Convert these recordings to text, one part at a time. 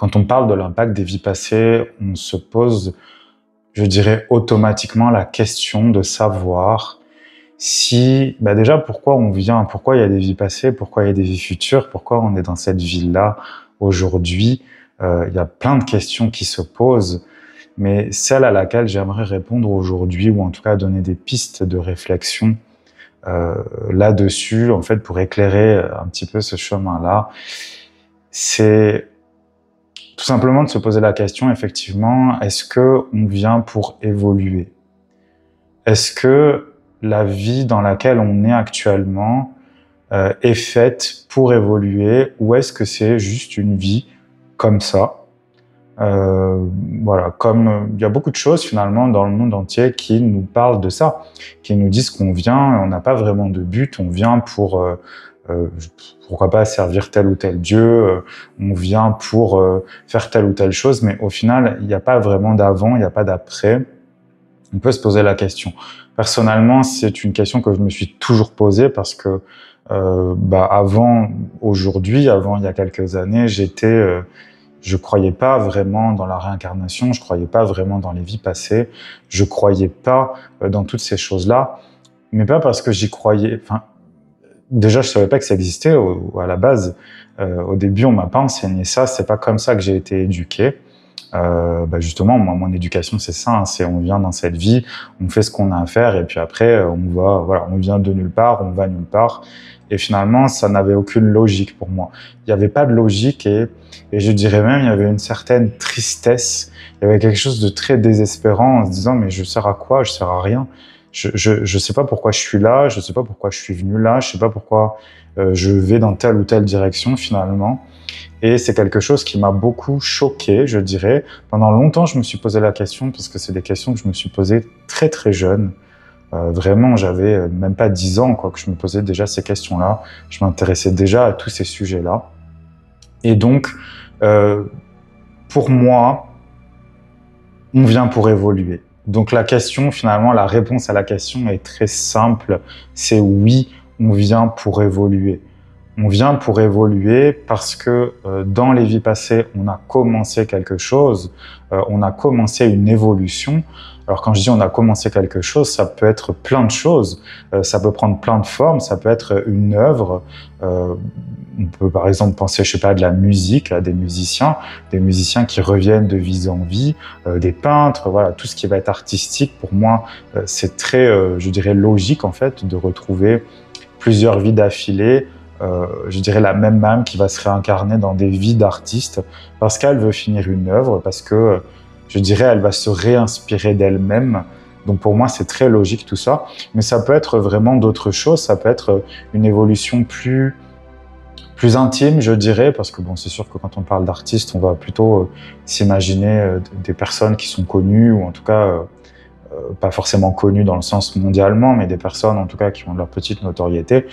Quand on parle de l'impact des vies passées, on se pose, je dirais, automatiquement la question de savoir si, déjà, pourquoi on vient, pourquoi il y a des vies passées, pourquoi il y a des vies futures, pourquoi on est dans cette vie-là aujourd'hui. Il y a plein de questions qui se posent, mais celle à laquelle j'aimerais répondre aujourd'hui, ou en tout cas donner des pistes de réflexion là-dessus, en fait, pour éclairer un petit peu ce chemin-là, c'est tout simplement de se poser la question, effectivement, est-ce qu'on vient pour évoluer? Est-ce que la vie dans laquelle on est actuellement est faite pour évoluer, ou est-ce que c'est juste une vie comme ça? Voilà, comme il y a beaucoup de choses finalement dans le monde entier qui nous parlent de ça, qui nous disent qu'on vient, on n'a pas vraiment de but, on vient pour pourquoi pas servir tel ou tel dieu, on vient pour faire telle ou telle chose, mais au final, il n'y a pas vraiment d'avant, il n'y a pas d'après. On peut se poser la question. Personnellement, c'est une question que je me suis toujours posée parce que avant aujourd'hui, avant il y a quelques années, je croyais pas vraiment dans la réincarnation, je croyais pas vraiment dans les vies passées, je croyais pas dans toutes ces choses-là, mais pas parce que j'y croyais. Enfin, déjà, je savais pas que ça existait à la base. Au début, on m'a pas enseigné ça. C'est pas comme ça que j'ai été éduqué. Justement, moi, mon éducation, c'est ça. Hein, c'est on vient dans cette vie, on fait ce qu'on a à faire, et puis après, on vient de nulle part, on va nulle part. Et finalement, ça n'avait aucune logique pour moi. Il n'y avait pas de logique et je dirais même, il y avait une certaine tristesse. Il y avait quelque chose de très désespérant en se disant, mais je sers à quoi? Je sers à rien. Je sais pas pourquoi je suis là, je sais pas pourquoi je suis venu là, je sais pas pourquoi je vais dans telle ou telle direction finalement. Et c'est quelque chose qui m'a beaucoup choqué, je dirais. Pendant longtemps, je me suis posé la question parce que c'est des questions que je me suis posées très très jeune. Vraiment, j'avais même pas 10 ans quoi, que je me posais déjà ces questions-là. Je m'intéressais déjà à tous ces sujets-là. Et donc, pour moi, on vient pour évoluer. Donc la question, finalement, la réponse à la question est très simple. C'est oui, on vient pour évoluer. On vient pour évoluer parce que dans les vies passées, on a commencé quelque chose, on a commencé une évolution. Alors quand je dis on a commencé quelque chose, ça peut être plein de choses, ça peut prendre plein de formes, ça peut être une œuvre. On peut par exemple penser, je sais pas, à de la musique, à des musiciens qui reviennent de vie en vie, des peintres, voilà, tout ce qui va être artistique. Pour moi, c'est très, je dirais, logique en fait de retrouver plusieurs vies d'affilée. Je dirais la même âme qui va se réincarner dans des vies d'artistes parce qu'elle veut finir une œuvre, parce que je dirais elle va se réinspirer d'elle-même. Donc pour moi c'est très logique tout ça, mais ça peut être vraiment d'autres choses, ça peut être une évolution plus intime, je dirais, parce que bon, c'est sûr que quand on parle d'artistes, on va plutôt s'imaginer des personnes qui sont connues, ou en tout cas pas forcément connues dans le sens mondialement, mais des personnes en tout cas qui ont leur petite notoriété.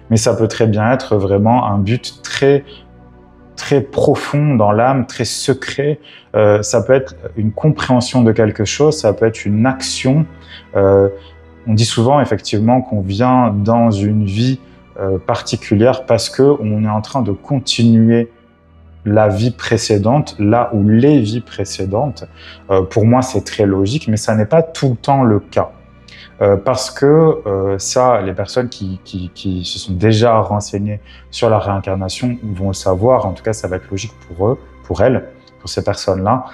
Mais ça peut très bien être vraiment un but très très profond dans l'âme, très secret. Ça peut être une compréhension de quelque chose, ça peut être une action. On dit souvent effectivement qu'on vient dans une vie particulière parce qu'on est en train de continuer la vie précédente, là où les vies précédentes. Pour moi, c'est très logique, mais ça n'est pas tout le temps le cas. Parce que ça, les personnes qui se sont déjà renseignées sur la réincarnation vont le savoir, en tout cas ça va être logique pour eux, pour elles, pour ces personnes-là.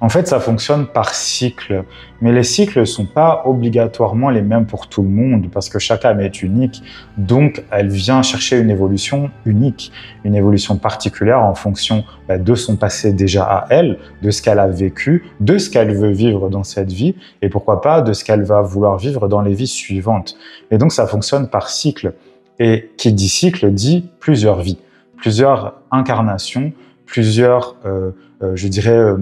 En fait, ça fonctionne par cycle, mais les cycles ne sont pas obligatoirement les mêmes pour tout le monde, parce que chaque âme est unique, donc elle vient chercher une évolution unique, une évolution particulière en fonction de son passé déjà à elle, de ce qu'elle a vécu, de ce qu'elle veut vivre dans cette vie, et pourquoi pas de ce qu'elle va vouloir vivre dans les vies suivantes. Et donc ça fonctionne par cycle, et qui dit cycle dit plusieurs vies, plusieurs incarnations, plusieurs, je dirais,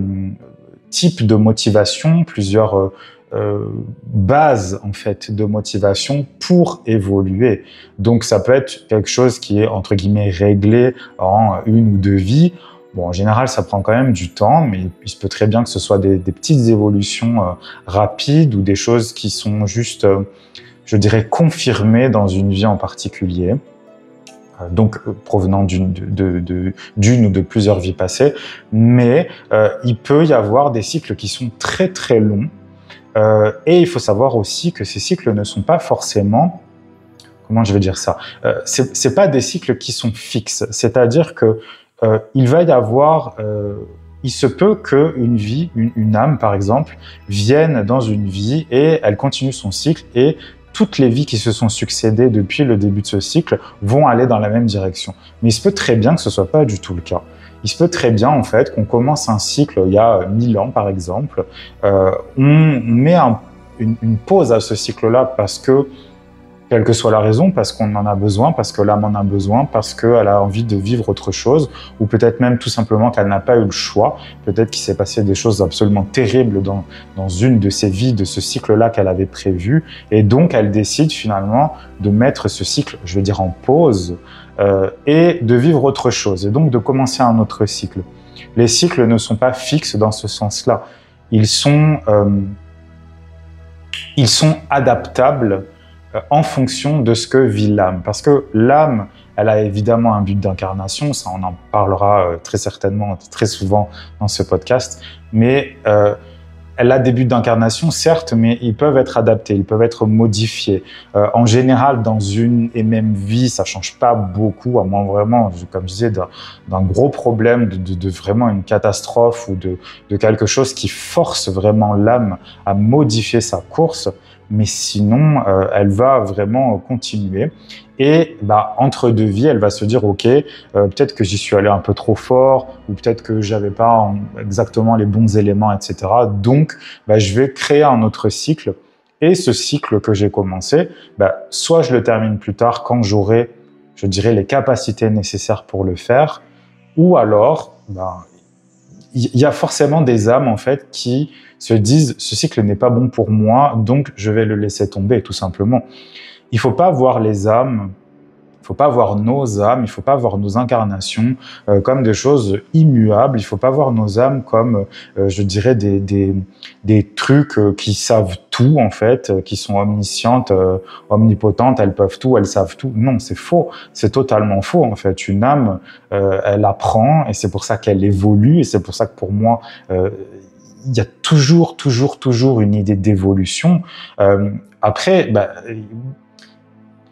types de motivation, plusieurs bases en fait de motivation pour évoluer. Donc ça peut être quelque chose qui est entre guillemets réglé en une ou deux vies. Bon, en général, ça prend quand même du temps, mais il se peut très bien que ce soit des petites évolutions rapides ou des choses qui sont juste, je dirais, confirmées dans une vie en particulier. provenant d'une ou de plusieurs vies passées, mais il peut y avoir des cycles qui sont très très longs, et il faut savoir aussi que ces cycles ne sont pas forcément, comment je vais dire ça, c'est pas des cycles qui sont fixes, c'est-à-dire que il va y avoir, il se peut qu'une vie, une âme par exemple, vienne dans une vie et elle continue son cycle, et toutes les vies qui se sont succédées depuis le début de ce cycle vont aller dans la même direction. Mais il se peut très bien que ce soit pas du tout le cas. Il se peut très bien, en fait, qu'on commence un cycle il y a 1000 ans, par exemple. On met une pause à ce cycle-là parce que, quelle que soit la raison, parce qu'on en a besoin, parce que l'âme en a besoin, parce qu'elle a envie de vivre autre chose, ou peut-être même tout simplement qu'elle n'a pas eu le choix. Peut-être qu'il s'est passé des choses absolument terribles dans une de ces vies, de ce cycle-là qu'elle avait prévu, et donc elle décide finalement de mettre ce cycle, je vais dire, en pause, et de vivre autre chose, et donc de commencer un autre cycle. Les cycles ne sont pas fixes dans ce sens-là. Ils sont adaptables en fonction de ce que vit l'âme. Parce que l'âme, elle a évidemment un but d'incarnation, ça on en parlera très certainement, très souvent dans ce podcast, mais elle a des buts d'incarnation, certes, mais ils peuvent être adaptés, ils peuvent être modifiés. En général, dans une et même vie, ça change pas beaucoup, à moins vraiment, comme je disais, d'un gros problème, de vraiment une catastrophe ou de quelque chose qui force vraiment l'âme à modifier sa course. Mais sinon, elle va vraiment continuer. Et entre deux vies, elle va se dire, ok, peut-être que j'y suis allé un peu trop fort, ou peut-être que j'avais pas exactement les bons éléments, etc. Donc, je vais créer un autre cycle. Et ce cycle que j'ai commencé, soit je le termine plus tard quand j'aurai, je dirais, les capacités nécessaires pour le faire, ou alors, il y a forcément des âmes en fait qui se disent ce cycle n'est pas bon pour moi, donc je vais le laisser tomber, tout simplement. Il faut pas voir les âmes, il faut pas voir nos âmes, il faut pas voir nos incarnations comme des choses immuables. Il faut pas voir nos âmes comme, je dirais, des trucs qui savent tout en fait, qui sont omniscientes, omnipotentes, elles peuvent tout, elles savent tout. Non, c'est faux, c'est totalement faux en fait. Une âme, elle apprend et c'est pour ça qu'elle évolue, et c'est pour ça que pour moi, il y a toujours une idée d'évolution. Après,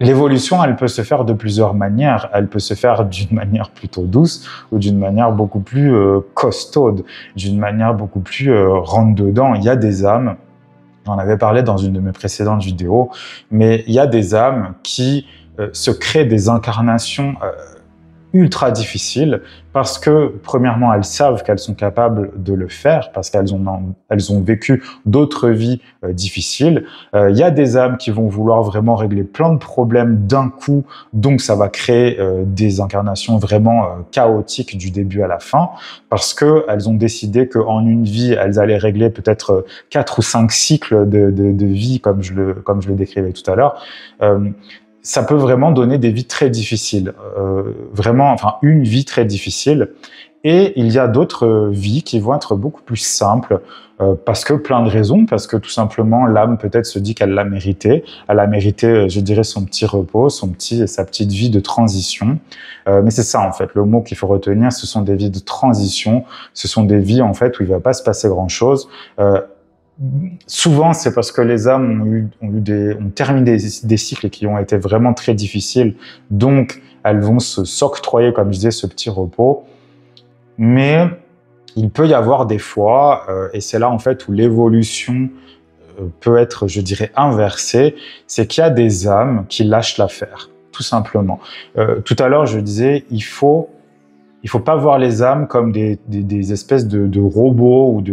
l'évolution, elle peut se faire de plusieurs manières. Elle peut se faire d'une manière plutôt douce ou d'une manière beaucoup plus costaude, d'une manière beaucoup plus rentre-dedans. Il y a des âmes, j'en avais parlé dans une de mes précédentes vidéos, mais il y a des âmes qui se créent des incarnations ultra difficiles parce que, premièrement, elles savent qu'elles sont capables de le faire parce qu'elles ont vécu d'autres vies difficiles. Il y a des âmes qui vont vouloir vraiment régler plein de problèmes d'un coup, donc ça va créer des incarnations vraiment chaotiques du début à la fin parce qu'elles ont décidé qu'en une vie, elles allaient régler peut-être 4 ou 5 cycles de vie, comme je le décrivais tout à l'heure. Ça peut vraiment donner des vies très difficiles, une vie très difficile. Et il y a d'autres vies qui vont être beaucoup plus simples, parce que plein de raisons, parce que tout simplement l'âme peut-être se dit qu'elle l'a mérité, je dirais, son petit repos, sa petite vie de transition. Mais c'est ça en fait, le mot qu'il faut retenir, ce sont des vies de transition, ce sont des vies en fait où il va pas se passer grand-chose. Souvent, c'est parce que les âmes ont terminé des cycles qui ont été vraiment très difficiles, donc elles vont s'octroyer, comme je disais, ce petit repos. Mais il peut y avoir des fois, et c'est là en fait où l'évolution peut être, je dirais, inversée, c'est qu'il y a des âmes qui lâchent l'affaire, tout simplement. Tout à l'heure, je disais, il faut pas voir les âmes comme des espèces de robots ou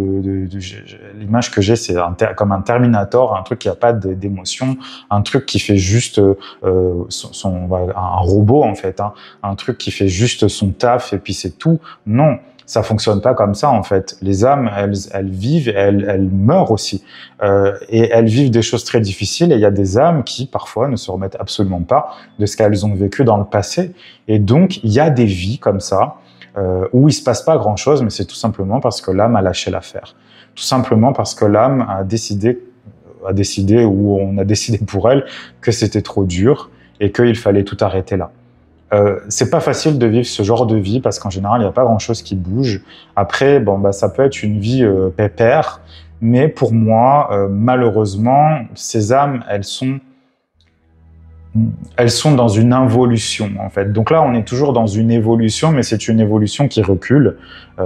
l'image que j'ai, c'est comme un Terminator, un truc qui a pas d'émotion, un truc qui fait juste un robot en fait, hein, un truc qui fait juste son taf et puis c'est tout. Non, ça fonctionne pas comme ça en fait. Les âmes, elles vivent, elles meurent aussi, et elles vivent des choses très difficiles. Et il y a des âmes qui parfois ne se remettent absolument pas de ce qu'elles ont vécu dans le passé. Et donc il y a des vies comme ça où il se passe pas grand chose, mais c'est tout simplement parce que l'âme a lâché l'affaire. Tout simplement parce que l'âme a décidé ou on a décidé pour elle que c'était trop dur et qu'il fallait tout arrêter là. C'est pas facile de vivre ce genre de vie parce qu'en général, il n'y a pas grand-chose qui bouge. Après, bon, bah, ça peut être une vie pépère, mais pour moi, malheureusement, ces âmes, elles sont dans une involution, en fait. Donc là, on est toujours dans une évolution, mais c'est une évolution qui recule.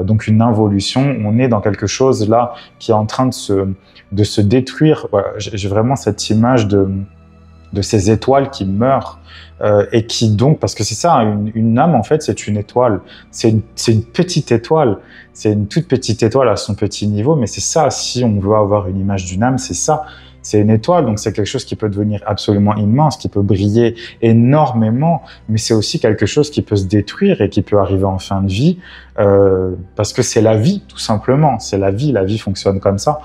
Donc une involution, on est dans quelque chose là qui est en train de se détruire. Voilà, j'ai vraiment cette image de ces étoiles qui meurent et qui donc, parce que c'est ça, une âme en fait c'est une étoile, c'est une petite étoile, c'est une toute petite étoile à son petit niveau, mais c'est ça, si on veut avoir une image d'une âme, c'est ça, c'est une étoile, donc c'est quelque chose qui peut devenir absolument immense, qui peut briller énormément, mais c'est aussi quelque chose qui peut se détruire et qui peut arriver en fin de vie, parce que c'est la vie tout simplement, c'est la vie fonctionne comme ça,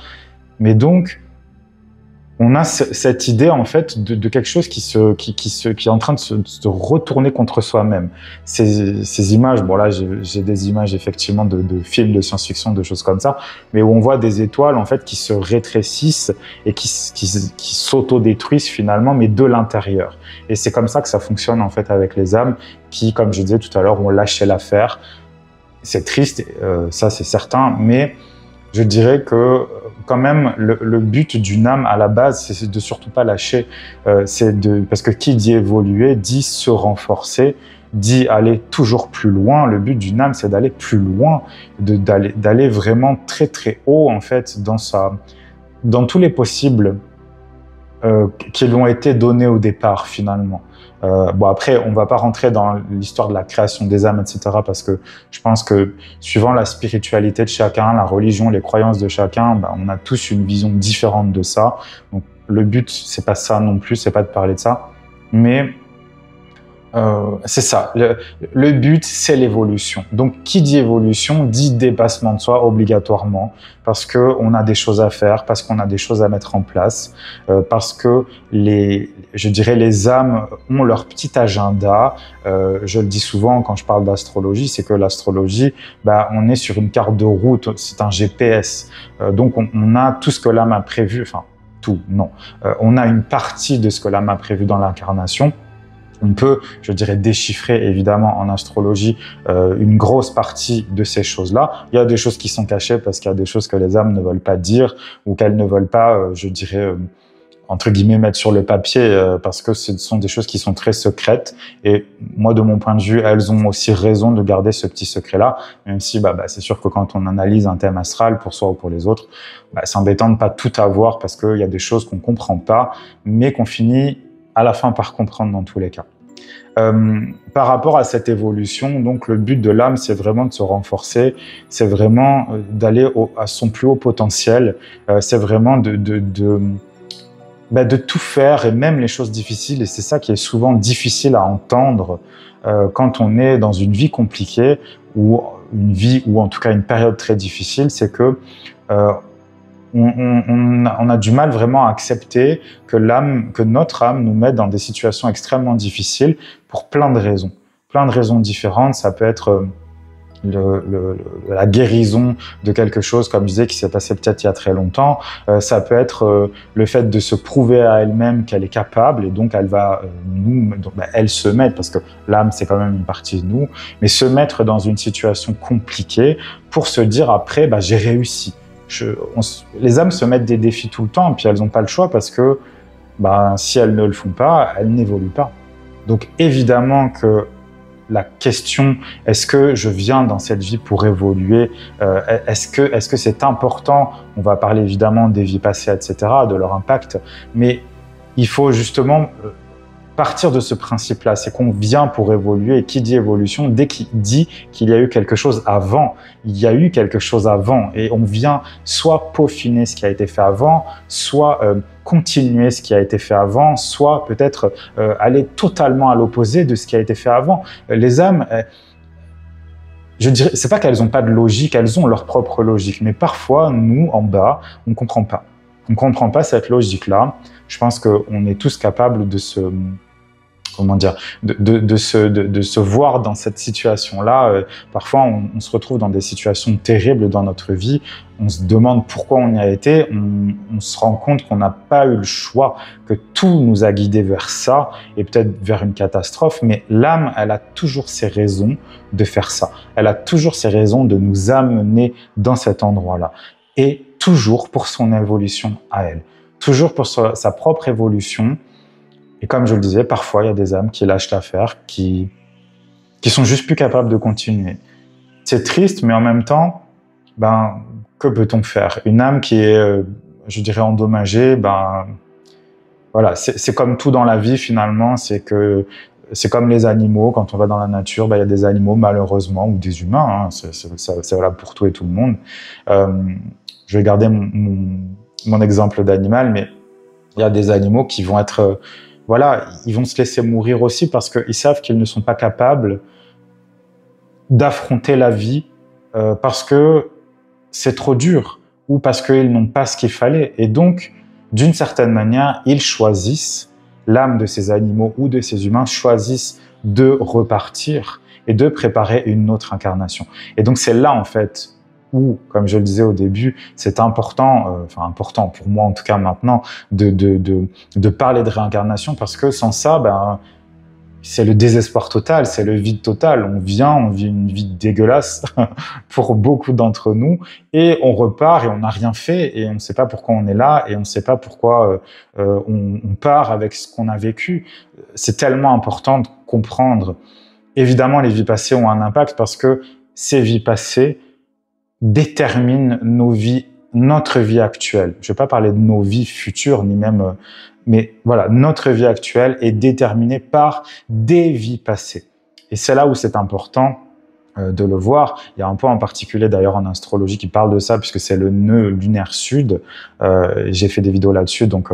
mais donc on a cette idée en fait de quelque chose qui est en train de se retourner contre soi-même. Ces images, bon là j'ai des images effectivement de films de science-fiction, de choses comme ça, mais où on voit des étoiles en fait qui se rétrécissent et qui s'autodétruisent finalement, mais de l'intérieur. Et c'est comme ça que ça fonctionne en fait avec les âmes qui, comme je disais tout à l'heure, ont lâché l'affaire. C'est triste, ça c'est certain, mais je dirais que quand même le but d'une âme à la base, c'est de surtout pas lâcher. Parce que qui dit évoluer, dit se renforcer, dit aller toujours plus loin. Le but d'une âme, c'est d'aller plus loin, d'aller vraiment très très haut en fait dans tous les possibles qui lui ont été donnés au départ finalement. Bon après, on va pas rentrer dans l'histoire de la création des âmes, etc. parce que je pense que suivant la spiritualité de chacun, la religion, les croyances de chacun, bah, on a tous une vision différente de ça. Donc le but, c'est pas ça non plus, c'est pas de parler de ça, mais c'est ça. Le but, c'est l'évolution. Donc, qui dit évolution, dit dépassement de soi obligatoirement, parce que on a des choses à faire, parce qu'on a des choses à mettre en place, parce que je dirais, les âmes ont leur petit agenda. Je le dis souvent quand je parle d'astrologie, c'est que l'astrologie, bah, on est sur une carte de route, c'est un GPS. Donc, on a tout ce que l'âme a prévu, enfin, tout, non. On a une partie de ce que l'âme a prévu dans l'incarnation. On peut, je dirais, déchiffrer évidemment en astrologie une grosse partie de ces choses-là. Il y a des choses qui sont cachées parce qu'il y a des choses que les âmes ne veulent pas dire ou qu'elles ne veulent pas, je dirais, entre guillemets, mettre sur le papier parce que ce sont des choses qui sont très secrètes. Et moi, de mon point de vue, elles ont aussi raison de garder ce petit secret-là, même si c'est sûr que quand on analyse un thème astral pour soi ou pour les autres, c'est embêtant de ne pas tout avoir parce qu'il y a des choses qu'on ne comprend pas, mais qu'on finit à la fin par comprendre dans tous les cas. Par rapport à cette évolution, donc le but de l'âme, c'est vraiment de se renforcer, c'est vraiment d'aller à son plus haut potentiel, c'est vraiment de tout faire et même les choses difficiles, et c'est ça qui est souvent difficile à entendre quand on est dans une vie compliquée ou en tout cas une période très difficile, c'est que on a du mal vraiment à accepter que notre âme nous mette dans des situations extrêmement difficiles pour plein de raisons différentes. Ça peut être la guérison de quelque chose, comme je disais, qui s'est passé peut-être il y a très longtemps. Ça peut être le fait de se prouver à elle-même qu'elle est capable, et donc elle va elle se mettre, parce que l'âme c'est quand même une partie de nous, mais se mettre dans une situation compliquée pour se dire après j'ai réussi. Les âmes se mettent des défis tout le temps, et puis elles n'ont pas le choix parce que si elles ne le font pas, elles n'évoluent pas. Donc évidemment que la question, est-ce que je viens dans cette vie pour évoluer, est-ce que c'est important, on va parler évidemment des vies passées, etc., de leur impact, mais il faut justement partir de ce principe-là, c'est qu'on vient pour évoluer, et qui dit évolution, dès qu'il dit qu'il y a eu quelque chose avant, il y a eu quelque chose avant, et on vient soit peaufiner ce qui a été fait avant, soit continuer ce qui a été fait avant, soit peut-être aller totalement à l'opposé de ce qui a été fait avant. Les âmes, je dirais, c'est pas qu'elles n'ont pas de logique, elles ont leur propre logique, mais parfois, nous, en bas, on ne comprend pas. On ne comprend pas cette logique-là. Je pense qu'on est tous capables de comment dire, de se voir dans cette situation-là. Parfois, on se retrouve dans des situations terribles dans notre vie. On se demande pourquoi on y a été. On se rend compte qu'on n'a pas eu le choix, que tout nous a guidés vers ça et peut-être vers une catastrophe. Mais l'âme, elle a toujours ses raisons de faire ça. Elle a toujours ses raisons de nous amener dans cet endroit-là. Et toujours pour son évolution à elle. Toujours pour sa propre évolution. Et comme je le disais, parfois, il y a des âmes qui lâchent l'affaire, qui sont juste plus capables de continuer. C'est triste, mais en même temps, ben, que peut-on faire? Une âme qui est, je dirais, endommagée, ben, voilà, c'est comme tout dans la vie, finalement, c'est comme les animaux, quand on va dans la nature, ben, il y a des animaux, malheureusement, ou des humains, hein, c'est valable pour tout et tout le monde. Je vais garder mon exemple d'animal, mais il y a des animaux qui vont être... voilà, ils vont se laisser mourir aussi parce qu'ils savent qu'ils ne sont pas capables d'affronter la vie parce que c'est trop dur ou parce qu'ils n'ont pas ce qu'il fallait. Et donc, d'une certaine manière, ils choisissent, l'âme de ces animaux ou de ces humains choisissent de repartir et de préparer une autre incarnation. Et donc, c'est là, en fait, où, comme je le disais au début, c'est important, important pour moi en tout cas maintenant, de parler de réincarnation parce que sans ça, ben, c'est le désespoir total, c'est le vide total. On vit une vie dégueulasse pour beaucoup d'entre nous et on repart et on n'a rien fait et on ne sait pas pourquoi on est là et on ne sait pas pourquoi on part avec ce qu'on a vécu. C'est tellement important de comprendre. Évidemment, les vies passées ont un impact parce que ces vies passées détermine notre vie actuelle. Je ne vais pas parler de nos vies futures, ni même... mais voilà, notre vie actuelle est déterminée par des vies passées. Et c'est là où c'est important de le voir. Il y a un point en particulier d'ailleurs en astrologie qui parle de ça, puisque c'est le nœud lunaire sud. J'ai fait des vidéos là-dessus, donc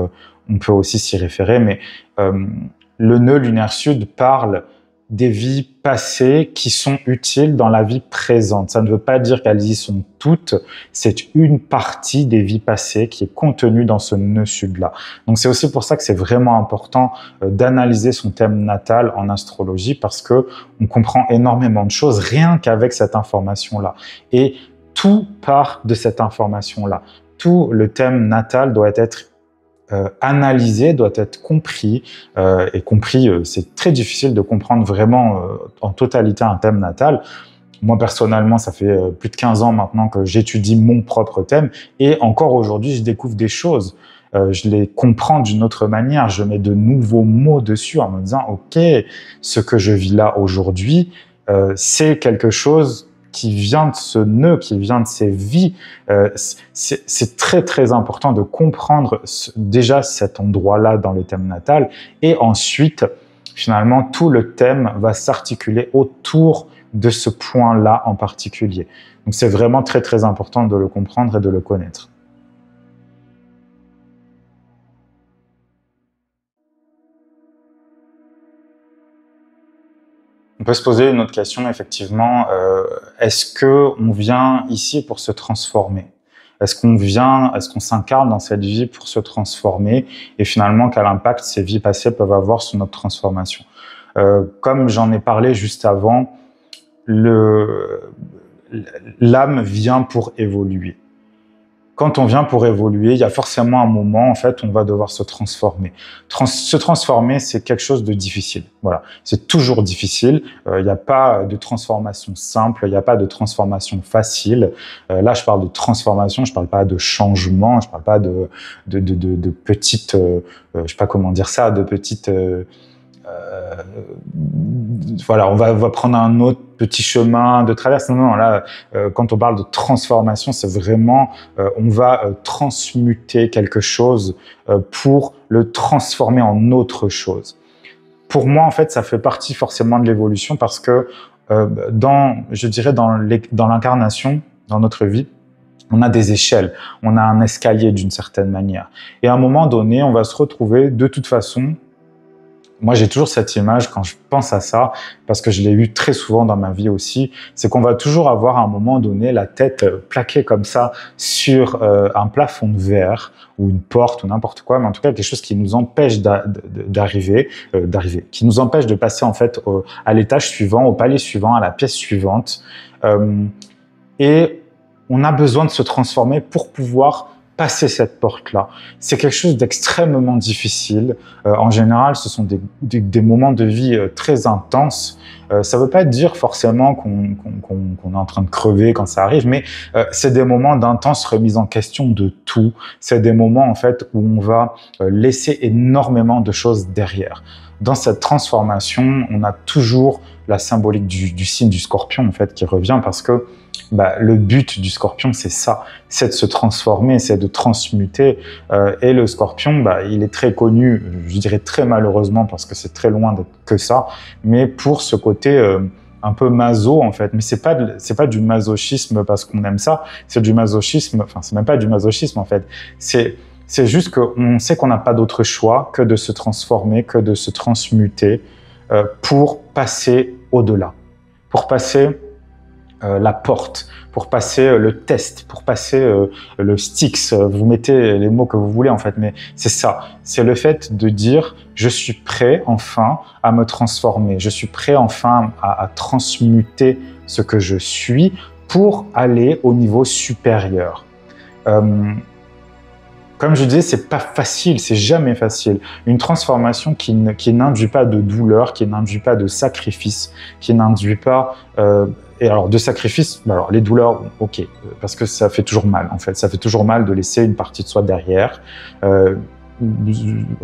on peut aussi s'y référer. Mais le nœud lunaire sud parle des vies passées qui sont utiles dans la vie présente. Ça ne veut pas dire qu'elles y sont toutes, c'est une partie des vies passées qui est contenue dans ce nœud sud-là. Donc c'est aussi pour ça que c'est vraiment important d'analyser son thème natal en astrologie parce que on comprend énormément de choses rien qu'avec cette information-là. Et tout part de cette information-là. Tout le thème natal doit être analysé, doit être compris, et compris, c'est très difficile de comprendre vraiment en totalité un thème natal. Moi, personnellement, ça fait plus de 15 ans maintenant que j'étudie mon propre thème, et encore aujourd'hui, je découvre des choses. Je les comprends d'une autre manière, je mets de nouveaux mots dessus en me disant « Ok, ce que je vis là aujourd'hui, c'est quelque chose qui vient de ce nœud, qui vient de ces vies. » C'est très, très important de comprendre déjà cet endroit-là dans le thème natal. Et ensuite, finalement, tout le thème va s'articuler autour de ce point-là en particulier. Donc, c'est vraiment très, très important de le comprendre et de le connaître. On peut se poser une autre question, effectivement. Est-ce qu'on vient ici pour se transformer? Est-ce qu'on s'incarne dans cette vie pour se transformer? Et finalement, quel impact ces vies passées peuvent avoir sur notre transformation? Comme j'en ai parlé juste avant, l'âme vient pour évoluer. Quand on vient pour évoluer, il y a forcément un moment, en fait, où on va devoir se transformer. Se transformer, c'est quelque chose de difficile. Voilà, c'est toujours difficile. Il n'y a pas de transformation simple, il n'y a pas de transformation facile. Là, je parle de transformation, je parle pas de changement, je parle pas de petites, je sais pas comment dire ça, de petites. Voilà, on va prendre un autre petit chemin de traverse. Non, là, quand on parle de transformation, c'est vraiment, on va transmuter quelque chose pour le transformer en autre chose. Pour moi, en fait, ça fait partie forcément de l'évolution parce que je dirais, dans l'incarnation, dans notre vie, on a des échelles, on a un escalier d'une certaine manière. Et à un moment donné, on va se retrouver de toute façon moi, j'ai toujours cette image quand je pense à ça, parce que je l'ai eu très souvent dans ma vie aussi, c'est qu'on va toujours avoir à un moment donné la tête plaquée comme ça sur un plafond de verre ou une porte ou n'importe quoi, mais en tout cas quelque chose qui nous empêche d'arriver, qui nous empêche de passer en fait à l'étage suivant, au palier suivant, à la pièce suivante. Et on a besoin de se transformer pour pouvoir passer cette porte-là. C'est quelque chose d'extrêmement difficile. En général, ce sont des moments de vie très intenses. Ça ne veut pas dire forcément qu'on est en train de crever quand ça arrive, mais c'est des moments d'intense remise en question de tout. C'est des moments en fait où on va laisser énormément de choses derrière. Dans cette transformation, on a toujours la symbolique du signe du scorpion en fait qui revient, parce que le but du scorpion, c'est ça, c'est de se transformer, c'est de transmuter. Et le scorpion, il est très connu, je dirais très malheureusement, parce que c'est très loin d'être que ça, mais pour ce côté un peu maso en fait. Mais c'est pas du masochisme parce qu'on aime ça, c'est du masochisme, enfin c'est même pas du masochisme en fait. C'est juste qu'on sait qu'on n'a pas d'autre choix que de se transformer, que de se transmuter pour passer au-delà, pour passer la porte, pour passer le test, pour passer le Styx. Vous mettez les mots que vous voulez en fait, mais c'est ça. C'est le fait de dire je suis prêt enfin à me transformer, je suis prêt enfin à transmuter ce que je suis pour aller au niveau supérieur. Comme je disais, c'est pas facile, c'est jamais facile. Une transformation qui n'induit pas de douleur, qui n'induit pas de sacrifice, qui n'induit pas... et alors, de sacrifice, alors les douleurs, ok, parce que ça fait toujours mal, en fait. Ça fait toujours mal de laisser une partie de soi derrière.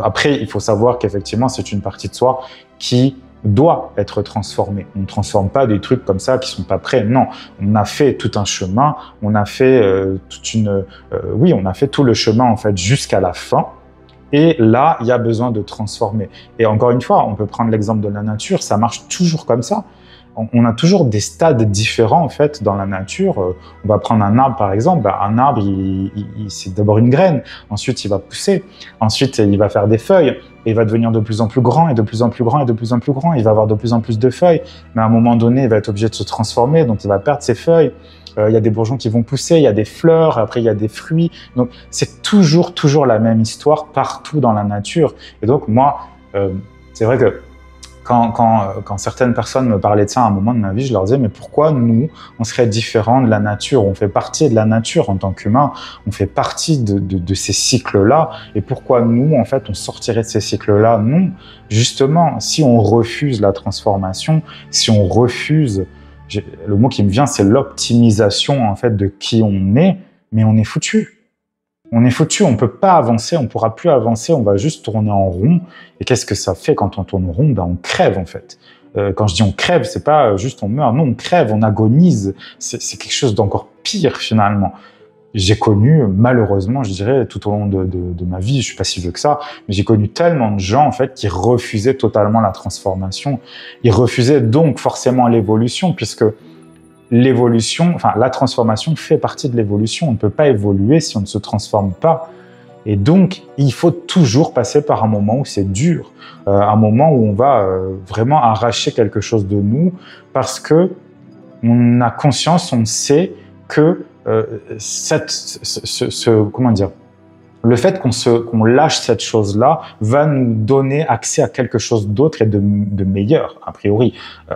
Après, il faut savoir qu'effectivement, c'est une partie de soi qui doit être transformée. On ne transforme pas des trucs comme ça qui sont pas prêts. Non, on a fait tout un chemin, on a fait on a fait tout le chemin en fait jusqu'à la fin. Et là, il y a besoin de transformer. Et encore une fois, on peut prendre l'exemple de la nature, ça marche toujours comme ça. On a toujours des stades différents en fait dans la nature. On va prendre un arbre par exemple. Un arbre, c'est d'abord une graine. Ensuite, il va pousser. Ensuite, il va faire des feuilles. Et il va devenir de plus en plus grand et de plus en plus grand et de plus en plus grand. Il va avoir de plus en plus de feuilles. Mais à un moment donné, il va être obligé de se transformer. Donc, il va perdre ses feuilles. Il y a des bourgeons qui vont pousser. Il y a des fleurs. Après, il y a des fruits. Donc, c'est toujours la même histoire partout dans la nature. Et donc, moi, c'est vrai que quand certaines personnes me parlaient de ça à un moment de ma vie, je leur disais, mais pourquoi nous, on serait différents de la nature? On fait partie de la nature en tant qu'humain, on fait partie de ces cycles-là, et pourquoi nous, en fait, on sortirait de ces cycles-là? Non, justement, si on refuse la transformation, si on refuse, le mot qui me vient, c'est l'optimisation, en fait, de qui on est, mais on est foutu. On est foutu, on ne peut pas avancer, on ne pourra plus avancer, on va juste tourner en rond. Et qu'est-ce que ça fait quand on tourne en rond? On crève en fait. Quand je dis on crève, c'est pas juste on meurt, non, on crève, on agonise. C'est quelque chose d'encore pire finalement. J'ai connu, malheureusement, je dirais, tout au long de ma vie, je suis pas si vieux que ça, mais j'ai connu tellement de gens en fait qui refusaient totalement la transformation. Ils refusaient donc forcément l'évolution, puisque l'évolution, enfin la transformation fait partie de l'évolution. On ne peut pas évoluer si on ne se transforme pas. Et donc, il faut toujours passer par un moment où c'est dur, un moment où on va vraiment arracher quelque chose de nous, parce que on a conscience, on sait que comment dire, le fait qu'on lâche cette chose-là va nous donner accès à quelque chose d'autre et de meilleur, a priori.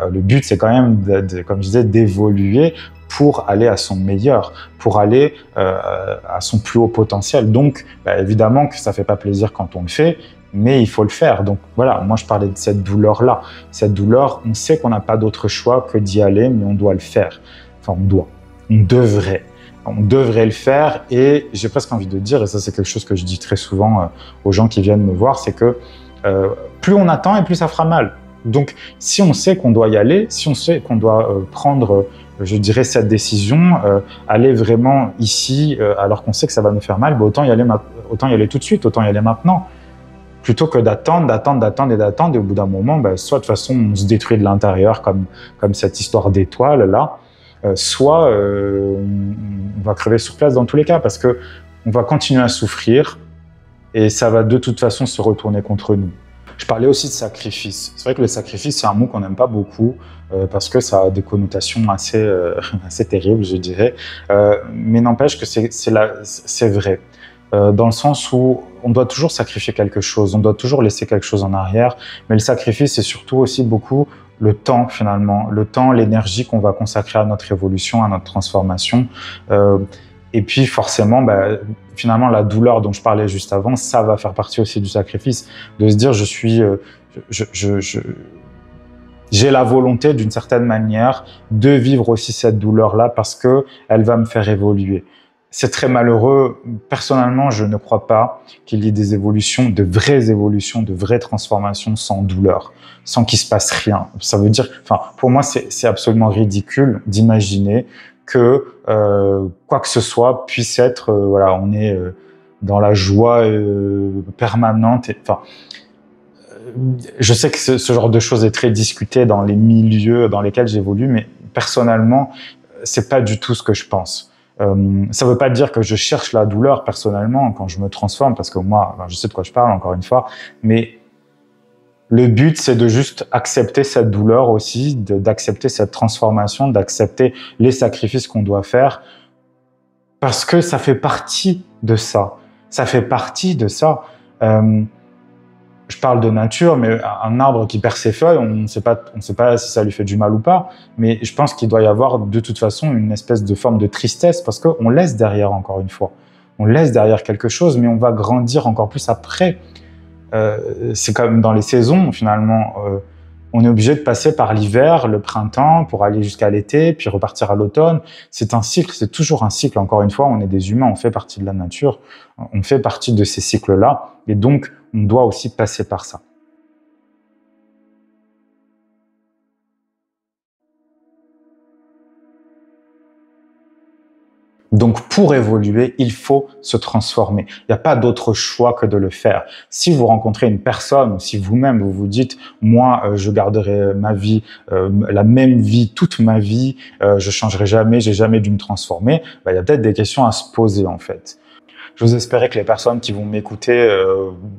Le but, c'est quand même, comme je disais, d'évoluer pour aller à son meilleur, pour aller à son plus haut potentiel. Donc, évidemment que ça fait pas plaisir quand on le fait, mais il faut le faire. Donc voilà, moi je parlais de cette douleur-là. Cette douleur, on sait qu'on n'a pas d'autre choix que d'y aller, mais on doit le faire. Enfin, on devrait le faire, et j'ai presque envie de dire, et ça c'est quelque chose que je dis très souvent aux gens qui viennent me voir, c'est que plus on attend et plus ça fera mal. Donc si on sait qu'on doit y aller, si on sait qu'on doit prendre, je dirais, cette décision, aller vraiment ici, alors qu'on sait que ça va nous faire mal, autant y aller tout de suite, autant y aller maintenant, plutôt que d'attendre, et au bout d'un moment, soit de toute façon on se détruit de l'intérieur comme cette histoire d'étoile là, soit on va crever sur place dans tous les cas, parce que on va continuer à souffrir et ça va de toute façon se retourner contre nous. Je parlais aussi de sacrifice. C'est vrai que le sacrifice, c'est un mot qu'on n'aime pas beaucoup parce que ça a des connotations assez terribles, je dirais. Mais n'empêche que c'est vrai. Dans le sens où on doit toujours sacrifier quelque chose, on doit toujours laisser quelque chose en arrière. Mais le sacrifice, c'est surtout aussi beaucoup le temps, finalement. Le temps, l'énergie qu'on va consacrer à notre évolution, à notre transformation. Et puis forcément, finalement, la douleur dont je parlais juste avant, ça va faire partie aussi du sacrifice. De se dire, j'ai la volonté d'une certaine manière de vivre aussi cette douleur-là parce que elle va me faire évoluer. C'est très malheureux. Personnellement, je ne crois pas qu'il y ait des évolutions, de vraies transformations sans douleur, sans qu'il se passe rien. Ça veut dire, enfin, pour moi, c'est absolument ridicule d'imaginer que quoi que ce soit puisse être, voilà, on est dans la joie permanente. Enfin, je sais que ce genre de choses est très discuté dans les milieux dans lesquels j'évolue, mais personnellement, c'est pas du tout ce que je pense. Ça veut pas dire que je cherche la douleur personnellement quand je me transforme, parce que moi, je sais de quoi je parle encore une fois, mais le but, c'est de juste accepter cette douleur aussi, d'accepter cette transformation, d'accepter les sacrifices qu'on doit faire, parce que ça fait partie de ça. Ça fait partie de ça. Je parle de nature, mais un arbre qui perd ses feuilles, on ne sait pas si ça lui fait du mal ou pas, mais je pense qu'il doit y avoir de toute façon une espèce de forme de tristesse, parce qu'on laisse derrière, encore une fois, on laisse derrière quelque chose, mais on va grandir encore plus après. C'est comme dans les saisons, finalement. On est obligé de passer par l'hiver, le printemps, pour aller jusqu'à l'été, puis repartir à l'automne. C'est un cycle, c'est toujours un cycle. Encore une fois, on est des humains, on fait partie de la nature, on fait partie de ces cycles-là, et donc on doit aussi passer par ça. Donc, pour évoluer, il faut se transformer. Il n'y a pas d'autre choix que de le faire. Si vous rencontrez une personne, ou si vous-même vous vous dites, moi, je garderai ma vie, la même vie toute ma vie, je changerai jamais, j'ai jamais dû me transformer, il y a peut-être des questions à se poser en fait. J'ose espérer que les personnes qui vont m'écouter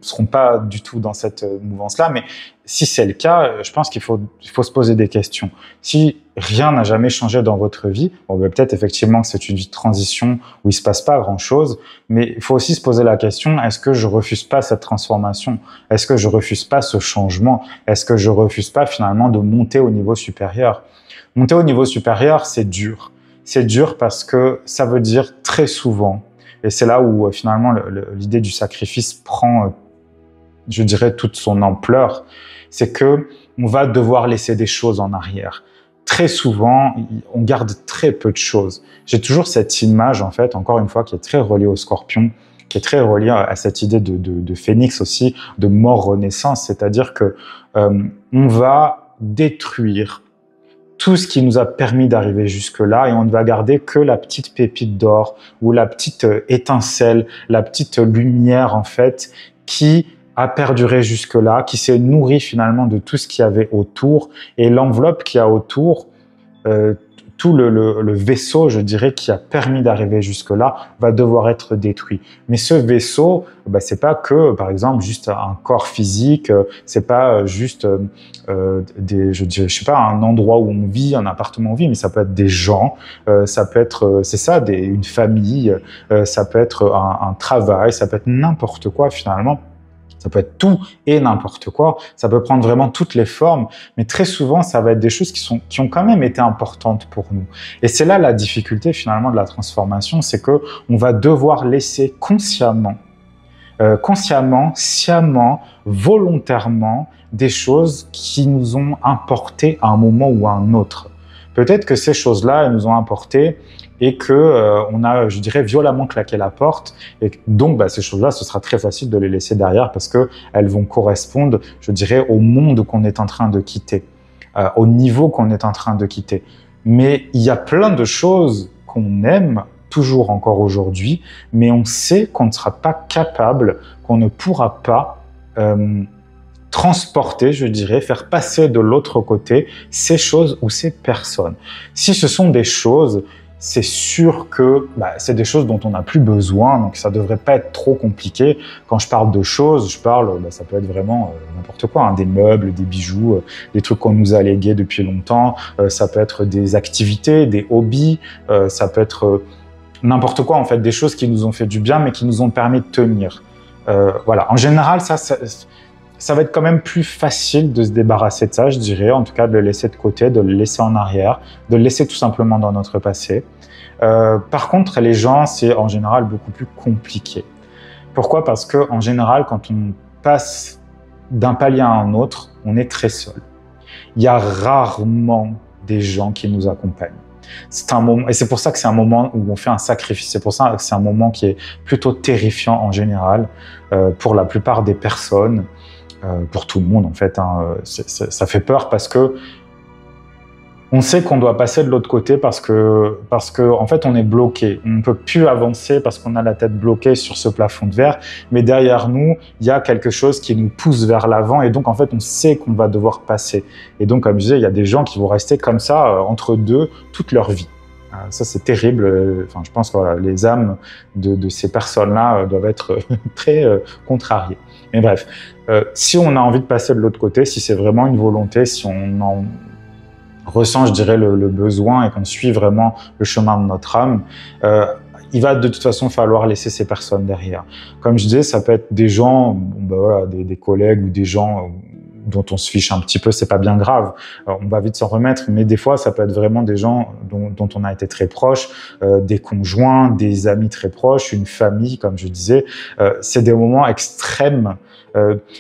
seront pas du tout dans cette mouvance-là, mais si c'est le cas, je pense qu'il faut se poser des questions. Si rien n'a jamais changé dans votre vie, peut-être effectivement que c'est une vie de transition où il se passe pas grand-chose, mais il faut aussi se poser la question, est-ce que je refuse pas cette transformation? Est-ce que je refuse pas ce changement? Est-ce que je refuse pas finalement de monter au niveau supérieur? Monter au niveau supérieur, c'est dur. C'est dur parce que ça veut dire très souvent, et c'est là où finalement l'idée du sacrifice prend, je dirais, toute son ampleur, c'est que on va devoir laisser des choses en arrière. Très souvent, on garde très peu de choses. J'ai toujours cette image, en fait, encore une fois, qui est très reliée au scorpion, qui est très reliée à cette idée de phénix aussi, de mort-renaissance, c'est-à-dire que on va détruire tout ce qui nous a permis d'arriver jusque-là et on ne va garder que la petite pépite d'or ou la petite étincelle, la petite lumière en fait qui a perduré jusque-là, qui s'est nourrie finalement de tout ce qu'il y avait autour et l'enveloppe qu'il y a autour, tout le vaisseau, je dirais, qui a permis d'arriver jusque-là, va devoir être détruit. Mais ce vaisseau, c'est pas que, par exemple, juste un corps physique, c'est pas juste je sais pas, un endroit où on vit, un appartement où on vit, mais ça peut être des gens, ça peut être, c'est ça, une famille, ça peut être un travail, ça peut être n'importe quoi finalement. Ça peut être tout et n'importe quoi. Ça peut prendre vraiment toutes les formes. Mais très souvent, ça va être des choses qui ont quand même été importantes pour nous. Et c'est là la difficulté finalement de la transformation, c'est que on va devoir laisser consciemment, sciemment, volontairement, des choses qui nous ont importé à un moment ou à un autre. Peut-être que ces choses-là, elles nous ont importé et que on a, je dirais, violemment claqué la porte. Et donc, ces choses-là, ce sera très facile de les laisser derrière parce que elles vont correspondre, je dirais, au monde qu'on est en train de quitter, au niveau qu'on est en train de quitter. Mais il y a plein de choses qu'on aime toujours encore aujourd'hui, mais on sait qu'on ne sera pas capable, qu'on ne pourra pas transporter, je dirais, faire passer de l'autre côté ces choses ou ces personnes. Si ce sont des choses, c'est sûr que c'est des choses dont on n'a plus besoin, donc ça devrait pas être trop compliqué. Quand je parle de choses, je parle, ça peut être vraiment n'importe quoi, hein, des meubles, des bijoux, des trucs qu'on nous a légués depuis longtemps, ça peut être des activités, des hobbies, ça peut être n'importe quoi en fait, des choses qui nous ont fait du bien mais qui nous ont permis de tenir. Voilà, en général, ça va être quand même plus facile de se débarrasser de ça, je dirais, en tout cas de le laisser de côté, de le laisser en arrière, de le laisser tout simplement dans notre passé. Par contre, les gens, c'est en général beaucoup plus compliqué. Pourquoi? Parce que en général, quand on passe d'un palier à un autre, on est très seul. Il y a rarement des gens qui nous accompagnent. C'est un moment, et c'est pour ça que c'est un moment où on fait un sacrifice. C'est pour ça que c'est un moment qui est plutôt terrifiant en général pour la plupart des personnes. Pour tout le monde en fait, hein. Ça fait peur parce que on sait qu'on doit passer de l'autre côté parce que en fait on est bloqué, on ne peut plus avancer parce qu'on a la tête bloquée sur ce plafond de verre, mais derrière nous il y a quelque chose qui nous pousse vers l'avant et donc en fait on sait qu'on va devoir passer. Et donc comme je disais, il y a des gens qui vont rester comme ça entre deux toute leur vie. Ça c'est terrible. Enfin, je pense que voilà, les âmes de ces personnes-là doivent être très contrariées. Mais bref, si on a envie de passer de l'autre côté, si c'est vraiment une volonté, si on en ressent, je dirais, le besoin et qu'on suit vraiment le chemin de notre âme, il va de toute façon falloir laisser ces personnes derrière. Comme je disais, ça peut être des gens, voilà, des collègues ou des gens dont on se fiche un petit peu, c'est pas bien grave. Alors, on va vite s'en remettre, mais des fois, ça peut être vraiment des gens dont on a été très proche, des conjoints, des amis très proches, une famille, comme je disais. C'est des moments extrêmes.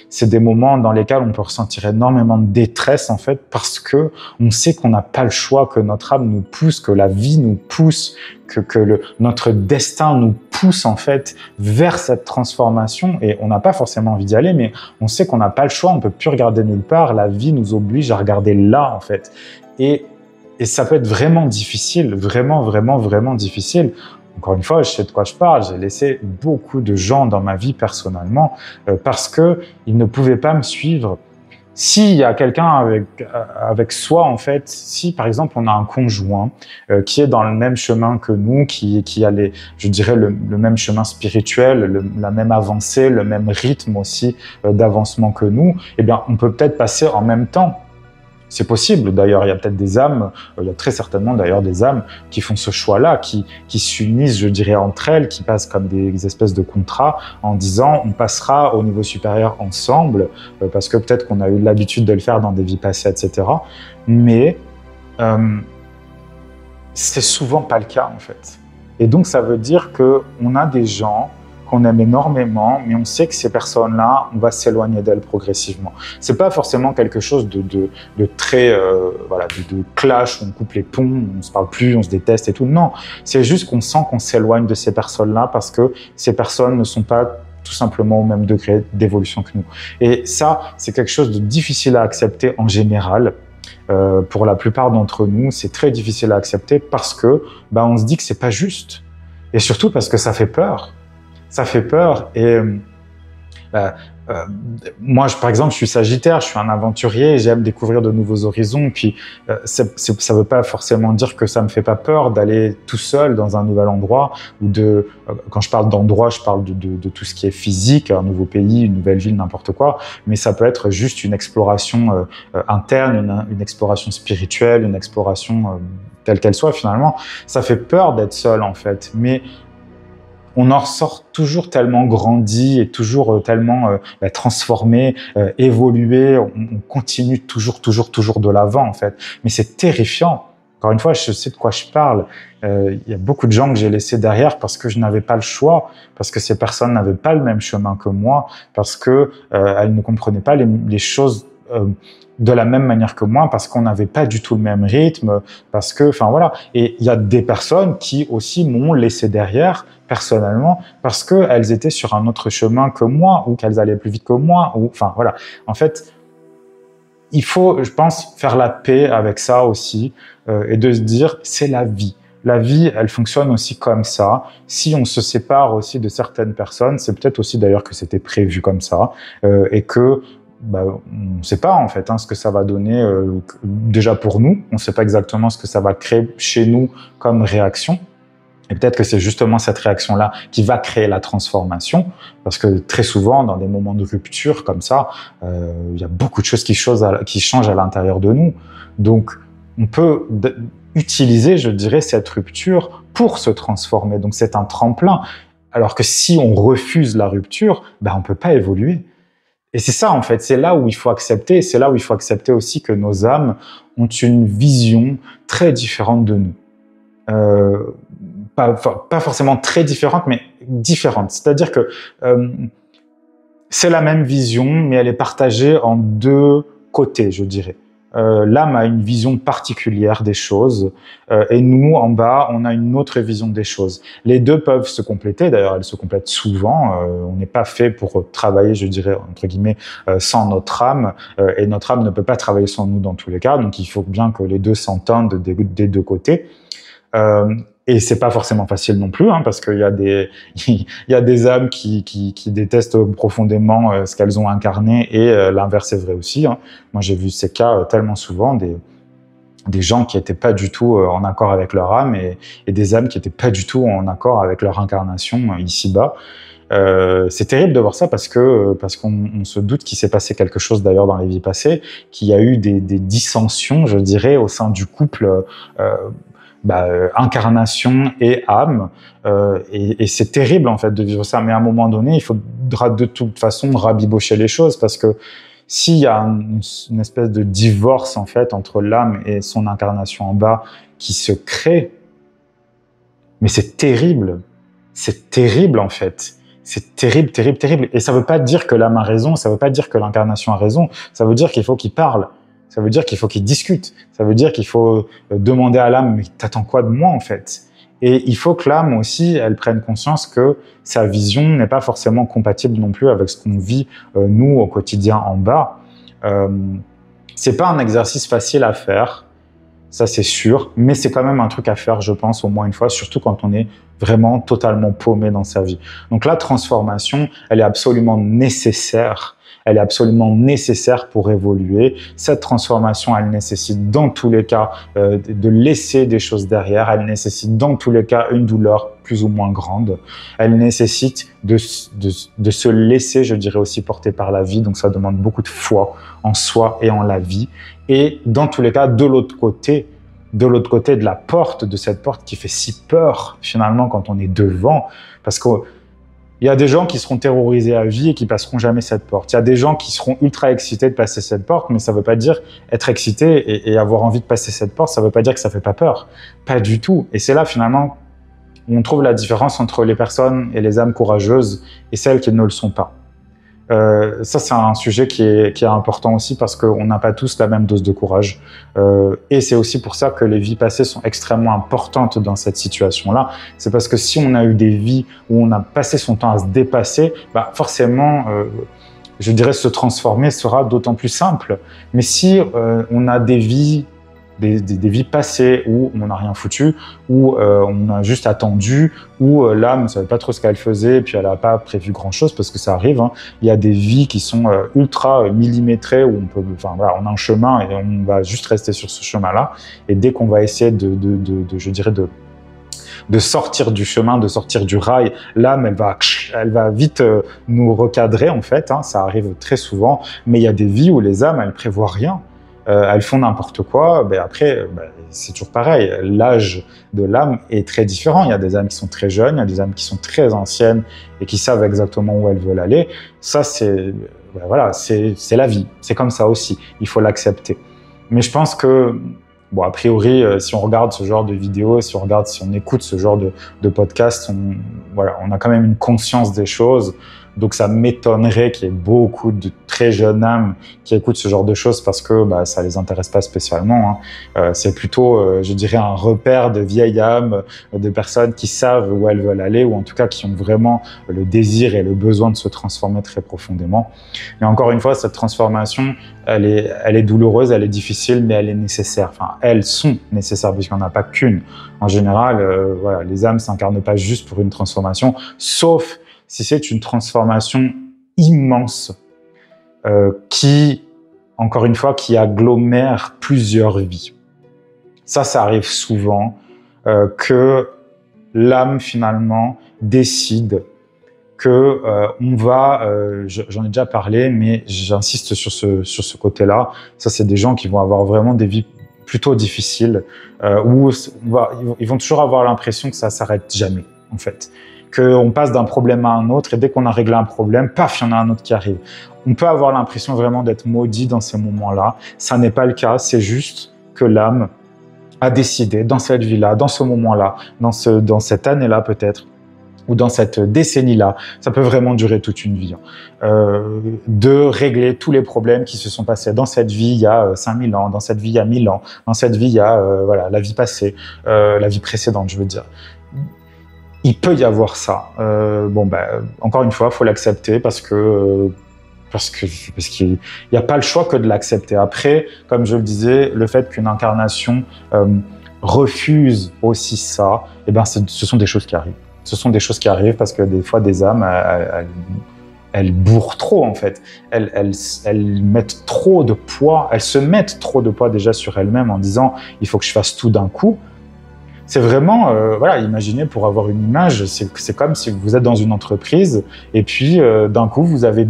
C'est des moments dans lesquels on peut ressentir énormément de détresse, en fait, parce que on sait qu'on n'a pas le choix, que notre âme nous pousse, que la vie nous pousse, que notre destin nous pousse, en fait, vers cette transformation. Et on n'a pas forcément envie d'y aller, mais on sait qu'on n'a pas le choix, on peut plus regarder nulle part. La vie nous oblige à regarder là, en fait. Et ça peut être vraiment difficile, vraiment difficile. Encore une fois, je sais de quoi je parle. J'ai laissé beaucoup de gens dans ma vie personnellement parce que ils ne pouvaient pas me suivre. S'il y a quelqu'un avec soi, en fait, si par exemple on a un conjoint qui est dans le même chemin que nous, qui a je dirais le même chemin spirituel, la même avancée, le même rythme aussi d'avancement que nous, eh bien, on peut peut-être passer en même temps. C'est possible, d'ailleurs, il y a peut-être des âmes, il y a très certainement d'ailleurs des âmes qui font ce choix-là, qui s'unissent, je dirais, entre elles, qui passent comme des espèces de contrats en disant on passera au niveau supérieur ensemble, parce que peut-être qu'on a eu l'habitude de le faire dans des vies passées, etc. Mais c'est souvent pas le cas, en fait. Et donc, ça veut dire qu'on a des gens qu'on aime énormément, mais on sait que ces personnes-là, on va s'éloigner d'elles progressivement. C'est pas forcément quelque chose de très, voilà, de clash, où on coupe les ponts, on se parle plus, on se déteste et tout. Non, c'est juste qu'on sent qu'on s'éloigne de ces personnes-là parce que ces personnes ne sont pas tout simplement au même degré d'évolution que nous. Et ça, c'est quelque chose de difficile à accepter en général. Pour la plupart d'entre nous, c'est très difficile à accepter parce que, on se dit que c'est pas juste. Et surtout parce que ça fait peur. Ça fait peur et moi, par exemple, je suis Sagittaire, je suis un aventurier, j'aime découvrir de nouveaux horizons. Puis ça veut pas forcément dire que ça me fait pas peur d'aller tout seul dans un nouvel endroit ou quand je parle d'endroit, je parle de tout ce qui est physique, un nouveau pays, une nouvelle ville, n'importe quoi. Mais ça peut être juste une exploration interne, une exploration spirituelle, une exploration telle qu'elle soit finalement. Ça fait peur d'être seul en fait, mais on en ressort toujours tellement grandi et toujours tellement transformé, évolué. On continue toujours de l'avant en fait. Mais c'est terrifiant. Encore une fois, je sais de quoi je parle. Il y a beaucoup de gens que j'ai laissés derrière parce que je n'avais pas le choix, parce que ces personnes n'avaient pas le même chemin que moi, parce que elles ne comprenaient pas les choses de la même manière que moi, parce qu'on n'avait pas du tout le même rythme, parce que, enfin voilà. Et il y a des personnes qui aussi m'ont laissé derrière, personnellement, parce qu'elles étaient sur un autre chemin que moi, ou qu'elles allaient plus vite que moi, ou, enfin voilà. En fait, il faut, je pense, faire la paix avec ça aussi, et de se dire, c'est la vie. La vie, elle fonctionne aussi comme ça. Si on se sépare aussi de certaines personnes, c'est peut-être aussi d'ailleurs que c'était prévu comme ça, et que on ne sait pas en fait ce que ça va donner déjà pour nous. On ne sait pas exactement ce que ça va créer chez nous comme réaction. Et peut-être que c'est justement cette réaction-là qui va créer la transformation, parce que très souvent, dans des moments de rupture comme ça, il y a beaucoup de choses qui changent à l'intérieur de nous. Donc, on peut utiliser, je dirais, cette rupture pour se transformer. Donc, c'est un tremplin. Alors que si on refuse la rupture, on ne peut pas évoluer. Et c'est ça, en fait, c'est là où il faut accepter, c'est là où il faut accepter aussi que nos âmes ont une vision très différente de nous. Pas forcément très différente, mais différente. C'est-à-dire que c'est la même vision, mais elle est partagée en deux côtés, je dirais. L'âme a une vision particulière des choses, et nous, en bas, on a une autre vision des choses. Les deux peuvent se compléter, d'ailleurs, elles se complètent souvent. On n'est pas fait pour travailler, je dirais, entre guillemets, sans notre âme, et notre âme ne peut pas travailler sans nous dans tous les cas, donc il faut bien que les deux s'entendent des deux côtés. Et c'est pas forcément facile non plus, parce qu'il y a des âmes qui détestent profondément ce qu'elles ont incarné, et l'inverse est vrai aussi. Moi, j'ai vu ces cas tellement souvent, des gens qui étaient pas du tout en accord avec leur âme, et des âmes qui étaient pas du tout en accord avec leur incarnation ici-bas. C'est terrible de voir ça parce qu'on se doute qu'il s'est passé quelque chose d'ailleurs dans les vies passées, qu'il y a eu des dissensions, je dirais, au sein du couple. Incarnation et âme, et c'est terrible en fait de vivre ça, mais à un moment donné il faudra de toute façon rabibocher les choses, parce que s'il y a une espèce de divorce en fait entre l'âme et son incarnation en bas qui se crée, mais c'est terrible en fait. C'est terrible, terrible, terrible. Et ça veut pas dire que l'âme a raison, ça veut pas dire que l'incarnation a raison, ça veut dire qu'il faut qu'il parle. Ça veut dire qu'il faut qu'il discute. Ça veut dire qu'il faut demander à l'âme, mais t'attends quoi de moi en fait? Et il faut que l'âme aussi, elle prenne conscience que sa vision n'est pas forcément compatible non plus avec ce qu'on vit nous au quotidien en bas. C'est pas un exercice facile à faire, ça c'est sûr, mais c'est quand même un truc à faire, je pense, au moins une fois, surtout quand on est vraiment totalement paumé dans sa vie. Donc la transformation, elle est absolument nécessaire. Elle est absolument nécessaire pour évoluer. Cette transformation, elle nécessite dans tous les cas de laisser des choses derrière. Elle nécessite dans tous les cas une douleur plus ou moins grande. Elle nécessite de se laisser, je dirais aussi, porter par la vie. Donc ça demande beaucoup de foi en soi et en la vie. Et dans tous les cas, de l'autre côté de la porte, de cette porte qui fait si peur finalement quand on est devant, parce que il y a des gens qui seront terrorisés à vie et qui passeront jamais cette porte. Il y a des gens qui seront ultra excités de passer cette porte, mais ça veut pas dire être excité et avoir envie de passer cette porte, ça veut pas dire que ça fait pas peur. Pas du tout. Et c'est là, finalement, où on trouve la différence entre les personnes et les âmes courageuses et celles qui ne le sont pas. Ça, c'est un sujet qui est important aussi, parce qu'on n'a pas tous la même dose de courage. Et c'est aussi pour ça que les vies passées sont extrêmement importantes dans cette situation-là. C'est parce que si on a eu des vies où on a passé son temps à se dépasser, forcément, je dirais, se transformer sera d'autant plus simple. Mais si on a des vies vies passées où on n'a rien foutu, où on a juste attendu, où l'âme ne savait pas trop ce qu'elle faisait, et puis elle n'a pas prévu grand-chose, parce que ça arrive. Il y a des vies qui sont ultra millimétrées, où on a un chemin et on va juste rester sur ce chemin-là. Et dès qu'on va essayer de sortir du chemin, de sortir du rail, l'âme, elle va vite nous recadrer en fait. Ça arrive très souvent. Mais il y a des vies où les âmes, elles prévoient rien. Elles font n'importe quoi, après, c'est toujours pareil. L'âge de l'âme est très différent. Il y a des âmes qui sont très jeunes, il y a des âmes qui sont très anciennes et qui savent exactement où elles veulent aller. Ça, c'est la vie. C'est comme ça aussi. Il faut l'accepter. Mais je pense que, a priori, si on regarde ce genre de vidéos, si on écoute ce genre de podcast, on a quand même une conscience des choses. Donc ça m'étonnerait qu'il y ait beaucoup de très jeunes âmes qui écoutent ce genre de choses, parce que ça les intéresse pas spécialement. C'est plutôt, je dirais, un repère de vieilles âmes, de personnes qui savent où elles veulent aller, ou en tout cas qui ont vraiment le désir et le besoin de se transformer très profondément. Mais encore une fois, cette transformation, elle est douloureuse, elle est difficile, mais elle est nécessaire. Enfin, elles sont nécessaires, puisqu'il n'y en a pas qu'une. En général, les âmes s'incarnent pas juste pour une transformation, sauf si c'est une transformation immense. qui, encore une fois, qui agglomère plusieurs vies. Ça arrive souvent que l'âme, finalement, décide que on va, j'en ai déjà parlé, mais j'insiste sur ce côté-là. Ça, c'est des gens qui vont avoir vraiment des vies plutôt difficiles, où ils vont toujours avoir l'impression que ça s'arrête jamais, en fait. Qu'on passe d'un problème à un autre, et dès qu'on a réglé un problème, paf, il y en a un autre qui arrive. On peut avoir l'impression vraiment d'être maudit dans ces moments-là. Ça n'est pas le cas, c'est juste que l'âme a décidé, dans cette vie-là, dans ce moment-là, dans cette année-là peut-être, ou dans cette décennie-là, ça peut vraiment durer toute une vie, de régler tous les problèmes qui se sont passés dans cette vie il y a 5000 ans, dans cette vie il y a 1000 ans, dans cette vie il y a voilà, la vie passée, la vie précédente, je veux dire. Il peut y avoir ça. Encore une fois, il faut l'accepter parce qu'il n'y a pas le choix que de l'accepter. Après, comme je le disais, le fait qu'une incarnation refuse aussi ça, eh ben, ce sont des choses qui arrivent. Ce sont des choses qui arrivent parce que des fois, des âmes, elles bourrent trop, en fait. Elles mettent trop de poids, elles se mettent trop de poids déjà sur elles-mêmes en disant « il faut que je fasse tout d'un coup ». C'est vraiment, voilà, imaginez pour avoir une image, c'est comme si vous êtes dans une entreprise et puis d'un coup vous avez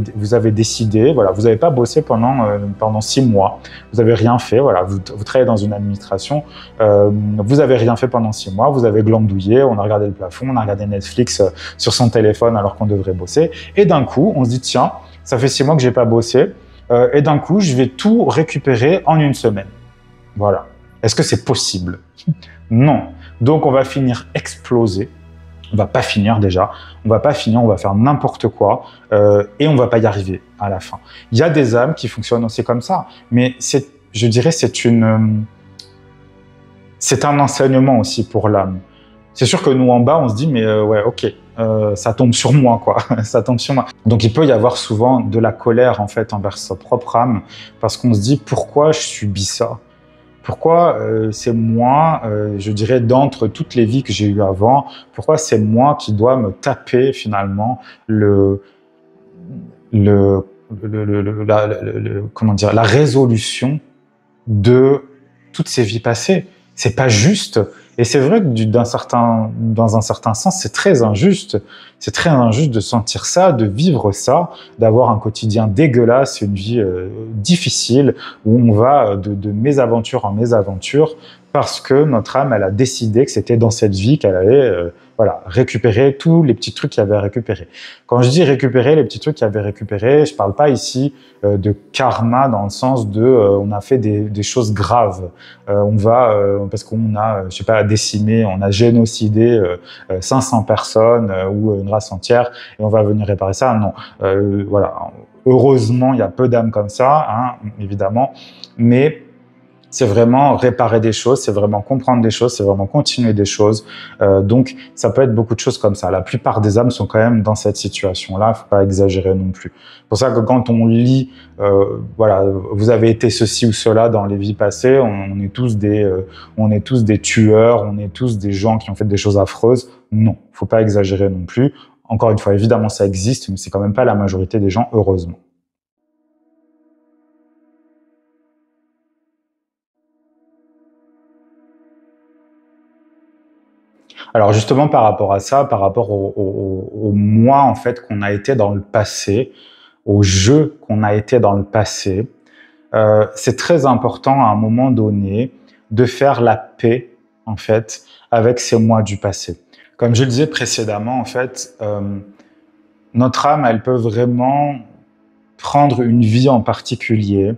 décidé, voilà, vous n'avez pas bossé pendant 6 mois, vous n'avez rien fait, voilà, vous travaillez dans une administration, vous n'avez rien fait pendant 6 mois, vous avez glandouillé, on a regardé le plafond, on a regardé Netflix sur son téléphone alors qu'on devrait bosser, et d'un coup on se dit tiens, ça fait 6 mois que j'ai pas bossé, et d'un coup je vais tout récupérer en une semaine. Voilà. Est-ce que c'est possible? Non. Donc on va finir explosé. On va pas finir déjà. On va pas finir, on va faire n'importe quoi et on va pas y arriver à la fin. Il y a des âmes qui fonctionnent aussi comme ça, mais je dirais c'est un enseignement aussi pour l'âme. C'est sûr que nous en bas on se dit mais ouais ok, ça tombe sur moi quoi, ça tombe sur moi. Donc il peut y avoir souvent de la colère en fait envers sa propre âme parce qu'on se dit pourquoi je subis ça? Pourquoi c'est moi, je dirais, d'entre toutes les vies que j'ai eues avant, pourquoi c'est moi qui dois me taper finalement la résolution de toutes ces vies passées? C'est pas juste. Et c'est vrai que dans un certain sens, c'est très injuste. C'est très injuste de sentir ça, de vivre ça, d'avoir un quotidien dégueulasse, une vie difficile, où on va de mésaventure en mésaventure, parce que notre âme, elle a décidé que c'était dans cette vie qu'elle allait voilà, récupérer tous les petits trucs qu'il y avait à récupérer. Quand je dis récupérer les petits trucs qu'il y avait à récupérer, je parle pas ici de karma dans le sens de on a fait des choses graves. On va, parce qu'on a, je sais pas, décimé, on a génocidé 500 personnes ou une race entière et on va venir réparer ça. Non, voilà. Heureusement, il y a peu d'âmes comme ça, hein, évidemment, mais c'est vraiment réparer des choses, c'est vraiment comprendre des choses, c'est vraiment continuer des choses. Donc, ça peut être beaucoup de choses comme ça. La plupart des âmes sont quand même dans cette situation-là, il ne faut pas exagérer non plus. C'est pour ça que quand on lit, voilà, vous avez été ceci ou cela dans les vies passées, on est tous des tueurs, on est tous des gens qui ont fait des choses affreuses. Non, il ne faut pas exagérer non plus. Encore une fois, évidemment, ça existe, mais c'est quand même pas la majorité des gens, heureusement. Alors justement par rapport à ça, par rapport au moi en fait qu'on a été dans le passé, au jeu qu'on a été dans le passé, c'est très important à un moment donné de faire la paix en fait avec ces moi du passé. Comme je le disais précédemment, en fait, notre âme, elle peut vraiment prendre une vie en particulier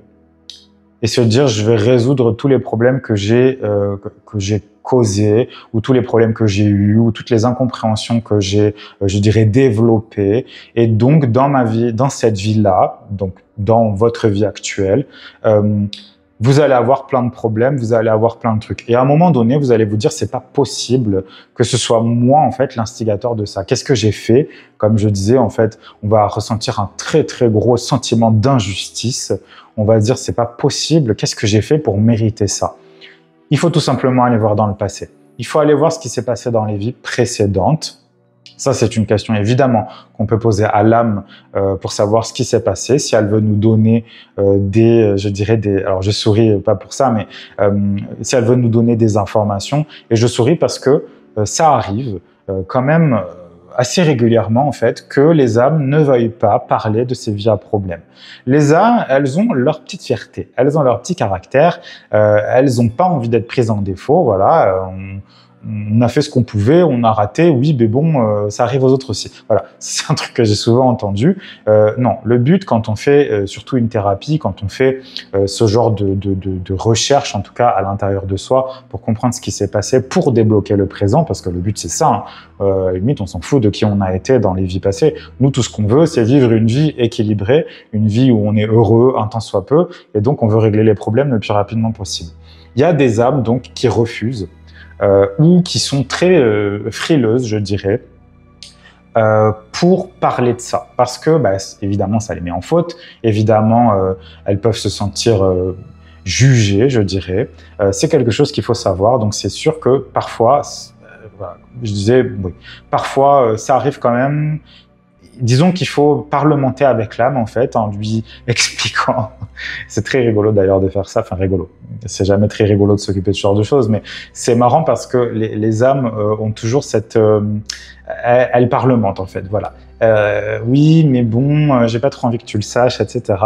et se dire je vais résoudre tous les problèmes que j'ai causés, ou tous les problèmes que j'ai eus, ou toutes les incompréhensions que j'ai, je dirais, développées. Et donc, dans ma vie, dans cette vie-là, donc dans votre vie actuelle, vous allez avoir plein de problèmes, vous allez avoir plein de trucs. Et à un moment donné, vous allez vous dire, c'est pas possible que ce soit moi, en fait, l'instigateur de ça. Qu'est-ce que j'ai fait? Comme je disais, en fait, on va ressentir un très, très gros sentiment d'injustice. On va se dire, c'est pas possible. Qu'est-ce que j'ai fait pour mériter ça? Il faut tout simplement aller voir dans le passé. Il faut aller voir ce qui s'est passé dans les vies précédentes Ça, c'est une question évidemment qu'on peut poser à l'âme pour savoir ce qui s'est passé. Si elle veut nous donner je dirais alors je souris pas pour ça, mais si elle veut nous donner des informations, et je souris parce que ça arrive quand même assez régulièrement en fait que les âmes ne veuillent pas parler de ces vies à problème. Les âmes, elles ont leur petite fierté, elles ont leur petit caractère, elles n'ont pas envie d'être prises en défaut, voilà. On a fait ce qu'on pouvait, on a raté, oui, mais bon, ça arrive aux autres aussi. Voilà, c'est un truc que j'ai souvent entendu. Non, le but quand on fait surtout une thérapie, quand on fait ce genre de recherche, en tout cas à l'intérieur de soi, pour comprendre ce qui s'est passé, pour débloquer le présent, parce que le but c'est ça, hein. Limite on s'en fout de qui on a été dans les vies passées. Nous, tout ce qu'on veut, c'est vivre une vie équilibrée, une vie où on est heureux, un tant soit peu, et donc on veut régler les problèmes le plus rapidement possible. Il y a des âmes donc qui refusent, ou qui sont très frileuses, je dirais, pour parler de ça. Parce que, évidemment, ça les met en faute. Évidemment, elles peuvent se sentir jugées, je dirais. C'est quelque chose qu'il faut savoir. Donc, c'est sûr que parfois, voilà, je disais, oui, parfois, ça arrive quand même. Disons qu'il faut parlementer avec l'âme, en fait, en lui expliquant. C'est très rigolo d'ailleurs de faire ça. Enfin, rigolo. C'est jamais très rigolo de s'occuper de ce genre de choses, mais c'est marrant parce que les âmes ont toujours cette... elles parlementent, en fait, voilà. Oui, mais bon, j'ai pas trop envie que tu le saches, etc.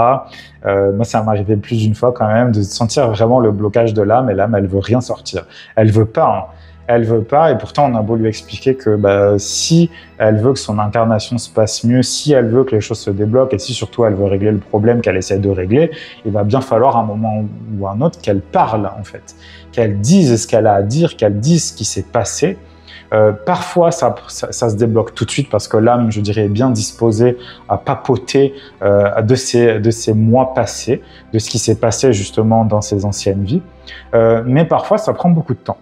Moi, ça m'arrivait plus d'une fois quand même de sentir vraiment le blocage de l'âme, et l'âme, elle veut rien sortir. Elle veut pas, hein. Elle veut pas, et pourtant on a beau lui expliquer que si elle veut que son incarnation se passe mieux, si elle veut que les choses se débloquent, et si surtout elle veut régler le problème qu'elle essaie de régler, il va bien falloir un moment ou un autre qu'elle parle en fait, qu'elle dise ce qu'elle a à dire, qu'elle dise ce qui s'est passé. Parfois ça se débloque tout de suite parce que l'âme, je dirais, est bien disposée à papoter de ces mois passés, de ce qui s'est passé justement dans ses anciennes vies, mais parfois ça prend beaucoup de temps.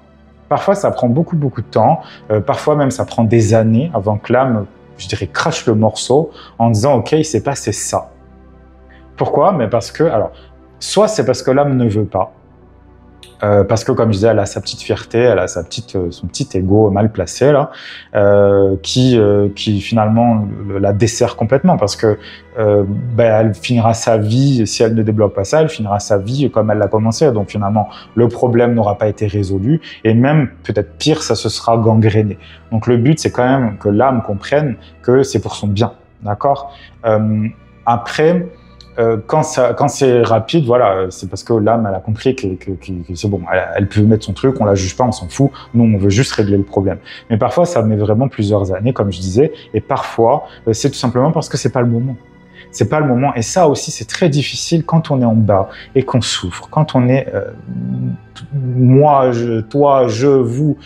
Parfois, ça prend beaucoup de temps. Parfois même, ça prend des années avant que l'âme, je dirais, crache le morceau en disant « Ok, il s'est passé ça ». Pourquoi? Mais parce que, alors, soit c'est parce que l'âme ne veut pas, parce que, comme je disais, elle a sa petite fierté, elle a son petit ego mal placé là, qui finalement la dessert complètement, parce que elle finira sa vie, si elle ne débloque pas ça, elle finira sa vie comme elle l'a commencé. Donc finalement, le problème n'aura pas été résolu, et même peut-être pire, ça se sera gangréné. Donc le but, c'est quand même que l'âme comprenne que c'est pour son bien, d'accord? Après, quand c'est rapide, voilà, c'est parce que l'âme, elle a compris que c'est bon, elle peut mettre son truc, on la juge pas, on s'en fout, nous on veut juste régler le problème. Mais parfois ça met vraiment plusieurs années, comme je disais, et parfois c'est tout simplement parce que c'est pas le moment. C'est pas le moment, et ça aussi c'est très difficile quand on est en bas et qu'on souffre, quand on est moi, toi, vous,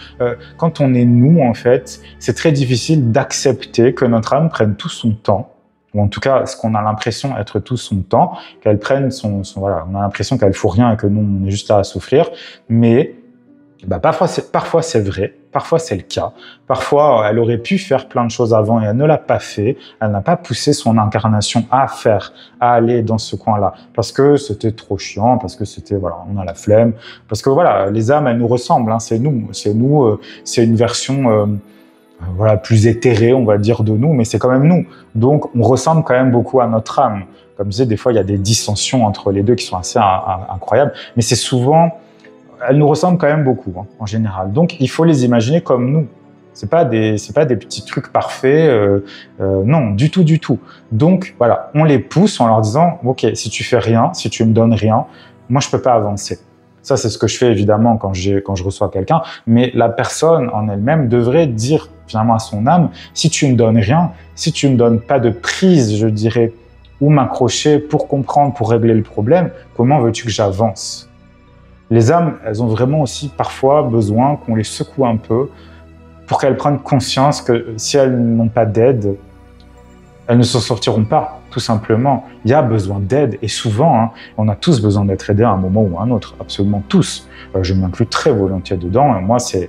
quand on est nous en fait, c'est très difficile d'accepter que notre âme prenne tout son temps, ou en tout cas, ce qu'on a l'impression être tout son temps, qu'elle prenne voilà, on a l'impression qu'elle fout rien et que nous, on est juste là à souffrir. Mais parfois c'est vrai, parfois c'est le cas. Parfois, elle aurait pu faire plein de choses avant et elle ne l'a pas fait. Elle n'a pas poussé son incarnation à aller dans ce coin-là, parce que c'était trop chiant, parce que c'était, voilà, on a la flemme, parce que voilà, les âmes, elles nous ressemblent, hein, c'est nous, c'est une version voilà, plus éthéré, on va dire, de nous, mais c'est quand même nous. Donc, on ressemble quand même beaucoup à notre âme. Comme je disais, des fois, il y a des dissensions entre les deux qui sont assez incroyables, mais c'est souvent, elles nous ressemblent quand même beaucoup, hein, en général. Donc, il faut les imaginer comme nous. C'est pas des petits trucs parfaits, non, du tout. Donc, voilà, on les pousse en leur disant, ok, si tu fais rien, si tu me donnes rien, moi, je peux pas avancer. Ça, c'est ce que je fais évidemment quand je reçois quelqu'un, mais la personne en elle-même devrait dire finalement à son âme, si tu me donnes rien, si tu me donnes pas de prise, je dirais, où m'accrocher pour comprendre, pour régler le problème, comment veux-tu que j'avance? Les âmes, elles ont vraiment aussi parfois besoin qu'on les secoue un peu pour qu'elles prennent conscience que si elles n'ont pas d'aide, elles ne s'en sortiront pas, tout simplement. Il y a besoin d'aide, et souvent, hein, on a tous besoin d'être aidés à un moment ou à un autre, absolument tous. Je m'inclus très volontiers dedans, et moi, c'est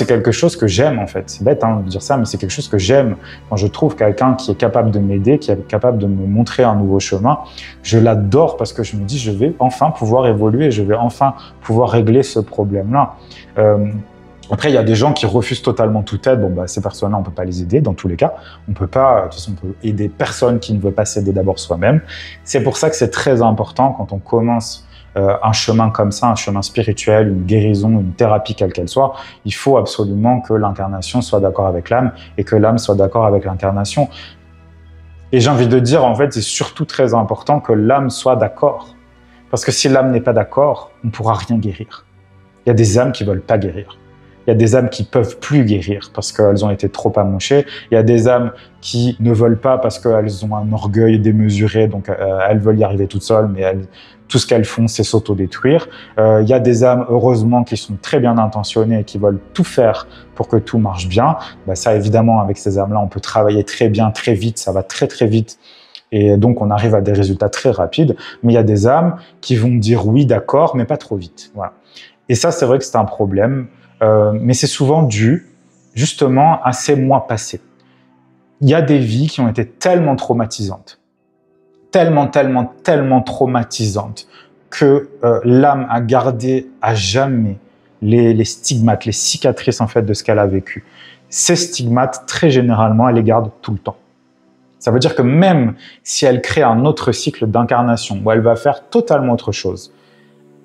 quelque chose que j'aime, en fait. C'est bête hein, de dire ça, mais c'est quelque chose que j'aime. Quand je trouve quelqu'un qui est capable de m'aider, qui est capable de me montrer un nouveau chemin, je l'adore parce que je me dis, je vais enfin pouvoir évoluer, je vais enfin pouvoir régler ce problème-là. Après, il y a des gens qui refusent totalement toute aide. Bon, bah, ces personnes-là, on peut pas les aider dans tous les cas. On peut pas, de toute façon, on peut aider personne qui ne veut pas s'aider d'abord soi-même. C'est pour ça que c'est très important quand on commence un chemin comme ça, un chemin spirituel, une guérison, une thérapie, quelle qu'elle soit, il faut absolument que l'incarnation soit d'accord avec l'âme et que l'âme soit d'accord avec l'incarnation. Et j'ai envie de dire, en fait, c'est surtout très important que l'âme soit d'accord. Parce que si l'âme n'est pas d'accord, on ne pourra rien guérir. Il y a des âmes qui ne veulent pas guérir. Il y a des âmes qui ne peuvent plus guérir parce qu'elles ont été trop amochées. Il y a des âmes qui ne veulent pas parce qu'elles ont un orgueil démesuré, donc elles veulent y arriver toutes seules, mais tout ce qu'elles font, c'est s'autodétruire. Il y a des âmes, heureusement, qui sont très bien intentionnées et qui veulent tout faire pour que tout marche bien. Bah, ça, évidemment, avec ces âmes-là, on peut travailler très bien, très vite, ça va très très vite. Et donc, on arrive à des résultats très rapides. Mais il y a des âmes qui vont dire oui, d'accord, mais pas trop vite. Voilà. Et ça, c'est vrai que c'est un problème. Mais c'est souvent dû justement à ces mois passés. Il y a des vies qui ont été tellement traumatisantes, tellement traumatisantes, que l'âme a gardé à jamais les stigmates, les cicatrices en fait de ce qu'elle a vécu. Ces stigmates, très généralement, elle les garde tout le temps. Ça veut dire que même si elle crée un autre cycle d'incarnation où elle va faire totalement autre chose,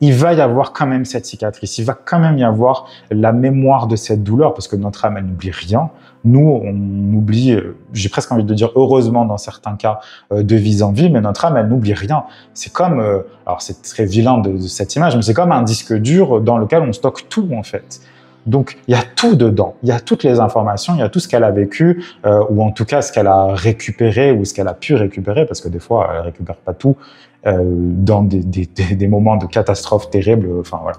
il va y avoir quand même cette cicatrice, il va quand même y avoir la mémoire de cette douleur, parce que notre âme, elle n'oublie rien. Nous, on oublie, j'ai presque envie de dire heureusement dans certains cas, de vie en vie, mais notre âme, elle n'oublie rien. C'est comme, alors c'est très vilain de cette image, mais c'est comme un disque dur dans lequel on stocke tout en fait. Donc, il y a tout dedans, il y a toutes les informations, il y a tout ce qu'elle a vécu, ou en tout cas ce qu'elle a récupéré ou ce qu'elle a pu récupérer, parce que des fois, elle récupère pas tout, dans des moments de catastrophe terribles, enfin voilà,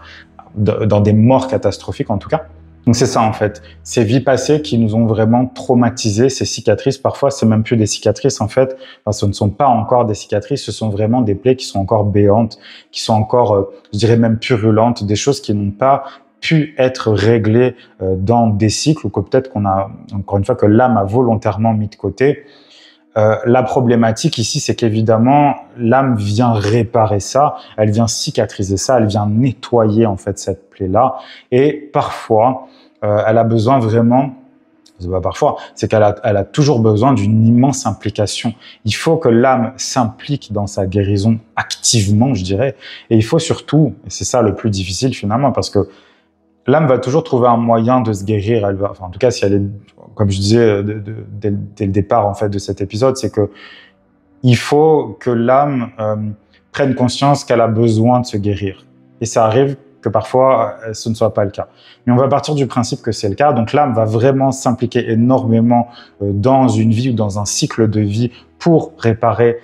dans des morts catastrophiques en tout cas. Donc c'est ça en fait, ces vies passées qui nous ont vraiment traumatisés, ces cicatrices, parfois c'est même plus des cicatrices en fait, enfin, ce ne sont pas encore des cicatrices, ce sont vraiment des plaies qui sont encore béantes, qui sont encore, je dirais même purulentes, des choses qui n'ont pas pu être réglées dans des cycles, ou que peut-être qu'on a, encore une fois, que l'âme a volontairement mis de côté. La problématique ici, c'est qu'évidemment, l'âme vient réparer ça, elle vient cicatriser ça, elle vient nettoyer en fait cette plaie-là. Et parfois, elle a besoin vraiment, c'est pas parfois, c'est qu'elle a toujours besoin d'une immense implication. Il faut que l'âme s'implique dans sa guérison activement, je dirais. Et il faut surtout, et c'est ça le plus difficile finalement, parce que l'âme va toujours trouver un moyen de se guérir. Elle va, enfin, en tout cas, si elle est, comme je disais dès le départ en fait de cet épisode, c'est que il faut que l'âme prenne conscience qu'elle a besoin de se guérir. Et ça arrive que parfois ce ne soit pas le cas. Mais on va partir du principe que c'est le cas. Donc l'âme va vraiment s'impliquer énormément dans une vie ou dans un cycle de vie pour réparer,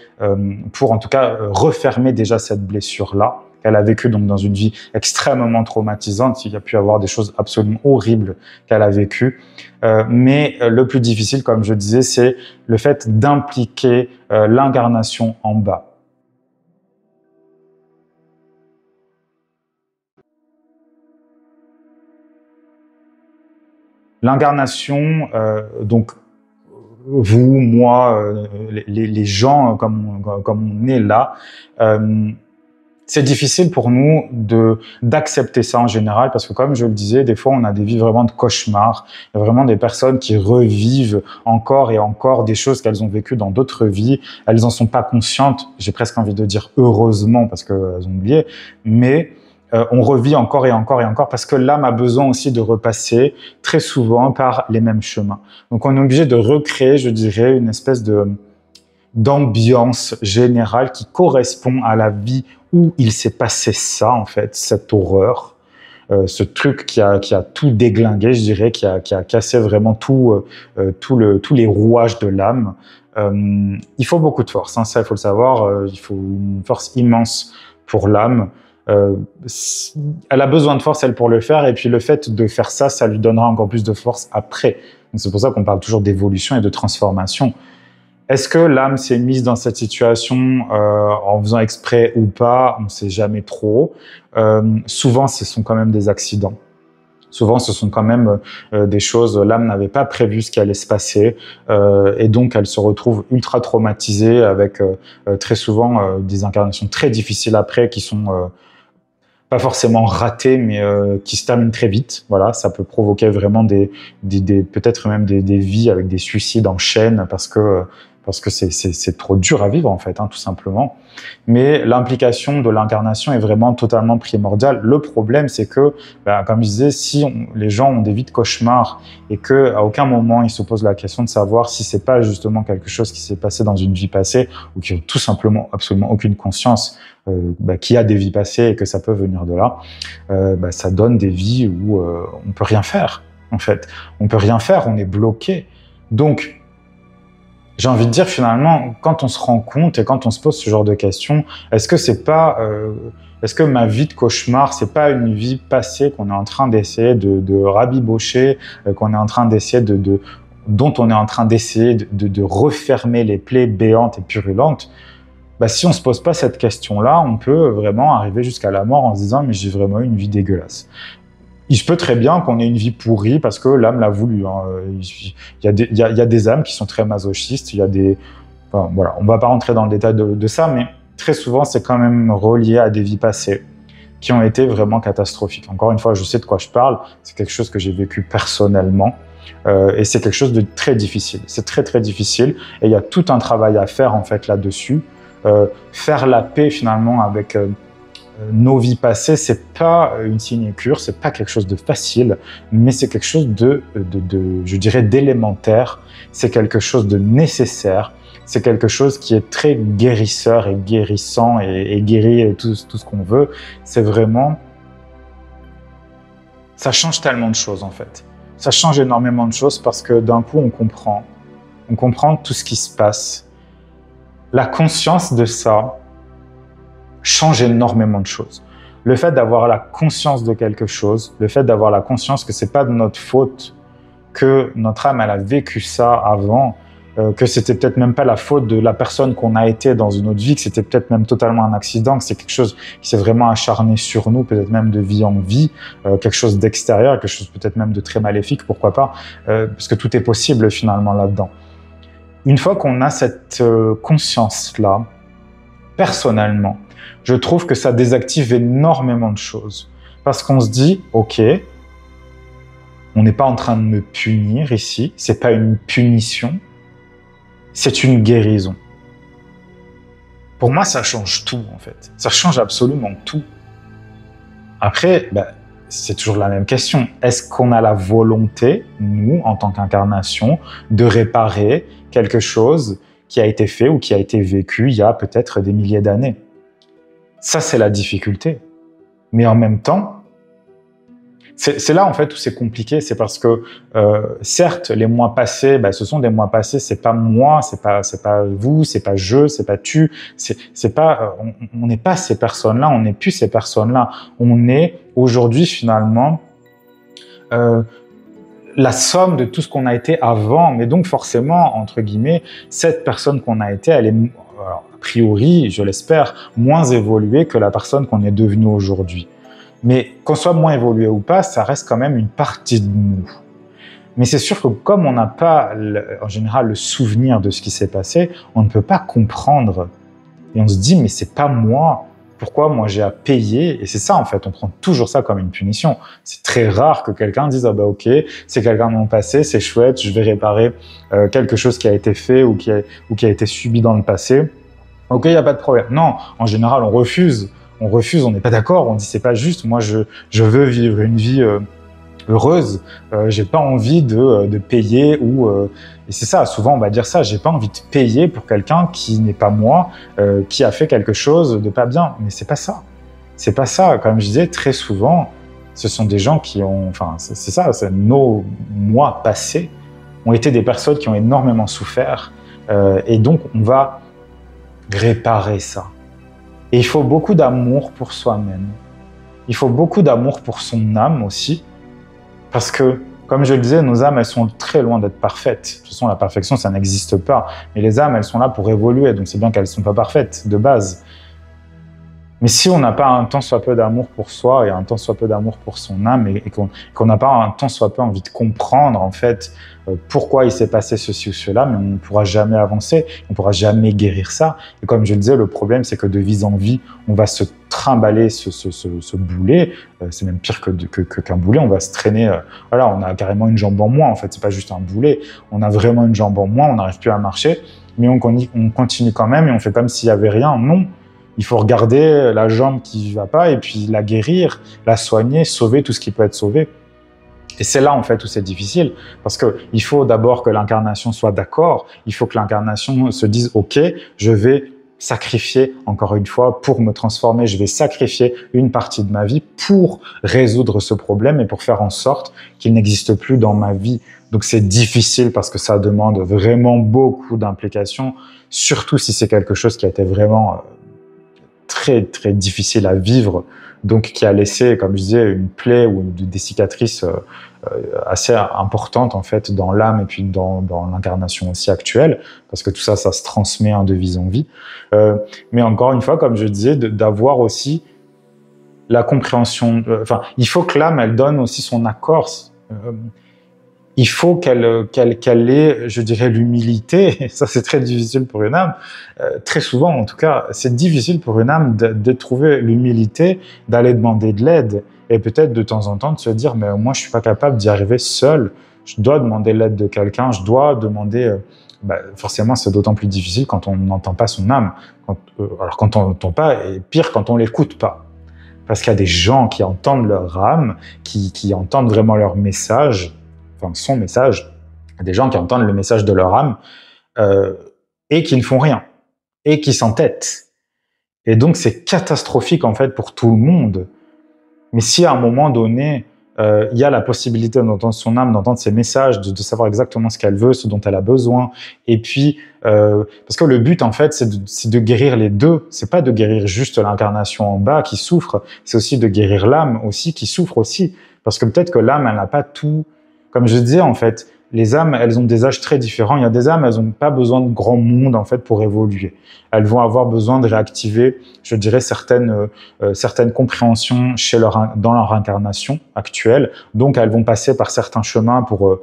pour en tout cas refermer déjà cette blessure-là qu'elle a vécue donc dans une vie extrêmement traumatisante. Il y a pu avoir des choses absolument horribles qu'elle a vécues. Mais le plus difficile, comme je disais, c'est le fait d'impliquer l'incarnation en bas. L'incarnation, donc vous, moi, les gens comme on est là, c'est difficile pour nous d'accepter ça en général parce que, comme je le disais, des fois on a des vies vraiment de cauchemars. Il y a vraiment des personnes qui revivent encore et encore des choses qu'elles ont vécues dans d'autres vies. Elles en sont pas conscientes. J'ai presque envie de dire heureusement parce qu'elles ont oublié, mais on revit encore et encore et encore parce que l'âme a besoin aussi de repasser très souvent par les mêmes chemins. Donc on est obligé de recréer, je dirais, une espèce d'ambiance générale qui correspond à la vie où il s'est passé ça, en fait, cette horreur, ce truc qui a tout déglingué, je dirais, qui a cassé vraiment tous les rouages de l'âme. Il faut beaucoup de force, hein, ça il faut le savoir, il faut une force immense pour l'âme. Elle a besoin de force, elle, pour le faire, et puis le fait de faire ça, ça lui donnera encore plus de force après. Donc c'est pour ça qu'on parle toujours d'évolution et de transformation. Est-ce que l'âme s'est mise dans cette situation en faisant exprès ou pas? On ne sait jamais trop. Souvent, ce sont quand même des accidents. Souvent, ce sont quand même des choses, l'âme n'avait pas prévu ce qui allait se passer, et donc elle se retrouve ultra traumatisée avec très souvent des incarnations très difficiles après qui sont pas forcément ratées, mais qui se terminent très vite. Voilà, ça peut provoquer vraiment peut-être même des vies avec des suicides en chaîne parce que c'est trop dur à vivre en fait, hein, tout simplement. Mais l'implication de l'incarnation est vraiment totalement primordiale. Le problème, c'est que, comme je disais, si les gens ont des vies de cauchemars et qu'à aucun moment ils se posent la question de savoir si c'est pas justement quelque chose qui s'est passé dans une vie passée ou qui ont tout simplement absolument aucune conscience qu'il y a des vies passées et que ça peut venir de là, ça donne des vies où on peut rien faire. En fait, on peut rien faire, on est bloqué. Donc j'ai envie de dire finalement, quand on se rend compte et quand on se pose ce genre de questions, est-ce que ma vie de cauchemar, c'est pas une vie passée qu'on est en train d'essayer de rabibocher, qu'on est en train d'essayer dont on est en train d'essayer de refermer les plaies béantes et purulentes? Si on se pose pas cette question-là, on peut vraiment arriver jusqu'à la mort en se disant mais j'ai vraiment eu une vie dégueulasse. Il se peut très bien qu'on ait une vie pourrie parce que l'âme l'a voulu. Hein. Il y a des âmes qui sont très masochistes. Voilà, on ne va pas rentrer dans le détail de ça, mais très souvent, c'est quand même relié à des vies passées qui ont été vraiment catastrophiques. Encore une fois, je sais de quoi je parle. C'est quelque chose que j'ai vécu personnellement. Et c'est quelque chose de très difficile. C'est très, très difficile. Et il y a tout un travail à faire, en fait, là-dessus. Faire la paix, finalement, avec nos vies passées, c'est pas une sinécure, c'est pas quelque chose de facile, mais c'est quelque chose je dirais, d'élémentaire. C'est quelque chose de nécessaire. C'est quelque chose qui est très guérisseur et guérissant et guéri et tout ce qu'on veut. C'est vraiment... Ça change tellement de choses, en fait. Ça change énormément de choses parce que d'un coup, on comprend tout ce qui se passe. La conscience de ça change énormément de choses. Le fait d'avoir la conscience de quelque chose, le fait d'avoir la conscience que c'est pas de notre faute, que notre âme elle a vécu ça avant, que c'était peut-être même pas la faute de la personne qu'on a été dans une autre vie, que c'était peut-être même totalement un accident, que c'est quelque chose qui s'est vraiment acharné sur nous, peut-être même de vie en vie, quelque chose d'extérieur, quelque chose peut-être même de très maléfique, pourquoi pas, parce que tout est possible finalement là-dedans. Une fois qu'on a cette conscience-là, personnellement, je trouve que ça désactive énormément de choses. Parce qu'on se dit, ok, on n'est pas en train de me punir ici, c'est pas une punition, c'est une guérison. Pour moi, ça change tout, en fait. Ça change absolument tout. Après, c'est toujours la même question. Est-ce qu'on a la volonté, nous, en tant qu'incarnation, de réparer quelque chose qui a été fait ou qui a été vécu il y a peut-être des milliers d'années? Ça, c'est la difficulté. Mais en même temps, c'est là en fait où c'est compliqué. C'est parce que certes, les mois passés, ce sont des mois passés. C'est pas moi, c'est pas vous, c'est pas je, c'est pas tu. C'est pas, on n'est pas ces personnes-là. On n'est plus ces personnes-là. On est aujourd'hui finalement la somme de tout ce qu'on a été avant. Mais donc forcément, entre guillemets, cette personne qu'on a été, elle est a priori, je l'espère, moins évoluée que la personne qu'on est devenue aujourd'hui. Mais qu'on soit moins évolué ou pas, ça reste quand même une partie de nous. Mais c'est sûr que comme on n'a pas, en général, le souvenir de ce qui s'est passé, on ne peut pas comprendre. Et on se dit, mais c'est pas moi. Pourquoi moi j'ai à payer? Et c'est ça en fait, on prend toujours ça comme une punition. C'est très rare que quelqu'un dise, ah ok, c'est quelqu'un de mon passé, c'est chouette, je vais réparer quelque chose qui a été fait ou qui a été subi dans le passé. Ok, il n'y a pas de problème. Non, en général, on refuse, on n'est pas d'accord, on dit c'est pas juste, moi je veux vivre une vie heureuse, j'ai pas envie de payer et c'est ça, souvent on va dire ça, j'ai pas envie de payer pour quelqu'un qui n'est pas moi, qui a fait quelque chose de pas bien, mais c'est pas ça. C'est pas ça, comme je disais, très souvent, ce sont des gens qui ont, c'est ça, nos mois passés ont été des personnes qui ont énormément souffert, et donc on va réparer ça. Et il faut beaucoup d'amour pour soi-même. Il faut beaucoup d'amour pour son âme aussi. Parce que, comme je le disais, nos âmes, elles sont très loin d'être parfaites. De toute façon, la perfection, ça n'existe pas. Mais les âmes, elles sont là pour évoluer. Donc c'est bien qu'elles ne sont pas parfaites, de base. Mais si on n'a pas un tant soit peu d'amour pour soi et un tant soit peu d'amour pour son âme et qu'on n'a pas un tant soit peu envie de comprendre en fait pourquoi il s'est passé ceci ou cela, mais on ne pourra jamais avancer, on ne pourra jamais guérir ça. Et comme je le disais, le problème c'est que de vie en vie, on va se trimballer ce boulet, c'est même pire qu'un boulet, on va se traîner, voilà, on a carrément une jambe en moins en fait, c'est pas juste un boulet, on a vraiment une jambe en moins, on n'arrive plus à marcher, mais on continue quand même et on fait comme s'il n'y avait rien. Non. Il faut regarder la jambe qui ne va pas et puis la guérir, la soigner, sauver tout ce qui peut être sauvé. Et c'est là, en fait, où c'est difficile. Parce qu'il faut d'abord que l'incarnation soit d'accord. Il faut que l'incarnation se dise « Ok, je vais sacrifier, encore une fois, pour me transformer. Je vais sacrifier une partie de ma vie pour résoudre ce problème et pour faire en sorte qu'il n'existe plus dans ma vie. » Donc c'est difficile parce que ça demande vraiment beaucoup d'implications, surtout si c'est quelque chose qui a été vraiment très très difficile à vivre, donc qui a laissé, comme je disais, une plaie ou des cicatrices assez importantes en fait dans l'âme et puis dans l'incarnation aussi actuelle, parce que tout ça, ça se transmet de vie en vie. Mais encore une fois, comme je disais, d'avoir aussi la compréhension. Enfin, il faut que l'âme, elle donne aussi son accord. Il faut qu'elle ait, je dirais, l'humilité. Ça, c'est très difficile pour une âme. Très souvent, en tout cas, c'est difficile pour une âme de trouver l'humilité, d'aller demander de l'aide. Et peut-être de temps en temps de se dire, mais moi, je suis pas capable d'y arriver seul. Je dois demander l'aide de quelqu'un. Je dois demander... forcément, c'est d'autant plus difficile quand on n'entend pas son âme. Alors, quand on n'entend pas, et pire, quand on l'écoute pas. Parce qu'il y a des gens qui entendent leur âme, qui entendent vraiment leur message, enfin son message, des gens qui entendent le message de leur âme et qui ne font rien, et qui s'entêtent. Et donc c'est catastrophique en fait pour tout le monde. Mais si à un moment donné, il y a la possibilité d'entendre son âme, d'entendre ses messages, de savoir exactement ce qu'elle veut, ce dont elle a besoin, et puis parce que le but en fait c'est de guérir les deux, c'est pas de guérir juste l'incarnation en bas qui souffre, c'est aussi de guérir l'âme aussi qui souffre aussi, parce que peut-être que l'âme elle n'a pas tout. Comme je disais, en fait, les âmes, elles ont des âges très différents. Il y a des âmes, elles n'ont pas besoin de grand monde, en fait, pour évoluer. Elles vont avoir besoin de réactiver, je dirais, certaines compréhensions dans leur incarnation actuelle. Donc, elles vont passer par certains chemins pour,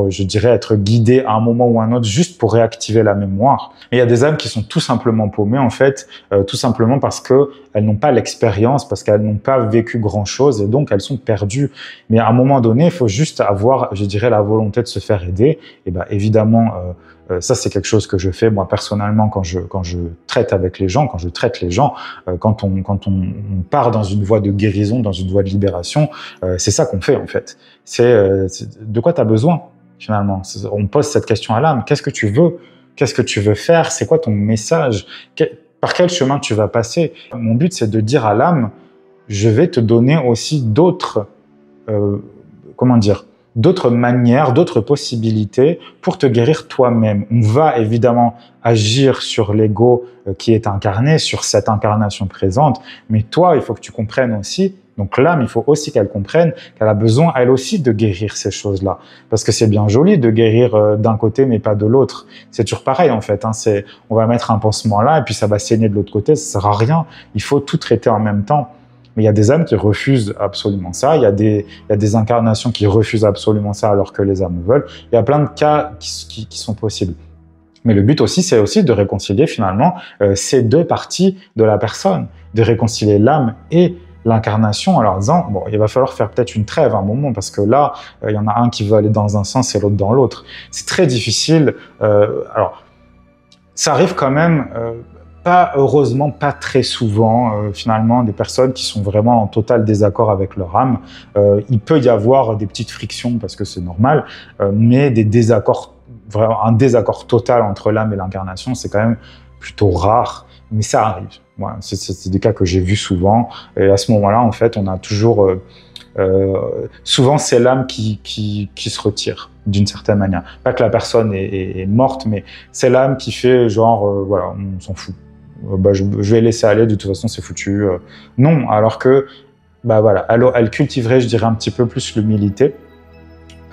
je dirais, être guidées à un moment ou à un autre, juste pour réactiver la mémoire. Et il y a des âmes qui sont tout simplement paumées, en fait, tout simplement parce qu'elles n'ont pas l'expérience, parce qu'elles n'ont pas vécu grand-chose, et donc elles sont perdues. Mais à un moment donné, il faut juste avoir, je dirais, la volonté de se faire aider. Et bien, évidemment, ça, c'est quelque chose que je fais, moi, personnellement, quand je traite avec les gens, quand on part dans une voie de guérison, dans une voie de libération, c'est ça qu'on fait, en fait. C'est de quoi tu as besoin, finalement. On pose cette question à l'âme. Qu'est-ce que tu veux? Qu'est-ce que tu veux faire? C'est quoi ton message? Par quel chemin tu vas passer? Mon but, c'est de dire à l'âme, je vais te donner aussi d'autres d'autres manières, d'autres possibilités pour te guérir toi-même. On va évidemment agir sur l'ego qui est incarné, sur cette incarnation présente, mais toi, il faut que tu comprennes aussi, donc l'âme, il faut aussi qu'elle comprenne qu'elle a besoin, elle aussi, de guérir ces choses-là. Parce que c'est bien joli de guérir d'un côté, mais pas de l'autre. C'est toujours pareil, en fait. On va mettre un pansement là, et puis ça va saigner de l'autre côté, ça sert à rien. Il faut tout traiter en même temps. Mais il y a des âmes qui refusent absolument ça. Il y a des incarnations qui refusent absolument ça alors que les âmes veulent. Il y a plein de cas qui sont possibles. Mais le but aussi, c'est aussi de réconcilier finalement ces deux parties de la personne, de réconcilier l'âme et l'incarnation en leur disant, bon, il va falloir faire peut-être une trêve à un moment parce que là, il y en a un qui veut aller dans un sens et l'autre dans l'autre. C'est très difficile. Alors, ça arrive quand même... heureusement, pas très souvent, finalement, des personnes qui sont vraiment en total désaccord avec leur âme. Il peut y avoir des petites frictions parce que c'est normal, mais un désaccord total entre l'âme et l'incarnation, c'est quand même plutôt rare, mais ça arrive. Voilà, c'est des cas que j'ai vus souvent, et à ce moment-là, en fait, on a toujours... souvent, c'est l'âme qui se retire d'une certaine manière. Pas que la personne est morte, mais c'est l'âme qui fait genre, voilà, on s'en fout. Je vais laisser aller, de toute façon c'est foutu. Non, alors que voilà, elle cultiverait, je dirais, un petit peu plus l'humilité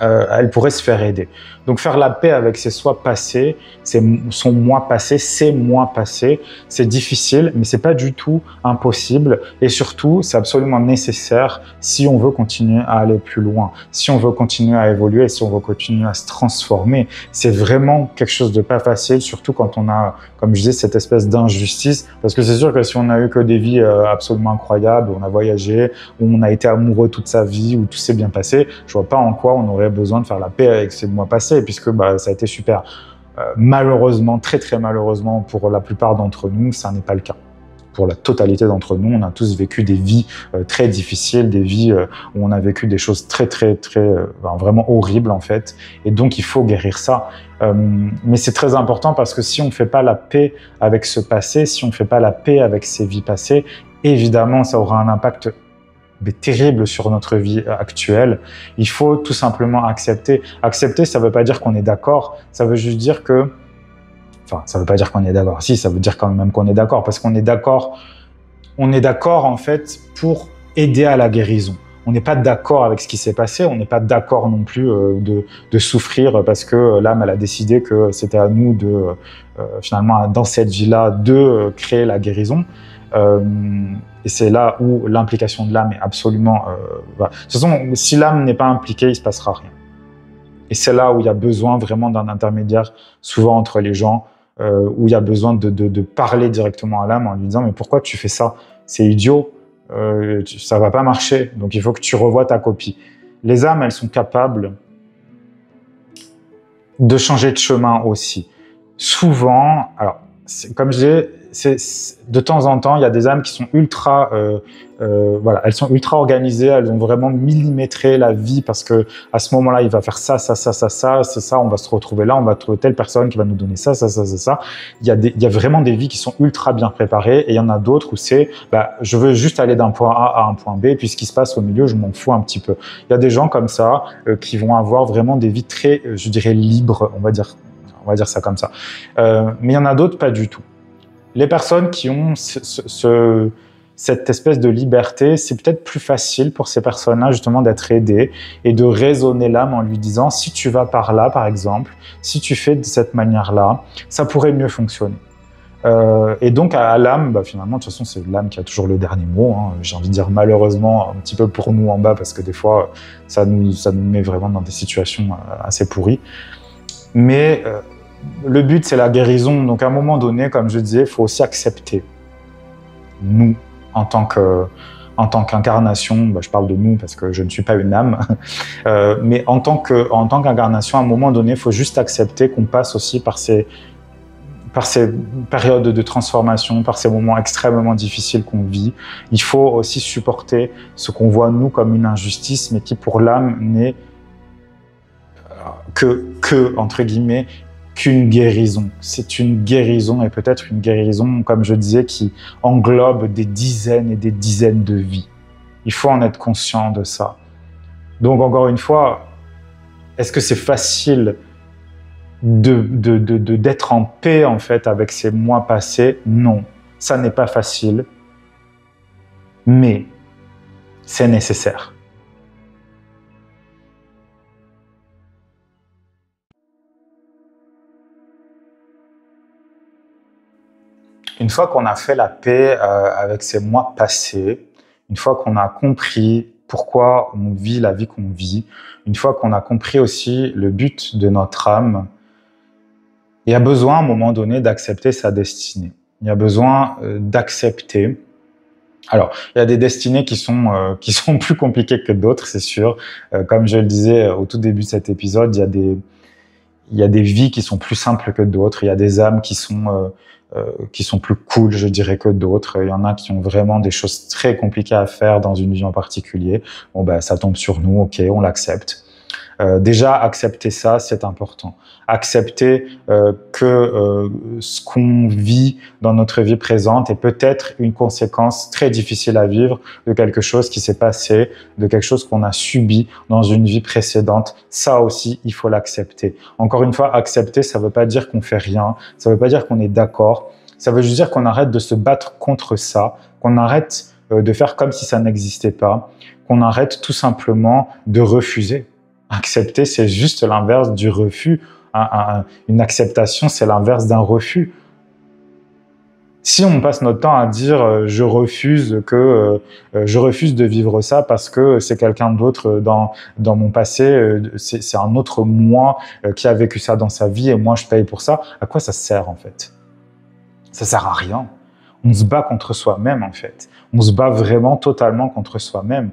elle pourrait se faire aider. Donc faire la paix avec ses soi passés, son moi passé, ses mois passés, c'est difficile, mais c'est pas du tout impossible. Et surtout, c'est absolument nécessaire si on veut continuer à aller plus loin, si on veut continuer à évoluer, si on veut continuer à se transformer. C'est vraiment quelque chose de pas facile, surtout quand on a, comme je disais, cette espèce d'injustice. Parce que c'est sûr que si on a eu que des vies absolument incroyables, où on a voyagé, où on a été amoureux toute sa vie, où tout s'est bien passé, je vois pas en quoi on aurait besoin de faire la paix avec ces mois passés, puisque ça a été super. Malheureusement, très très malheureusement, pour la plupart d'entre nous, ça n'est pas le cas. Pour la totalité d'entre nous, on a tous vécu des vies très difficiles, des vies où on a vécu des choses très vraiment horribles en fait. Et donc il faut guérir ça. Mais c'est très important parce que si on ne fait pas la paix avec ce passé, si on ne fait pas la paix avec ces vies passées, évidemment ça aura un impact terrible sur notre vie actuelle. Il faut tout simplement accepter. Accepter, ça ne veut pas dire qu'on est d'accord, ça veut juste dire que... Enfin, ça ne veut pas dire qu'on est d'accord. Si, ça veut dire quand même qu'on est d'accord, parce qu'on est d'accord. On est d'accord, en fait, pour aider à la guérison. On n'est pas d'accord avec ce qui s'est passé, on n'est pas d'accord non plus de souffrir parce que l'âme, elle a décidé que c'était à nous de, finalement, dans cette vie-là, de créer la guérison. Et c'est là où l'implication de l'âme est absolument... De toute façon, si l'âme n'est pas impliquée, il ne se passera rien. Et c'est là où il y a besoin vraiment d'un intermédiaire, souvent entre les gens, où il y a besoin de parler directement à l'âme en lui disant « Mais pourquoi tu fais ça? C'est idiot, ça ne va pas marcher, donc il faut que tu revoies ta copie. » Les âmes, elles sont capables de changer de chemin aussi. Souvent, alors, comme je dis, de temps en temps, il y a des âmes qui sont ultra, voilà, elles sont ultra organisées, elles ont vraiment millimétré la vie parce que à ce moment-là, il va faire ça, on va se retrouver là, on va trouver telle personne qui va nous donner ça. Il y a vraiment des vies qui sont ultra bien préparées et il y en a d'autres où c'est, je veux juste aller d'un point A à un point B et puis ce qui se passe au milieu, je m'en fous un petit peu. Il y a des gens comme ça qui vont avoir vraiment des vies très, je dirais, libres, on va dire ça comme ça. Mais il y en a d'autres pas du tout. Les personnes qui ont cette espèce de liberté, c'est peut-être plus facile pour ces personnes-là justement d'être aidées et de raisonner l'âme en lui disant si tu vas par là par exemple, si tu fais de cette manière-là, ça pourrait mieux fonctionner. Et donc à l'âme, finalement de toute façon c'est l'âme qui a toujours le dernier mot, hein. J'ai envie de dire malheureusement un petit peu pour nous en bas parce que des fois ça nous met vraiment dans des situations assez pourries. Mais le but, c'est la guérison. Donc, à un moment donné, comme je disais, il faut aussi accepter, nous, en tant qu'incarnation, je parle de nous parce que je ne suis pas une âme, mais en tant qu'incarnation, à un moment donné, il faut juste accepter qu'on passe aussi par ces périodes de transformation, par ces moments extrêmement difficiles qu'on vit. Il faut aussi supporter ce qu'on voit, nous, comme une injustice, mais qui, pour l'âme, n'est entre guillemets, qu'une guérison. C'est une guérison et peut-être une guérison, comme je disais, qui englobe des dizaines et des dizaines de vies. Il faut en être conscient de ça. Donc, encore une fois, est-ce que c'est facile d'être en paix, en fait, avec ces mois passés? Non, ça n'est pas facile, mais c'est nécessaire. Une fois qu'on a fait la paix avec ces mois passés, une fois qu'on a compris pourquoi on vit la vie qu'on vit, une fois qu'on a compris aussi le but de notre âme, il y a besoin à un moment donné d'accepter sa destinée. Il y a besoin d'accepter. Alors, il y a des destinées qui sont plus compliquées que d'autres, c'est sûr. Comme je le disais au tout début de cet épisode, il y a des vies qui sont plus simples que d'autres. Il y a des âmes qui sont plus cool, je dirais, que d'autres. Il y en a qui ont vraiment des choses très compliquées à faire dans une vie en particulier. Bon, ça tombe sur nous, ok, on l'accepte. Déjà, accepter ça, c'est important. Accepter que ce qu'on vit dans notre vie présente est peut-être une conséquence très difficile à vivre de quelque chose qui s'est passé, de quelque chose qu'on a subi dans une vie précédente. Ça aussi, il faut l'accepter. Encore une fois, accepter, ça ne veut pas dire qu'on fait rien, ça ne veut pas dire qu'on est d'accord, ça veut juste dire qu'on arrête de se battre contre ça, qu'on arrête de faire comme si ça n'existait pas, qu'on arrête tout simplement de refuser. Accepter, c'est juste l'inverse du refus. Une acceptation, c'est l'inverse d'un refus. Si on passe notre temps à dire je refuse de vivre ça parce que c'est quelqu'un d'autre dans mon passé, c'est un autre moi qui a vécu ça dans sa vie et moi je paye pour ça, à quoi ça sert en fait? Ça sert à rien. On se bat contre soi-même en fait. On se bat vraiment totalement contre soi-même.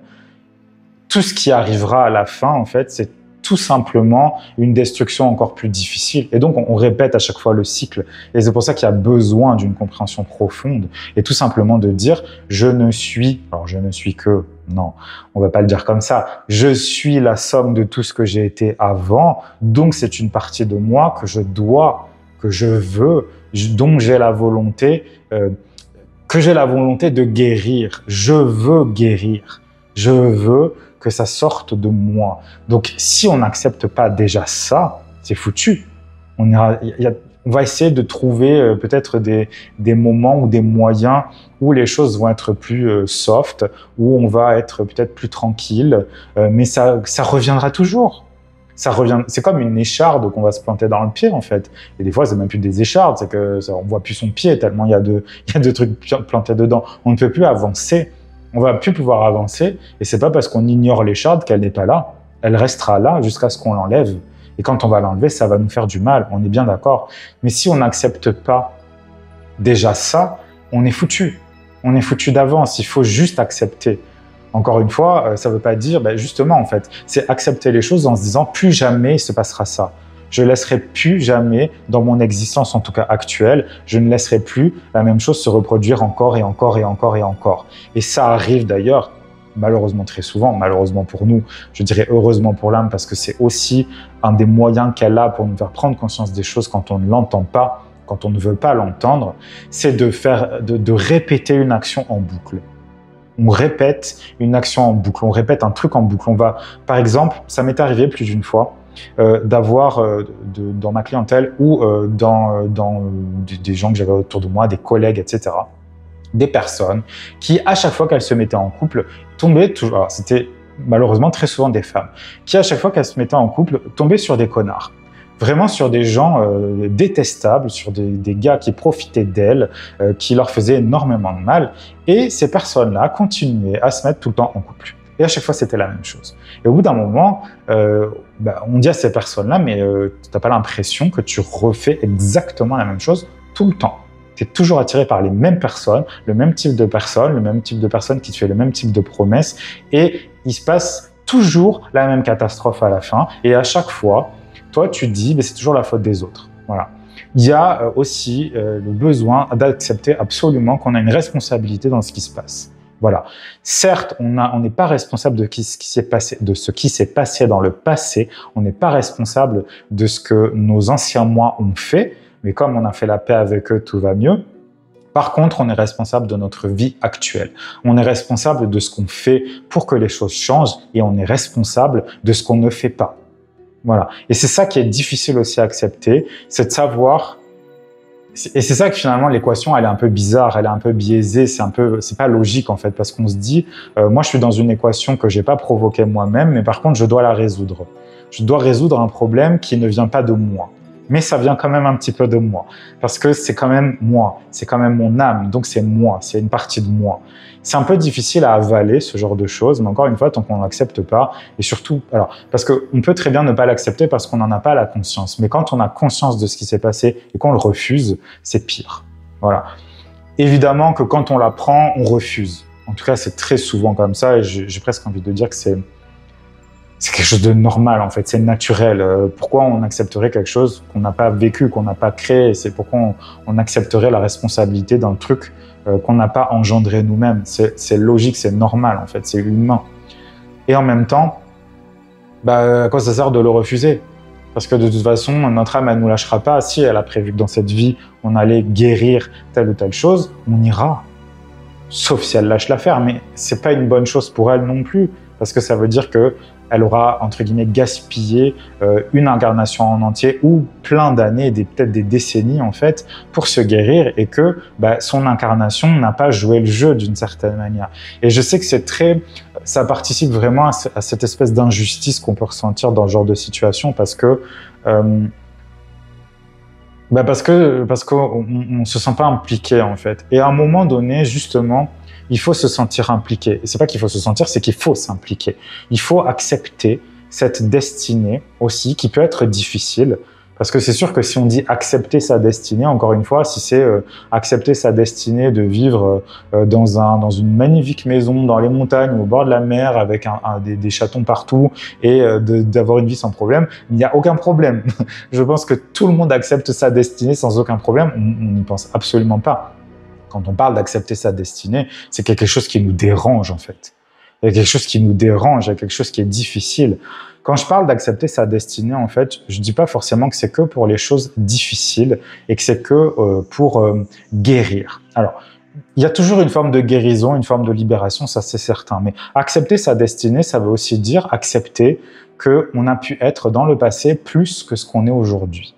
Tout ce qui arrivera à la fin en fait, c'est tout simplement une destruction encore plus difficile. Et donc, on répète à chaque fois le cycle. Et c'est pour ça qu'il y a besoin d'une compréhension profonde et tout simplement de dire « je ne suis », alors je ne suis que, non, on va pas le dire comme ça, je suis la somme de tout ce que j'ai été avant, donc c'est une partie de moi que je dois, que je veux, dont j'ai la volonté, de guérir. Je veux guérir. Je veux que ça sorte de moi. Donc, si on n'accepte pas déjà ça, c'est foutu. On va essayer de trouver peut-être des moments ou des moyens où les choses vont être plus soft, où on va être peut-être plus tranquille, mais ça reviendra toujours. C'est comme une écharde qu'on va se planter dans le pied, en fait. Et des fois, c'est même plus des échardes, c'est que on voit plus son pied tellement il y a de trucs plantés dedans. On ne peut plus avancer. On va plus pouvoir avancer, et c'est pas parce qu'on ignore l'écharde qu'elle n'est pas là. Elle restera là jusqu'à ce qu'on l'enlève. Et quand on va l'enlever, ça va nous faire du mal, on est bien d'accord. Mais si on n'accepte pas déjà ça, on est foutu. On est foutu d'avance, il faut juste accepter. Encore une fois, ça veut pas dire, justement en fait, c'est accepter les choses en se disant plus jamais il se passera ça. Je laisserai plus jamais, dans mon existence en tout cas actuelle, je ne laisserai plus la même chose se reproduire encore et encore et encore et encore. Et ça arrive d'ailleurs, malheureusement très souvent, malheureusement pour nous, je dirais heureusement pour l'âme, parce que c'est aussi un des moyens qu'elle a pour nous faire prendre conscience des choses quand on ne l'entend pas, quand on ne veut pas l'entendre, c'est de répéter une action en boucle. On répète une action en boucle, on répète un truc en boucle. Par exemple, ça m'est arrivé plus d'une fois, d'avoir dans ma clientèle ou dans des gens que j'avais autour de moi, des collègues, etc., des personnes qui, à chaque fois qu'elles se mettaient en couple, tombaient toujours, alors c'était malheureusement très souvent des femmes, qui à chaque fois qu'elles se mettaient en couple, tombaient sur des connards. Vraiment sur des gens détestables, sur des gars qui profitaient d'elles, qui leur faisaient énormément de mal. Et ces personnes-là continuaient à se mettre tout le temps en couple. Et à chaque fois, c'était la même chose. Et au bout d'un moment, on dit à ces personnes-là, mais tu n'as pas l'impression que tu refais exactement la même chose tout le temps. Tu es toujours attiré par les mêmes personnes, le même type de personnes qui te fait le même type de promesses. Et il se passe toujours la même catastrophe à la fin. Et à chaque fois, toi, tu te dis, c'est toujours la faute des autres. Voilà. Il y a aussi le besoin d'accepter absolument qu'on a une responsabilité dans ce qui se passe. Voilà. Certes, on n'est pas responsable de ce qui s'est passé dans le passé. On n'est pas responsable de ce que nos anciens moi ont fait. Mais comme on a fait la paix avec eux, tout va mieux. Par contre, on est responsable de notre vie actuelle. On est responsable de ce qu'on fait pour que les choses changent et on est responsable de ce qu'on ne fait pas. Voilà. Et c'est ça qui est difficile aussi à accepter, c'est de savoir. Et c'est ça que finalement l'équation elle est un peu bizarre, elle est un peu biaisée, c'est pas logique en fait, parce qu'on se dit, moi je suis dans une équation que j'ai pas provoquée moi-même, mais par contre je dois la résoudre. Je dois résoudre un problème qui ne vient pas de moi. Mais ça vient quand même un petit peu de moi, parce que c'est quand même moi, c'est quand même mon âme, donc c'est moi, c'est une partie de moi. C'est un peu difficile à avaler ce genre de choses, mais encore une fois, tant qu'on ne l'accepte pas, et surtout, alors, parce qu'on peut très bien ne pas l'accepter parce qu'on n'en a pas la conscience, mais quand on a conscience de ce qui s'est passé et qu'on le refuse, c'est pire. Voilà. Évidemment que quand on l'apprend, on refuse. En tout cas, c'est très souvent comme ça, et j'ai presque envie de dire que c'est quelque chose de normal en fait, c'est naturel. Pourquoi on accepterait quelque chose qu'on n'a pas vécu, qu'on n'a pas créé? C'est pourquoi on accepterait la responsabilité d'un truc qu'on n'a pas engendré nous-mêmes. C'est logique, c'est normal en fait, c'est humain. Et en même temps, à quoi ça sert de le refuser? Parce que de toute façon, notre âme, elle ne nous lâchera pas. Si elle a prévu que dans cette vie, on allait guérir telle ou telle chose, on ira. Sauf si elle lâche l'affaire, mais c'est pas une bonne chose pour elle non plus. Parce que ça veut dire que elle aura, entre guillemets, gaspillé une incarnation en entier ou plein d'années, peut-être des décennies en fait, pour se guérir et que son incarnation n'a pas joué le jeu d'une certaine manière. Et je sais que ça participe vraiment à cette espèce d'injustice qu'on peut ressentir dans ce genre de situation parce que qu'on se sent pas impliqué en fait. Et à un moment donné, justement, il faut se sentir impliqué. Et c'est pas qu'il faut se sentir, c'est qu'il faut s'impliquer. Il faut accepter cette destinée aussi, qui peut être difficile. Parce que c'est sûr que si on dit accepter sa destinée, encore une fois, si c'est accepter sa destinée de vivre dans une magnifique maison dans les montagnes ou au bord de la mer avec des chatons partout et d'avoir une vie sans problème, il n'y a aucun problème. Je pense que tout le monde accepte sa destinée sans aucun problème. On n'y pense absolument pas. Quand on parle d'accepter sa destinée, c'est quelque chose qui nous dérange en fait. Il y a quelque chose qui nous dérange, il y a quelque chose qui est difficile. Quand je parle d'accepter sa destinée, en fait, je dis pas forcément que c'est que pour les choses difficiles et que c'est que pour guérir. Alors, il y a toujours une forme de guérison, une forme de libération, ça c'est certain. Mais accepter sa destinée, ça veut aussi dire accepter qu'on a pu être dans le passé plus que ce qu'on est aujourd'hui.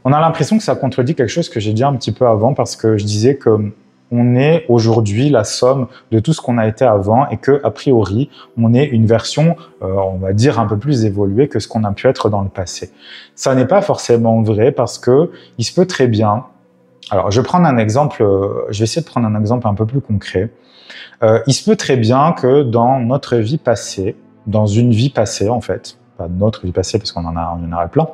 On a l'impression que ça contredit quelque chose que j'ai dit un petit peu avant parce que je disais que on est aujourd'hui la somme de tout ce qu'on a été avant et que, a priori, on est une version, on va dire, un peu plus évoluée que ce qu'on a pu être dans le passé. Ça n'est pas forcément vrai parce que il se peut très bien. Alors, je vais prendre un exemple, je vais essayer de prendre un exemple un peu plus concret. Il se peut très bien que dans notre vie passée, dans une vie passée en fait, pas notre vie passée parce qu'on en a plein,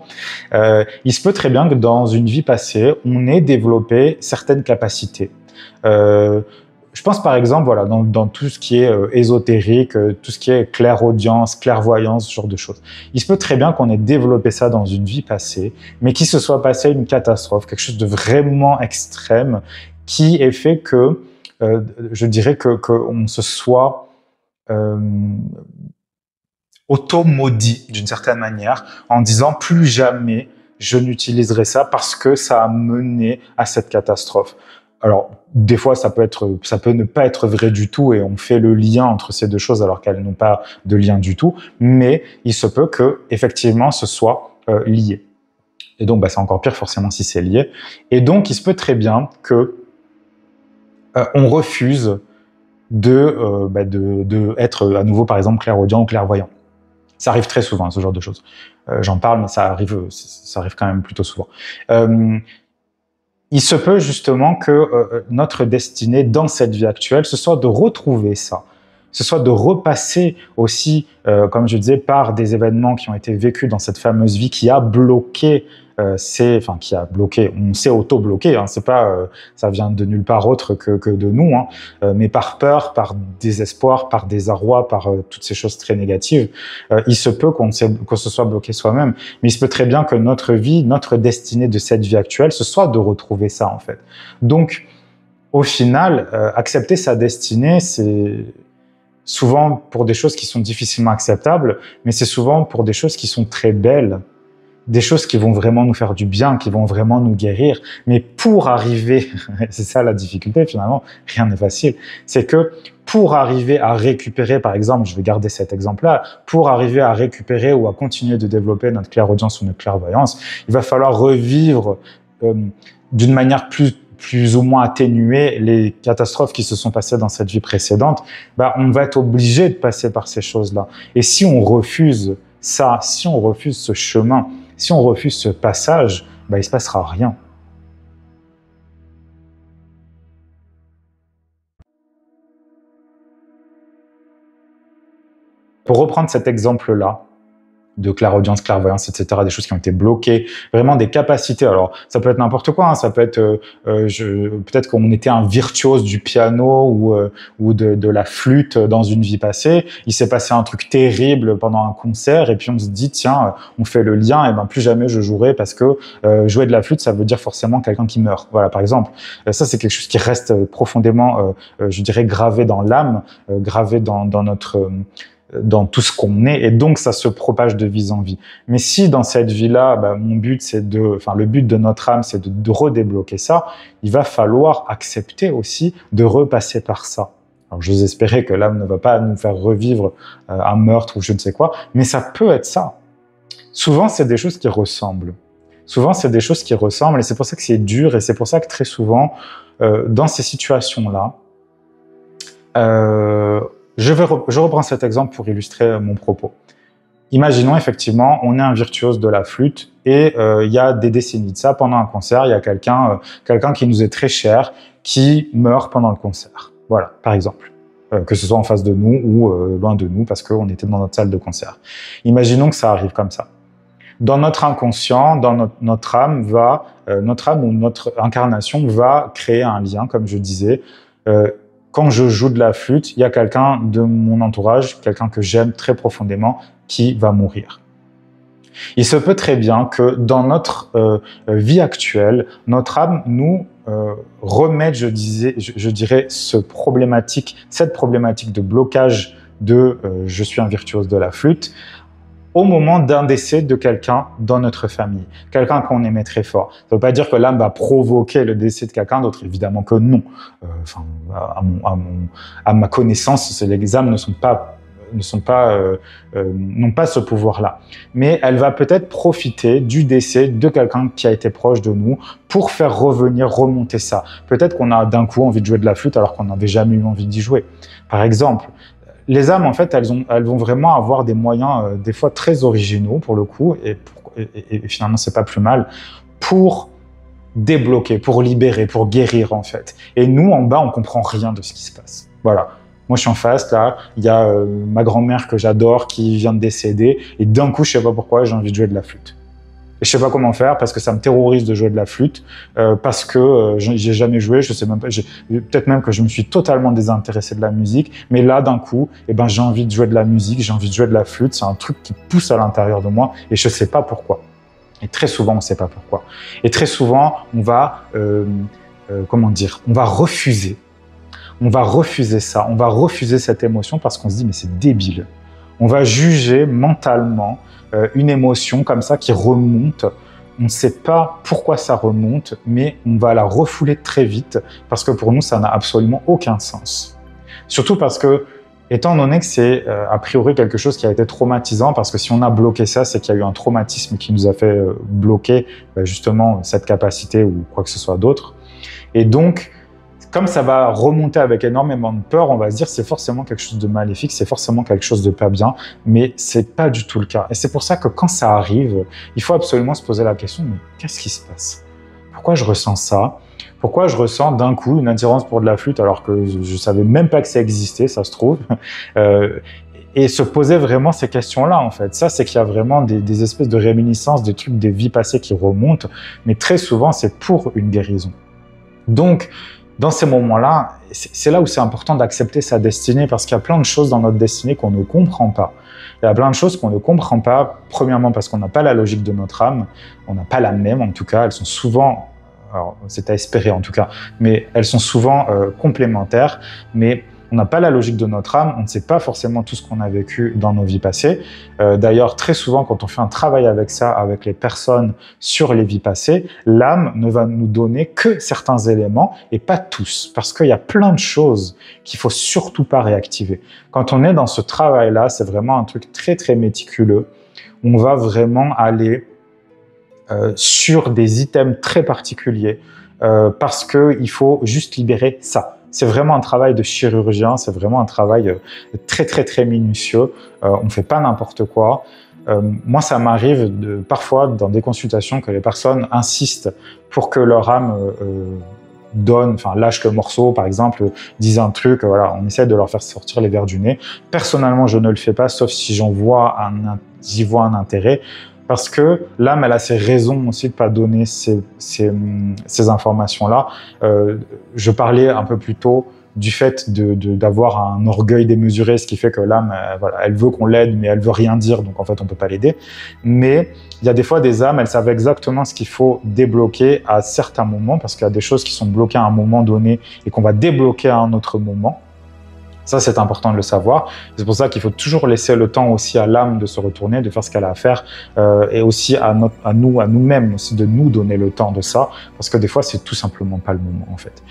il se peut très bien que dans une vie passée, on ait développé certaines capacités. Je pense par exemple voilà, dans tout ce qui est ésotérique, tout ce qui est clairaudience, clairvoyance, ce genre de choses. Il se peut très bien qu'on ait développé ça dans une vie passée, mais qu'il se soit passé une catastrophe, quelque chose de vraiment extrême qui ait fait que, je dirais qu'on se soit auto-maudit d'une certaine manière en disant plus jamais je n'utiliserai ça parce que ça a mené à cette catastrophe. Alors, des fois, ça peut ne pas être vrai du tout et on fait le lien entre ces deux choses alors qu'elles n'ont pas de lien du tout, mais il se peut que, effectivement, ce soit lié. Et donc, c'est encore pire forcément si c'est lié. Et donc, il se peut très bien que on refuse de être à nouveau, par exemple, clairaudient ou clairvoyant. Ça arrive très souvent, ce genre de choses. J'en parle, mais ça arrive quand même plutôt souvent. Il se peut justement que notre destinée dans cette vie actuelle, ce soit de retrouver ça, ce soit de repasser aussi, comme je disais, par des événements qui ont été vécus dans cette fameuse vie qui a bloqué, on s'est auto-bloqué, hein, c'est pas, ça vient de nulle part autre que de nous, hein, mais par peur, par désespoir, par désarroi, par toutes ces choses très négatives, il se peut qu'on se soit bloqué soi-même, mais il se peut très bien que notre vie, notre destinée de cette vie actuelle, ce soit de retrouver ça en fait. Donc, au final, accepter sa destinée, c'est souvent pour des choses qui sont difficilement acceptables, mais c'est souvent pour des choses qui sont très belles, des choses qui vont vraiment nous faire du bien, qui vont vraiment nous guérir. Mais pour arriver, c'est ça la difficulté finalement, rien n'est facile, c'est que pour arriver à récupérer, par exemple, je vais garder cet exemple-là, pour arriver à récupérer ou à continuer de développer notre clairaudience ou notre clairvoyance, il va falloir revivre d'une manière plus ou moins atténuer les catastrophes qui se sont passées dans cette vie précédente, on va être obligé de passer par ces choses-là. Et si on refuse ça, si on refuse ce chemin, si on refuse ce passage, il ne se passera rien. Pour reprendre cet exemple-là, de clairaudience, clairvoyance, etc., des choses qui ont été bloquées, vraiment des capacités. Alors, ça peut être n'importe quoi, hein, ça peut être, peut-être qu'on était un virtuose du piano ou de la flûte dans une vie passée. Il s'est passé un truc terrible pendant un concert et puis on se dit, tiens, on fait le lien, et plus jamais je jouerai parce que jouer de la flûte, ça veut dire forcément quelqu'un qui meurt. Voilà, par exemple. Ça, c'est quelque chose qui reste profondément, je dirais, gravé dans l'âme, gravé dans notre... dans tout ce qu'on est, et donc ça se propage de vie en vie. Mais si dans cette vie-là, mon but c'est le but de notre âme c'est de redébloquer ça, il va falloir accepter aussi de repasser par ça. Alors, j'ose espérer que l'âme ne va pas nous faire revivre un meurtre ou je ne sais quoi, mais ça peut être ça. Souvent, c'est des choses qui ressemblent. Souvent, c'est des choses qui ressemblent et c'est pour ça que c'est dur et c'est pour ça que très souvent, dans ces situations-là, je reprends cet exemple pour illustrer mon propos. Imaginons effectivement, on est un virtuose de la flûte et il y a des décennies de ça, pendant un concert, il y a quelqu'un qui nous est très cher, qui meurt pendant le concert. Voilà, par exemple. Que ce soit en face de nous ou loin de nous, parce qu'on était dans notre salle de concert. Imaginons que ça arrive comme ça. Dans notre inconscient, dans notre âme ou notre incarnation va créer un lien, comme je disais. Quand je joue de la flûte, il y a quelqu'un de mon entourage, quelqu'un que j'aime très profondément, qui va mourir. Il se peut très bien que dans notre vie actuelle, notre âme nous remette, je dirais, cette problématique de blocage de je suis un virtuose de la flûte, au moment d'un décès de quelqu'un dans notre famille, quelqu'un qu'on aimait très fort. Ça ne veut pas dire que l'âme va provoquer le décès de quelqu'un d'autre, évidemment que non. À ma connaissance, les âmes n'ont pas ce pouvoir-là. Mais elle va peut-être profiter du décès de quelqu'un qui a été proche de nous pour faire remonter ça. Peut-être qu'on a d'un coup envie de jouer de la flûte alors qu'on n'avait jamais eu envie d'y jouer. Par exemple, les âmes, en fait, elles vont vraiment avoir des moyens, des fois très originaux pour le coup, et finalement, c'est pas plus mal, pour débloquer, pour libérer, pour guérir, en fait. Et nous, en bas, on comprend rien de ce qui se passe. Voilà. Moi, je suis en face, là, il y a ma grand-mère que j'adore qui vient de décéder, et d'un coup, je sais pas pourquoi, j'ai envie de jouer de la flûte. Et je sais pas comment faire parce que ça me terrorise de jouer de la flûte, parce que j'ai jamais joué, je sais même pas, peut-être même que je me suis totalement désintéressé de la musique, mais là d'un coup, j'ai envie de jouer de la musique, j'ai envie de jouer de la flûte, c'est un truc qui pousse à l'intérieur de moi et je sais pas pourquoi. Et très souvent, on sait pas pourquoi. Et très souvent, on va on va refuser. On va refuser ça, on va refuser cette émotion parce qu'on se dit mais c'est débile. On va juger mentalement une émotion comme ça qui remonte. On ne sait pas pourquoi ça remonte, mais on va la refouler très vite parce que pour nous, ça n'a absolument aucun sens. Surtout parce que, étant donné que c'est a priori quelque chose qui a été traumatisant, parce que si on a bloqué ça, c'est qu'il y a eu un traumatisme qui nous a fait bloquer justement cette capacité ou quoi que ce soit d'autre. Et donc, comme ça va remonter avec énormément de peur, on va se dire c'est forcément quelque chose de maléfique, c'est forcément quelque chose de pas bien, mais c'est pas du tout le cas. Et c'est pour ça que quand ça arrive, il faut absolument se poser la question, mais qu'est-ce qui se passe? Pourquoi je ressens ça? Pourquoi je ressens d'un coup une attirance pour de la flûte alors que je savais même pas que ça existait, ça se trouve? Et se poser vraiment ces questions-là, en fait. Ça, c'est qu'il y a vraiment des espèces de réminiscences, des trucs des vies passées qui remontent, mais très souvent, c'est pour une guérison. Donc, dans ces moments-là, c'est là où c'est important d'accepter sa destinée parce qu'il y a plein de choses dans notre destinée qu'on ne comprend pas. Il y a plein de choses qu'on ne comprend pas, premièrement parce qu'on n'a pas la logique de notre âme, on n'a pas la même en tout cas, elles sont souvent, alors c'est à espérer en tout cas, mais elles sont souvent complémentaires, mais on n'a pas la logique de notre âme, on ne sait pas forcément tout ce qu'on a vécu dans nos vies passées. D'ailleurs, très souvent, quand on fait un travail avec ça, avec les personnes sur les vies passées, l'âme ne va nous donner que certains éléments et pas tous, parce qu'il y a plein de choses qu'il faut surtout pas réactiver. Quand on est dans ce travail-là, c'est vraiment un truc très très méticuleux. On va vraiment aller sur des items très particuliers parce qu'il faut juste libérer ça. C'est vraiment un travail de chirurgien, c'est vraiment un travail très très très minutieux. On ne fait pas n'importe quoi. Moi, ça m'arrive parfois dans des consultations que les personnes insistent pour que leur âme lâche le morceau, par exemple, dise un truc, voilà, on essaie de leur faire sortir les vers du nez. Personnellement, je ne le fais pas, sauf si j'y vois un intérêt. Parce que l'âme, elle a ses raisons aussi de ne pas donner ces informations-là. Je parlais un peu plus tôt du fait d'avoir un orgueil démesuré, ce qui fait que l'âme, elle veut qu'on l'aide, mais elle veut rien dire, donc en fait, on peut pas l'aider. Mais il y a des fois des âmes, elles savent exactement ce qu'il faut débloquer à certains moments, parce qu'il y a des choses qui sont bloquées à un moment donné et qu'on va débloquer à un autre moment. Ça, c'est important de le savoir. C'est pour ça qu'il faut toujours laisser le temps aussi à l'âme de se retourner, de faire ce qu'elle a à faire, et aussi à nous-mêmes aussi de nous donner le temps de ça, parce que des fois, c'est tout simplement pas le moment, en fait.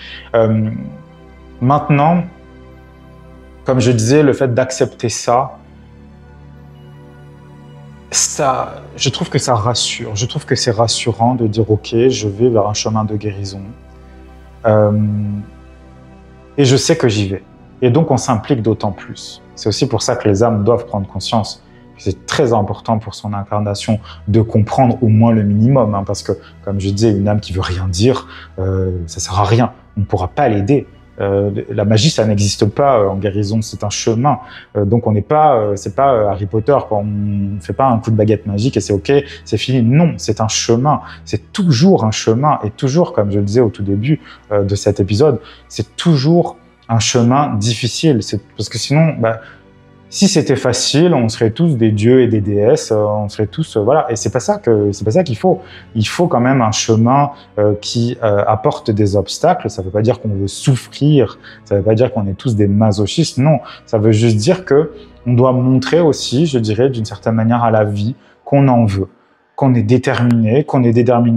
Maintenant, comme je disais, le fait d'accepter ça, je trouve que ça rassure. Je trouve que c'est rassurant de dire « Ok, je vais vers un chemin de guérison. Et je sais que j'y vais. » Et donc, on s'implique d'autant plus. C'est aussi pour ça que les âmes doivent prendre conscience que c'est très important pour son incarnation de comprendre au moins le minimum. Hein, parce que, comme je disais, une âme qui veut rien dire, ça sert à rien. On ne pourra pas l'aider. La magie, ça n'existe pas en guérison, c'est un chemin. Donc on n'est pas, c'est pas Harry Potter, quoi. On ne fait pas un coup de baguette magique et c'est ok, c'est fini. Non, c'est un chemin. C'est toujours un chemin et toujours, comme je le disais au tout début de cet épisode, c'est toujours un chemin difficile. Parce que sinon, si c'était facile, on serait tous des dieux et des déesses, on serait tous voilà. Et c'est pas ça qu'il faut. Il faut quand même un chemin qui apporte des obstacles. Ça veut pas dire qu'on veut souffrir. Ça veut pas dire qu'on est tous des masochistes. Non, ça veut juste dire que on doit montrer aussi, je dirais, d'une certaine manière à la vie qu'on en veut, qu'on est déterminé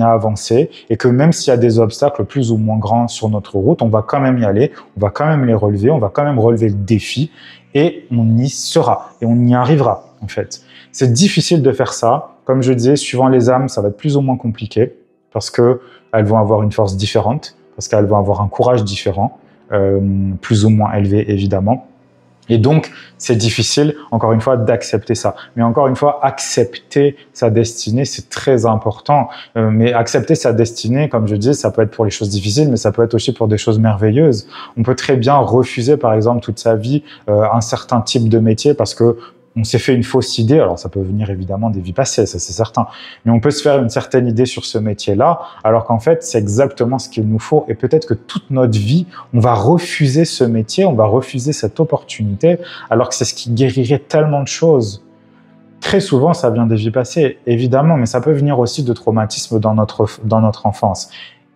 à avancer et que même s'il y a des obstacles plus ou moins grands sur notre route, on va quand même y aller, on va quand même les relever, on va quand même relever le défi. Et on y sera, et on y arrivera, en fait. C'est difficile de faire ça. Comme je disais, suivant les âmes, ça va être plus ou moins compliqué, parce qu'elles vont avoir une force différente, parce qu'elles vont avoir un courage différent, plus ou moins élevé, évidemment. Et donc, c'est difficile, encore une fois, d'accepter ça. Mais encore une fois, accepter sa destinée, c'est très important. Mais accepter sa destinée, comme je dis, ça peut être pour les choses difficiles, mais ça peut être aussi pour des choses merveilleuses. On peut très bien refuser, par exemple, toute sa vie, un certain type de métier parce que on s'est fait une fausse idée. Alors, ça peut venir évidemment des vies passées, ça c'est certain. Mais on peut se faire une certaine idée sur ce métier-là, alors qu'en fait, c'est exactement ce qu'il nous faut. Et peut-être que toute notre vie, on va refuser ce métier, on va refuser cette opportunité, alors que c'est ce qui guérirait tellement de choses. Très souvent, ça vient des vies passées, évidemment, mais ça peut venir aussi de traumatismes dans notre enfance.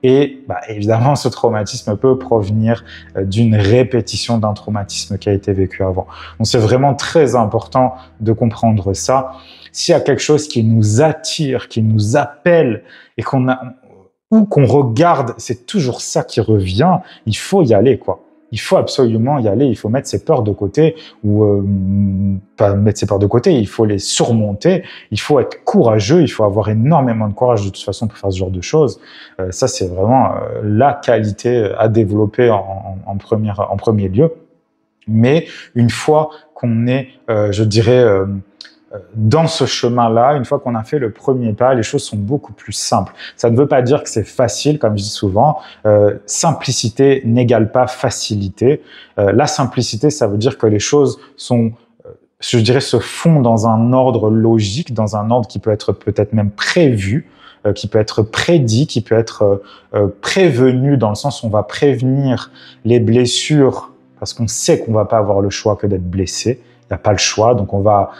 Et évidemment, ce traumatisme peut provenir d'une répétition d'un traumatisme qui a été vécu avant. Donc, c'est vraiment très important de comprendre ça. S'il y a quelque chose qui nous attire, qui nous appelle et qu'on regarde, c'est toujours ça qui revient, il faut y aller, quoi. Il faut absolument y aller, il faut mettre ses peurs de côté, ou pas mettre ses peurs de côté, il faut les surmonter, il faut être courageux, il faut avoir énormément de courage de toute façon pour faire ce genre de choses. Ça, c'est vraiment la qualité à développer en premier lieu. Mais une fois qu'on est, je dirais, dans ce chemin-là, une fois qu'on a fait le premier pas, les choses sont beaucoup plus simples. Ça ne veut pas dire que c'est facile, comme je dis souvent. Simplicité n'égale pas facilité. La simplicité, ça veut dire que les choses sont, je dirais, se font dans un ordre logique, dans un ordre qui peut être peut-être même prévu, qui peut être prédit, qui peut être prévenu, dans le sens où on va prévenir les blessures, parce qu'on sait qu'on va pas avoir le choix que d'être blessé. Il n'y a pas le choix, donc on va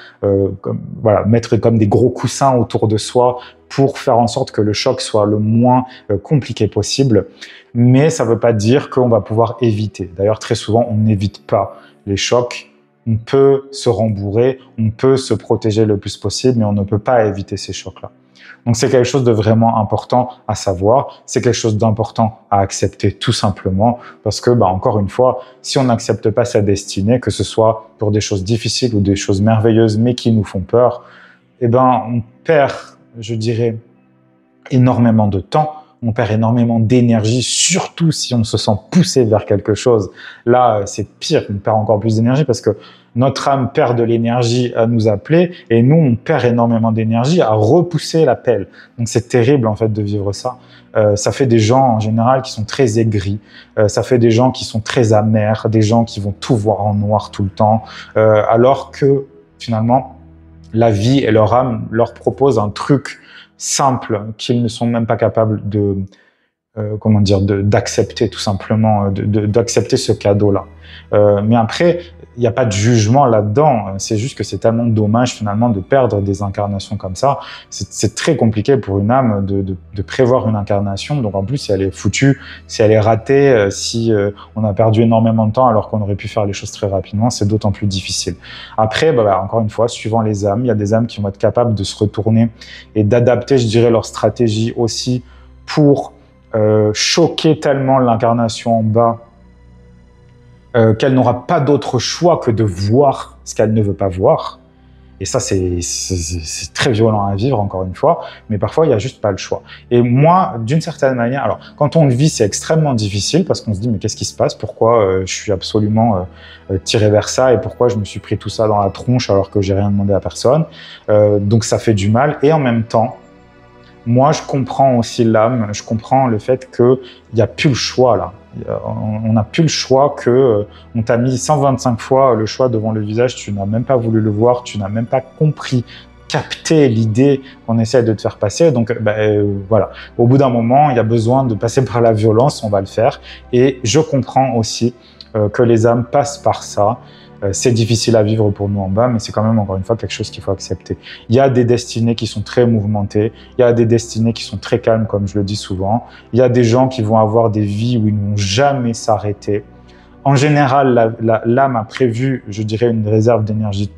mettre comme des gros coussins autour de soi pour faire en sorte que le choc soit le moins compliqué possible. Mais ça ne veut pas dire qu'on va pouvoir éviter. D'ailleurs, très souvent, on n'évite pas les chocs. On peut se rembourrer, on peut se protéger le plus possible, mais on ne peut pas éviter ces chocs-là. Donc c'est quelque chose de vraiment important à savoir, c'est quelque chose d'important à accepter tout simplement, parce que encore une fois, si on n'accepte pas sa destinée, que ce soit pour des choses difficiles ou des choses merveilleuses mais qui nous font peur, on perd, je dirais, énormément de temps, on perd énormément d'énergie, surtout si on se sent poussé vers quelque chose. Là, c'est pire, on perd encore plus d'énergie parce que notre âme perd de l'énergie à nous appeler et nous, on perd énormément d'énergie à repousser l'appel. Donc, c'est terrible, en fait, de vivre ça. Ça fait des gens, en général, qui sont très aigris. Ça fait des gens qui sont très amers, des gens qui vont tout voir en noir tout le temps. Alors que, finalement, la vie et leur âme leur proposent un truc simple qu'ils ne sont même pas capables d'accepter tout simplement, d'accepter ce cadeau-là. Mais après, il n'y a pas de jugement là-dedans. C'est juste que c'est tellement dommage finalement de perdre des incarnations comme ça. C'est très compliqué pour une âme de prévoir une incarnation. Donc en plus, si elle est foutue, si elle est ratée, si on a perdu énormément de temps alors qu'on aurait pu faire les choses très rapidement, c'est d'autant plus difficile. Après, encore une fois, suivant les âmes, il y a des âmes qui vont être capables de se retourner et d'adapter, je dirais, leur stratégie aussi pour choquer tellement l'incarnation en bas qu'elle n'aura pas d'autre choix que de voir ce qu'elle ne veut pas voir. Et ça, c'est très violent à vivre, encore une fois, mais parfois, il n'y a juste pas le choix. Et moi, d'une certaine manière, alors, quand on le vit, c'est extrêmement difficile, parce qu'on se dit, mais qu'est-ce qui se passe? Pourquoi je suis absolument tiré vers ça, et pourquoi je me suis pris tout ça dans la tronche alors que j'ai rien demandé à personne? Donc, ça fait du mal, et en même temps, moi, je comprends aussi l'âme, je comprends le fait qu'il n'y a plus le choix, là. On n'a plus le choix que on t'a mis 125 fois le choix devant le visage, tu n'as même pas voulu le voir, tu n'as même pas compris, capté l'idée qu'on essaie de te faire passer. Donc voilà, au bout d'un moment, il y a besoin de passer par la violence, on va le faire. Et je comprends aussi que les âmes passent par ça. C'est difficile à vivre pour nous en bas, mais c'est quand même, encore une fois, quelque chose qu'il faut accepter. Il y a des destinées qui sont très mouvementées, il y a des destinées qui sont très calmes, comme je le dis souvent. Il y a des gens qui vont avoir des vies où ils ne vont jamais s'arrêter. En général, l'âme a prévu, je dirais, une réserve d'énergie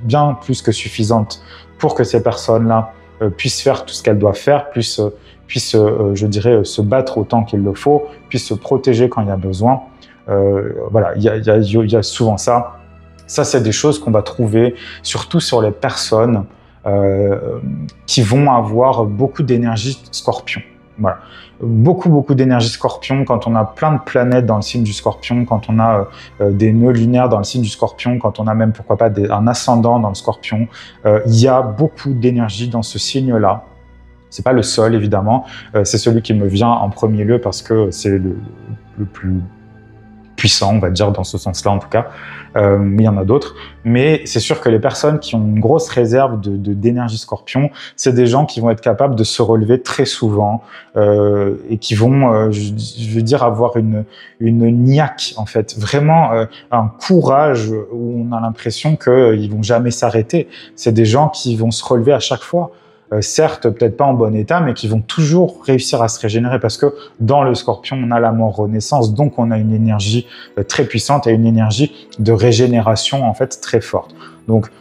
bien plus que suffisante pour que ces personnes-là puissent faire tout ce qu'elles doivent faire, puissent je dirais, se battre autant qu'il le faut, puissent se protéger quand il y a besoin. Voilà, il y a souvent ça. Ça, c'est des choses qu'on va trouver surtout sur les personnes qui vont avoir beaucoup d'énergie scorpion. Voilà. Beaucoup d'énergie scorpion quand on a plein de planètes dans le signe du scorpion, quand on a des nœuds lunaires dans le signe du scorpion, quand on a même, pourquoi pas, un ascendant dans le scorpion. Il y a beaucoup d'énergie dans ce signe-là. C'est pas le seul, évidemment. C'est celui qui me vient en premier lieu parce que c'est le plus puissant, on va dire, dans ce sens-là en tout cas. Il y en a d'autres. Mais c'est sûr que les personnes qui ont une grosse réserve d'énergie scorpion, c'est des gens qui vont être capables de se relever très souvent et qui vont, je veux dire, avoir une niaque, en fait. Vraiment un courage où on a l'impression qu'ils vont jamais s'arrêter. C'est des gens qui vont se relever à chaque fois. Certes, peut-être pas en bon état, mais qui vont toujours réussir à se régénérer parce que dans le scorpion, on a la mort-renaissance, donc on a une énergie très puissante et une énergie de régénération en fait très forte. Donc,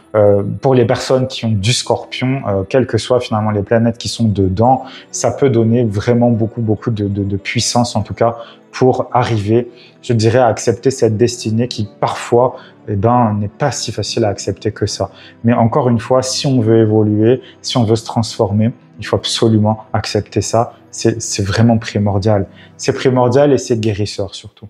pour les personnes qui ont du scorpion, quelles que soient finalement les planètes qui sont dedans, ça peut donner vraiment beaucoup de puissance en tout cas pour arriver, je dirais, à accepter cette destinée qui parfois n'est pas si facile à accepter que ça. Mais encore une fois, si on veut évoluer, si on veut se transformer, il faut absolument accepter ça. C'est vraiment primordial. C'est primordial et c'est guérisseur surtout.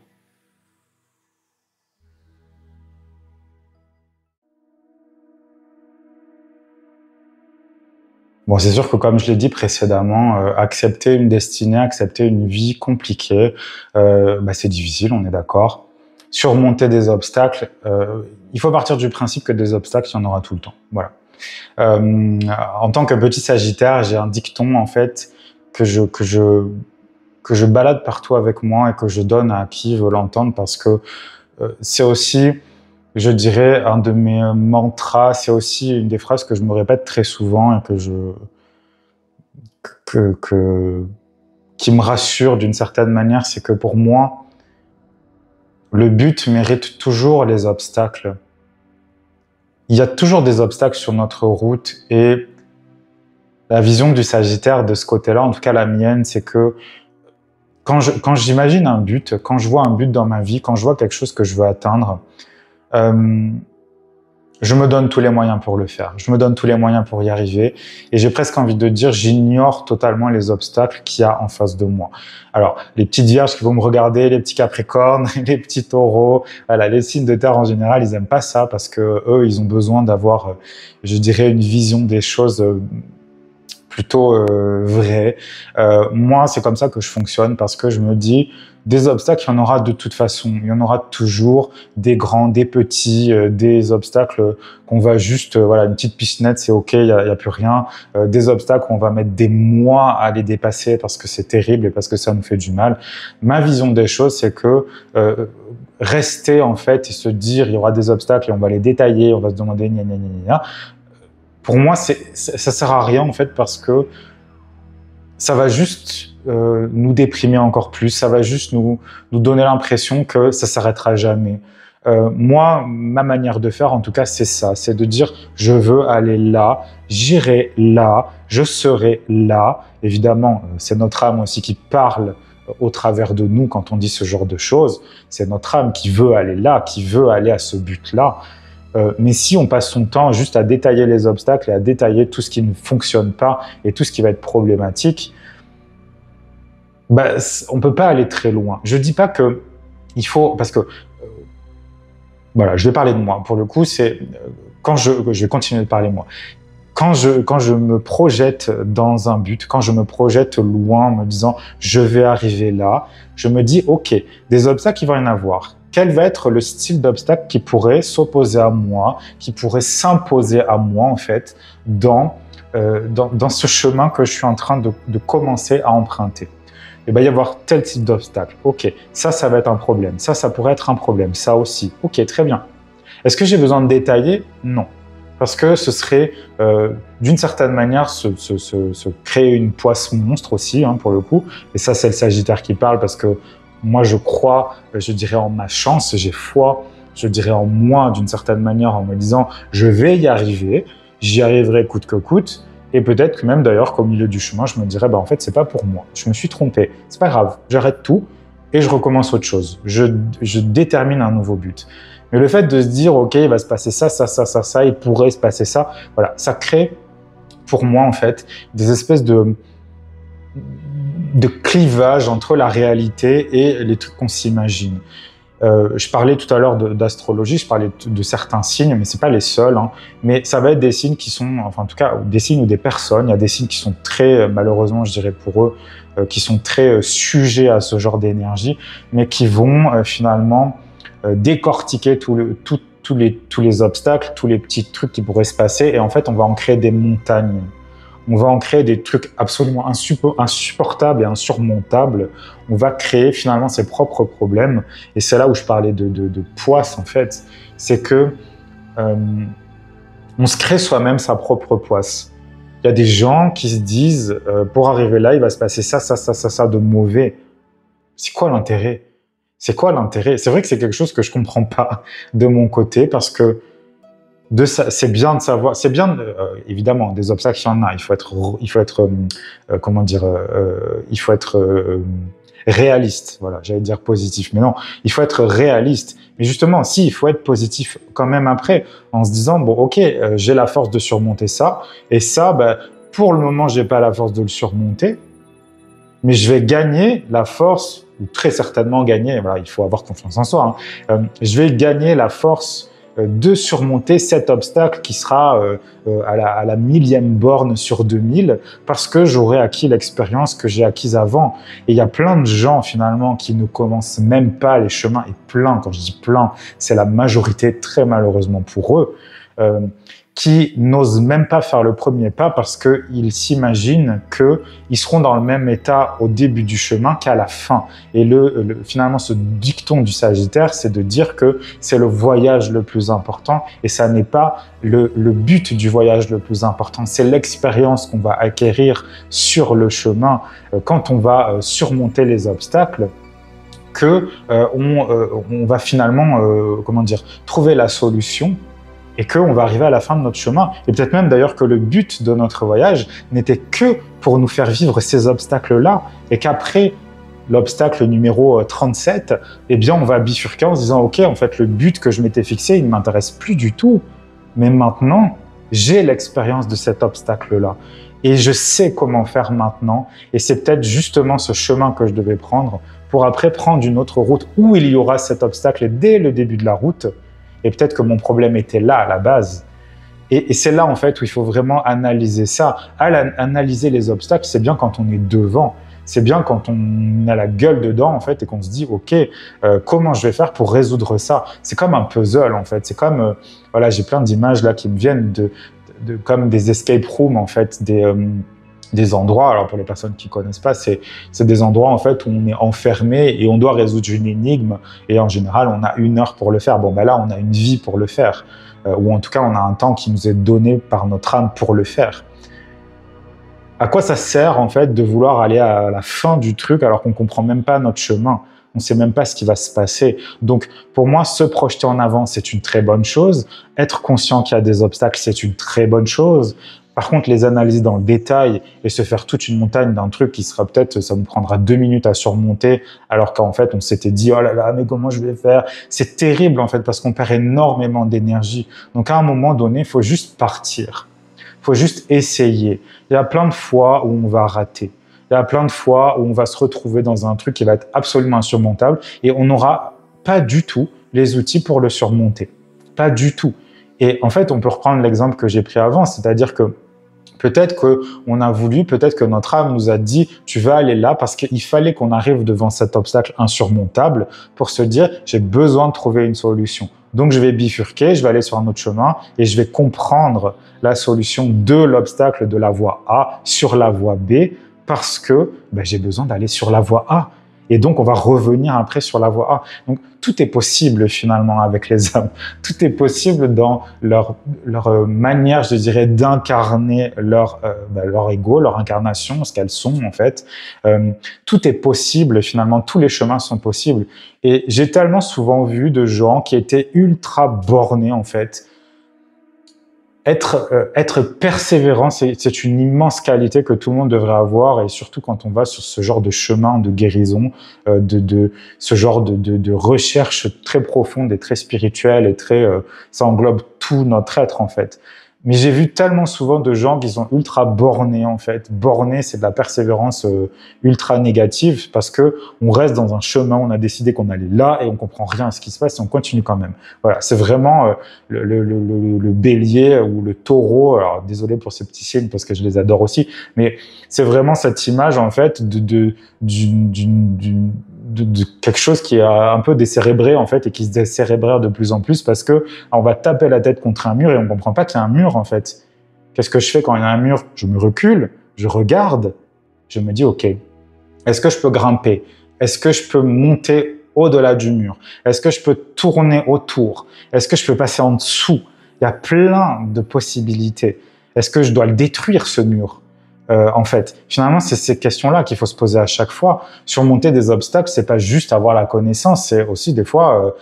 Bon, c'est sûr que comme je l'ai dit précédemment, accepter une destinée, accepter une vie compliquée, c'est difficile, on est d'accord. Surmonter des obstacles, il faut partir du principe que des obstacles, il y en aura tout le temps. Voilà. En tant que petit Sagittaire, j'ai un dicton en fait que je balade partout avec moi et que je donne à qui veut l'entendre parce que c'est aussi, je dirais, un de mes mantras. C'est aussi une des phrases que je me répète très souvent et qui me rassure d'une certaine manière. C'est que pour moi, le but mérite toujours les obstacles. Il y a toujours des obstacles sur notre route et la vision du Sagittaire de ce côté-là, en tout cas la mienne, c'est que quand j'imagine un but, quand je vois un but dans ma vie, quand je vois quelque chose que je veux atteindre, je me donne tous les moyens pour le faire. Je me donne tous les moyens pour y arriver. Et j'ai presque envie de dire, j'ignore totalement les obstacles qu'il y a en face de moi. Alors, les petites vierges qui vont me regarder, les petits capricornes, les petits taureaux, voilà, les signes de terre en général, ils aiment pas ça parce que eux, ils ont besoin d'avoir, je dirais, une vision des choses plutôt vraie. Moi, c'est comme ça que je fonctionne parce que je me dis, des obstacles, il y en aura de toute façon. Il y en aura toujours, des grands, des petits, des obstacles qu'on va juste, voilà, une petite piscinette, c'est OK, il y a plus rien. Des obstacles qu'on va mettre des mois à les dépasser parce que c'est terrible et parce que ça nous fait du mal. Ma vision des choses, c'est que rester en fait et se dire, il y aura des obstacles et on va les détailler, on va se demander gna gna gna gna. Pour moi, ça sert à rien en fait parce que ça va juste nous déprimer encore plus, ça va juste nous donner l'impression que ça s'arrêtera jamais. Moi, ma manière de faire, en tout cas, c'est ça, c'est de dire je veux aller là, j'irai là, je serai là. Évidemment, c'est notre âme aussi qui parle au travers de nous quand on dit ce genre de choses. C'est notre âme qui veut aller là, qui veut aller à ce but-là. Mais si on passe son temps juste à détailler les obstacles et à détailler tout ce qui ne fonctionne pas et tout ce qui va être problématique, bah, on ne peut pas aller très loin. Je ne dis pas que il faut, parce que voilà, je vais parler de moi. Pour le coup, c'est quand je vais continuer de parler de moi. Quand je me projette dans un but, quand je me projette loin en me disant je vais arriver là, je me dis ok, des obstacles il va y en avoir. Quel va être le style d'obstacle qui pourrait s'opposer à moi, qui pourrait s'imposer à moi en fait dans ce chemin que je suis en train de commencer à emprunter. Il va y avoir tel type d'obstacle. Ok, ça va être un problème. Ça pourrait être un problème. Ça aussi. Ok, très bien. Est-ce que j'ai besoin de détailler? Non. Parce que ce serait, d'une certaine manière, se créer une poisse monstre aussi, hein, pour le coup. Et ça, c'est le Sagittaire qui parle parce que moi, je crois, je dirais, en ma chance, j'ai foi, je dirais en moi, d'une certaine manière, en me disant, je vais y arriver, j'y arriverai coûte que coûte. Et peut-être que même d'ailleurs, qu'au milieu du chemin, je me dirais, bah, en fait, c'est pas pour moi. Je me suis trompé. C'est pas grave. J'arrête tout et je recommence autre chose. Je détermine un nouveau but. Mais le fait de se dire, OK, il va se passer ça, il pourrait se passer ça, voilà, ça crée, pour moi, en fait, des espèces de clivage entre la réalité et les trucs qu'on s'imagine. Je parlais tout à l'heure d'astrologie, je parlais de certains signes, mais c'est pas les seuls, hein, mais ça va être des signes qui sont, enfin en tout cas, des signes ou des personnes, il y a des signes qui sont très, malheureusement, je dirais pour eux, qui sont très sujets à ce genre d'énergie, mais qui vont finalement décortiquer tous les obstacles, tous les petits trucs qui pourraient se passer, et en fait, on va en créer des montagnes. On va en créer des trucs absolument insupportables et insurmontables. On va créer finalement ses propres problèmes. Et c'est là où je parlais de poisse, en fait. C'est que on se crée soi-même sa propre poisse. Il y a des gens qui se disent, pour arriver là, il va se passer ça de mauvais. C'est quoi l'intérêt? C'est quoi l'intérêt? C'est vrai que c'est quelque chose que je comprends pas de mon côté, parce que c'est bien de savoir, c'est bien, évidemment, des obstacles, il y en a. Il faut être réaliste. Voilà, j'allais dire positif, mais non, il faut être réaliste. Mais justement, si, il faut être positif quand même après, en se disant, bon, ok, j'ai la force de surmonter ça, et ça, bah, pour le moment, j'ai pas la force de le surmonter, mais je vais gagner la force, ou très certainement gagner, voilà, il faut avoir confiance en soi, hein, je vais gagner la force de surmonter cet obstacle qui sera à la millième borne sur 2000, parce que j'aurai acquis l'expérience que j'ai acquise avant. Et il y a plein de gens finalement qui ne commencent même pas les chemins, et plein, quand je dis plein, c'est la majorité, très malheureusement pour eux, qui n'osent même pas faire le premier pas parce qu'ils s'imaginent qu'ils seront dans le même état au début du chemin qu'à la fin. Et finalement, ce dicton du Sagittaire, c'est de dire que c'est le voyage le plus important, et ça n'est pas le but du voyage le plus important, c'est l'expérience qu'on va acquérir sur le chemin quand on va surmonter les obstacles, que on va finalement trouver la solution, et qu'on va arriver à la fin de notre chemin. Et peut-être même d'ailleurs que le but de notre voyage n'était que pour nous faire vivre ces obstacles-là, et qu'après l'obstacle numéro 37, eh bien on va bifurquer en se disant « Ok, en fait, le but que je m'étais fixé, il ne m'intéresse plus du tout. Mais maintenant, j'ai l'expérience de cet obstacle-là. Et je sais comment faire maintenant. Et c'est peut-être justement ce chemin que je devais prendre pour après prendre une autre route où il y aura cet obstacle dès le début de la route. Et peut-être que mon problème était là, à la base. » Et c'est là, en fait, où il faut vraiment analyser ça. Analyser les obstacles, c'est bien quand on est devant. C'est bien quand on a la gueule dedans, en fait, et qu'on se dit, OK, comment je vais faire pour résoudre ça? C'est comme un puzzle, en fait. C'est comme, voilà, j'ai plein d'images là qui me viennent comme des escape rooms, en fait, des endroits, alors pour les personnes qui connaissent pas, c'est des endroits en fait où on est enfermé et on doit résoudre une énigme, et en général on a 1 heure pour le faire. Bon ben là on a une vie pour le faire, ou en tout cas on a un temps qui nous est donné par notre âme pour le faire. À quoi ça sert en fait de vouloir aller à la fin du truc alors qu'on comprend même pas notre chemin? On sait même pas ce qui va se passer. Donc, pour moi, se projeter en avant, c'est une très bonne chose. Être conscient qu'il y a des obstacles, c'est une très bonne chose. Par contre, les analyser dans le détail et se faire toute une montagne d'un truc qui sera peut-être, ça nous prendra 2 minutes à surmonter, alors qu'en fait, on s'était dit, oh là là, mais comment je vais faire? C'est terrible, en fait, parce qu'on perd énormément d'énergie. Donc, à un moment donné, il faut juste partir. Il faut juste essayer. Il y a plein de fois où on va rater. Il y a plein de fois où on va se retrouver dans un truc qui va être absolument insurmontable et on n'aura pas du tout les outils pour le surmonter. Pas du tout. Et en fait, on peut reprendre l'exemple que j'ai pris avant, c'est-à-dire que peut-être qu'on a voulu, peut-être que notre âme nous a dit « tu vas aller là » parce qu'il fallait qu'on arrive devant cet obstacle insurmontable pour se dire « j'ai besoin de trouver une solution ». Donc, je vais bifurquer, je vais aller sur un autre chemin et je vais comprendre la solution de l'obstacle de la voie A sur la voie B parce que j'ai besoin d'aller sur la voie A. Et donc, on va revenir après sur la voie A. Donc, tout est possible finalement avec les âmes. Tout est possible dans leur manière, je dirais, d'incarner leur ego, leur incarnation, ce qu'elles sont en fait. Tout est possible finalement, tous les chemins sont possibles. Et j'ai tellement souvent vu de gens qui étaient ultra bornés en fait. Être persévérant, c'est une immense qualité que tout le monde devrait avoir, et surtout quand on va sur ce genre de chemin de guérison, ce genre de recherche très profonde et très spirituelle et ça englobe tout notre être en fait. Mais j'ai vu tellement souvent de gens qui sont ultra bornés en fait. Bornés, c'est de la persévérance ultra négative parce que on reste dans un chemin, on a décidé qu'on allait là et on comprend rien à ce qui se passe et on continue quand même. Voilà, c'est vraiment le bélier ou le taureau. Alors désolé pour ces petits signes parce que je les adore aussi, mais c'est vraiment cette image en fait de quelque chose qui est un peu décérébré en fait et qui se décérébrère de plus en plus parce que on va taper la tête contre un mur et on comprend pas qu'il y a un mur en fait. Qu'est-ce que je fais quand il y a un mur? Je me recule, je regarde, je me dis ok, est-ce que je peux grimper? Est-ce que je peux monter au-delà du mur? Est-ce que je peux tourner autour? Est-ce que je peux passer en dessous? Il y a plein de possibilités. Est-ce que je dois le détruire ce mur? En fait, finalement, c'est ces questions-là qu'il faut se poser à chaque fois. Surmonter des obstacles, c'est pas juste avoir la connaissance, c'est aussi des fois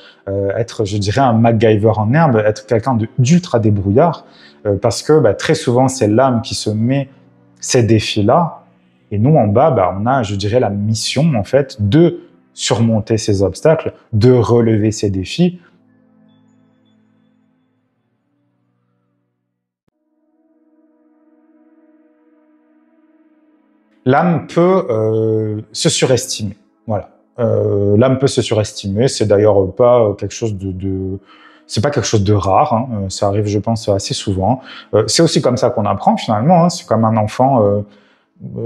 être, je dirais, un MacGyver en herbe, être quelqu'un d'ultra débrouillard, parce que très souvent, c'est l'âme qui se met ces défis-là, et nous, en bas, on a, je dirais, la mission, en fait, de surmonter ces obstacles, de relever ces défis. L'âme peut se surestimer. Voilà. L'âme peut se surestimer. C'est d'ailleurs pas quelque chose c'est pas quelque chose de rare. Hein. Ça arrive, je pense, assez souvent. C'est aussi comme ça qu'on apprend finalement. Hein. C'est comme un enfant.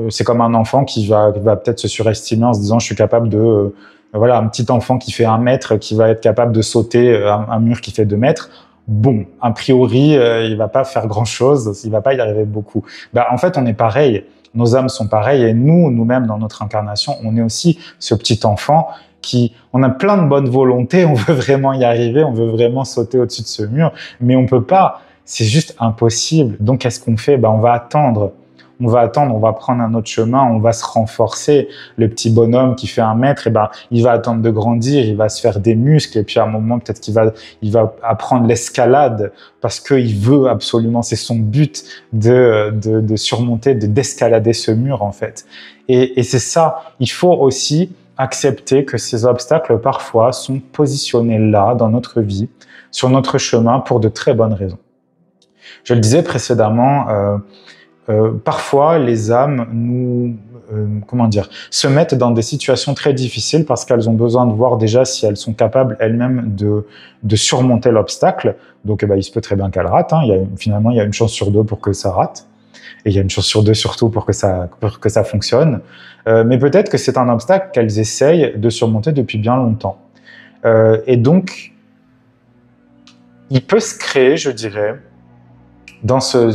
C'est comme un enfant qui va peut-être se surestimer en se disant je suis capable de voilà, un petit enfant qui fait 1 mètre qui va être capable de sauter un mur qui fait 2 mètres. Bon, a priori, il va pas faire grand chose. Il va pas y arriver beaucoup. En fait, on est pareil. Nos âmes sont pareilles et nous-mêmes, dans notre incarnation, on est aussi ce petit enfant on a plein de bonne volonté, on veut vraiment y arriver, on veut vraiment sauter au-dessus de ce mur, mais on peut pas, c'est juste impossible. Donc, qu'est-ce qu'on fait? On va attendre. On va prendre un autre chemin, on va se renforcer. Le petit bonhomme qui fait 1 mètre, il va attendre de grandir, il va se faire des muscles, et puis à un moment, peut-être qu'il va apprendre l'escalade parce qu'il veut absolument, c'est son but de surmonter, d'escalader ce mur, en fait. Et c'est ça, il faut aussi accepter que ces obstacles, parfois, sont positionnés là, dans notre vie, sur notre chemin, pour de très bonnes raisons. Je le disais précédemment, parfois, les âmes se mettent dans des situations très difficiles parce qu'elles ont besoin de voir déjà si elles sont capables elles-mêmes de surmonter l'obstacle. Donc, il se peut très bien qu'elles ratent. Hein. Finalement, il y a une chance sur 2 pour que ça rate. Et il y a une chance sur 2 surtout pour que ça fonctionne. Mais peut-être que c'est un obstacle qu'elles essayent de surmonter depuis bien longtemps. Et donc, il peut se créer, je dirais, dans ce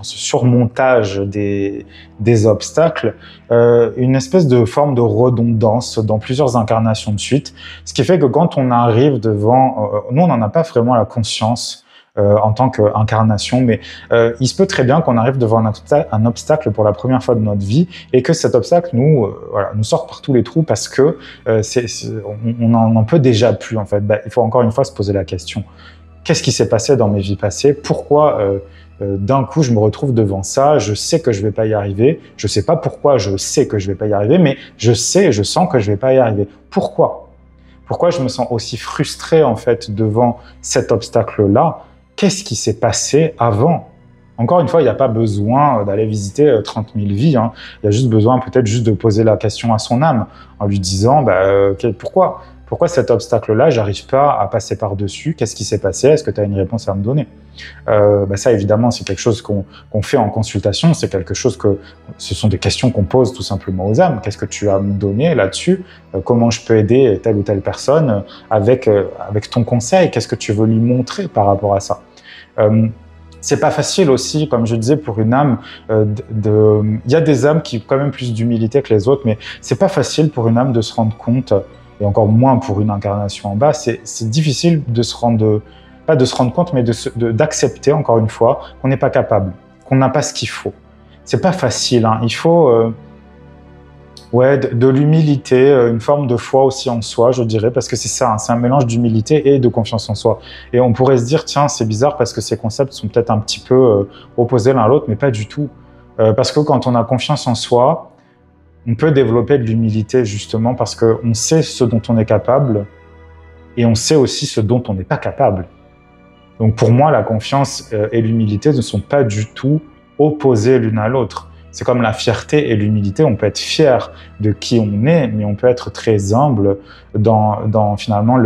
surmontage des obstacles, une espèce de forme de redondance dans plusieurs incarnations de suite, ce qui fait que quand on arrive devant, nous on n'en a pas vraiment la conscience en tant qu'incarnation, mais il se peut très bien qu'on arrive devant un obstacle pour la première fois de notre vie et que cet obstacle nous sorte par tous les trous parce que on n'en peut déjà plus en fait. Il faut encore une fois se poser la question. Qu'est-ce qui s'est passé dans mes vies passées? Pourquoi d'un coup, je me retrouve devant ça, je sais que je vais pas y arriver, je sais pas pourquoi je sais que je vais pas y arriver, mais je sais, je sens que je vais pas y arriver. Pourquoi? Pourquoi je me sens aussi frustré, en fait, devant cet obstacle-là? Qu'est-ce qui s'est passé avant? Encore une fois, il n'y a pas besoin d'aller visiter 30 000 vies, hein. Il y a juste besoin peut-être juste de poser la question à son âme, en lui disant pourquoi? Pourquoi cet obstacle-là, j'arrive pas à passer par-dessus? Qu'est-ce qui s'est passé? Est-ce que tu as une réponse à me donner? Ça, évidemment, c'est quelque chose qu'on fait en consultation. C'est quelque chose ce sont des questions qu'on pose tout simplement aux âmes. Qu'est-ce que tu as à me donner là-dessus? Comment je peux aider telle ou telle personne avec ton conseil? Qu'est-ce que tu veux lui montrer par rapport à ça? C'est pas facile aussi, comme je disais, pour une âme. Il y a des âmes qui ont quand même plus d'humilité que les autres, mais c'est pas facile pour une âme de se rendre compte, et encore moins pour une incarnation en bas. C'est difficile de se rendre, pas de se rendre compte, mais d'accepter, encore une fois, qu'on n'est pas capable, qu'on n'a pas ce qu'il faut. C'est pas facile, hein. Il faut de l'humilité, une forme de foi aussi en soi, je dirais, parce que c'est ça, hein, c'est un mélange d'humilité et de confiance en soi. Et on pourrait se dire, tiens, c'est bizarre parce que ces concepts sont peut-être un petit peu opposés l'un à l'autre, mais pas du tout. Parce que quand on a confiance en soi, on peut développer de l'humilité justement parce qu'on sait ce dont on est capable et on sait aussi ce dont on n'est pas capable. Donc pour moi, la confiance et l'humilité ne sont pas du tout opposées l'une à l'autre. C'est comme la fierté et l'humilité. On peut être fier de qui on est, mais on peut être très humble dans finalement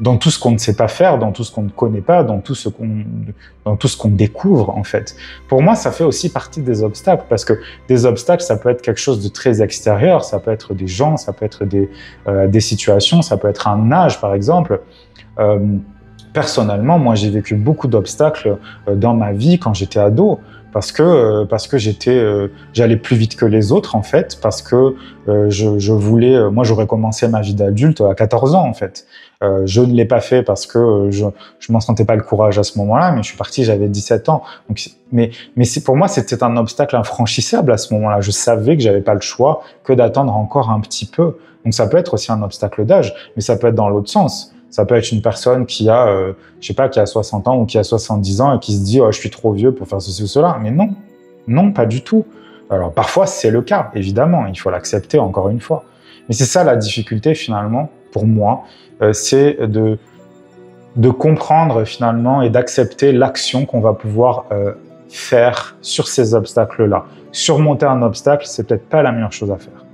dans tout ce qu'on ne sait pas faire, dans tout ce qu'on ne connaît pas, dans tout ce qu'on découvre en fait. Pour moi, ça fait aussi partie des obstacles, parce que des obstacles, ça peut être quelque chose de très extérieur, ça peut être des gens, ça peut être des situations, ça peut être un âge par exemple. Personnellement, moi, j'ai vécu beaucoup d'obstacles dans ma vie quand j'étais ado, parce que j'allais plus vite que les autres en fait, parce que je voulais, moi, j'aurais commencé ma vie d'adulte à 14 ans en fait. Je ne l'ai pas fait parce que je m'en sentais pas le courage à ce moment-là, mais je suis parti, j'avais 17 ans. Donc, mais pour moi, c'était un obstacle infranchissable à ce moment-là. Je savais que j'avais pas le choix que d'attendre encore un petit peu. Donc ça peut être aussi un obstacle d'âge, mais ça peut être dans l'autre sens. Ça peut être une personne qui a, qui a 60 ans ou qui a 70 ans et qui se dit « oh, je suis trop vieux pour faire ceci ou cela ». Mais non, non, pas du tout. Alors parfois, c'est le cas, évidemment, il faut l'accepter encore une fois. Mais c'est ça la difficulté finalement, pour moi, c'est de comprendre finalement et d'accepter l'action qu'on va pouvoir faire sur ces obstacles-là. Surmonter un obstacle, c'est peut-être pas la meilleure chose à faire.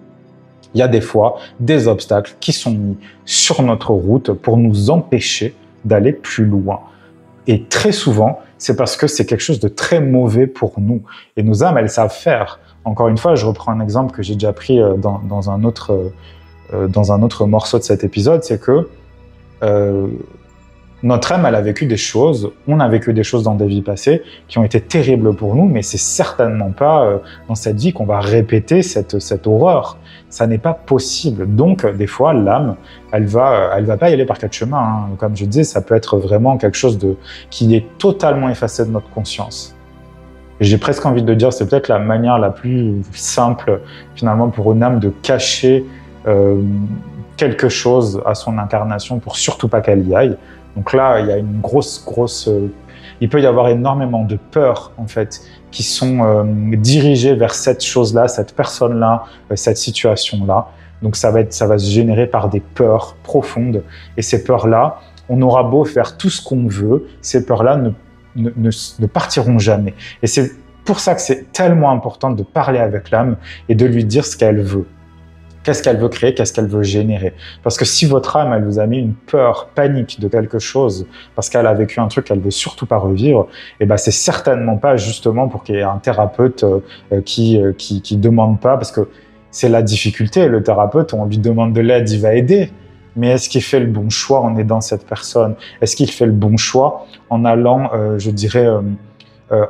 Il y a des fois des obstacles qui sont mis sur notre route pour nous empêcher d'aller plus loin. Et très souvent, c'est parce que c'est quelque chose de très mauvais pour nous. Et nos âmes, elles savent faire. Encore une fois, je reprends un exemple que j'ai déjà pris dans un autre morceau de cet épisode, c'est que notre âme, elle a vécu des choses, on a vécu des choses dans des vies passées qui ont été terribles pour nous, mais c'est certainement pas dans cette vie qu'on va répéter cette horreur. Ça n'est pas possible. Donc, des fois, l'âme, elle va pas y aller par quatre chemins, hein. Comme je disais, ça peut être vraiment quelque chose qui est totalement effacé de notre conscience. Et j'ai presque envie de dire, c'est peut-être la manière la plus simple, finalement, pour une âme de cacher quelque chose à son incarnation pour surtout pas qu'elle y aille. Donc là, il y a une il peut y avoir énormément de peurs, en fait, qui sont dirigées vers cette chose-là, cette personne-là, cette situation-là. Donc ça va se générer par des peurs profondes. Et ces peurs-là, on aura beau faire tout ce qu'on veut, ces peurs-là ne partiront jamais. Et c'est pour ça que c'est tellement important de parler avec l'âme et de lui dire ce qu'elle veut. Qu'est-ce qu'elle veut créer, qu'est-ce qu'elle veut générer. Parce que si votre âme, elle vous a mis une peur, panique de quelque chose, parce qu'elle a vécu un truc qu'elle veut surtout pas revivre, c'est certainement pas justement pour qu'il y ait un thérapeute qui demande pas, parce que c'est la difficulté. Le thérapeute, on lui demande de l'aide, il va aider. Mais est-ce qu'il fait le bon choix en aidant cette personne? Est-ce qu'il fait le bon choix en allant,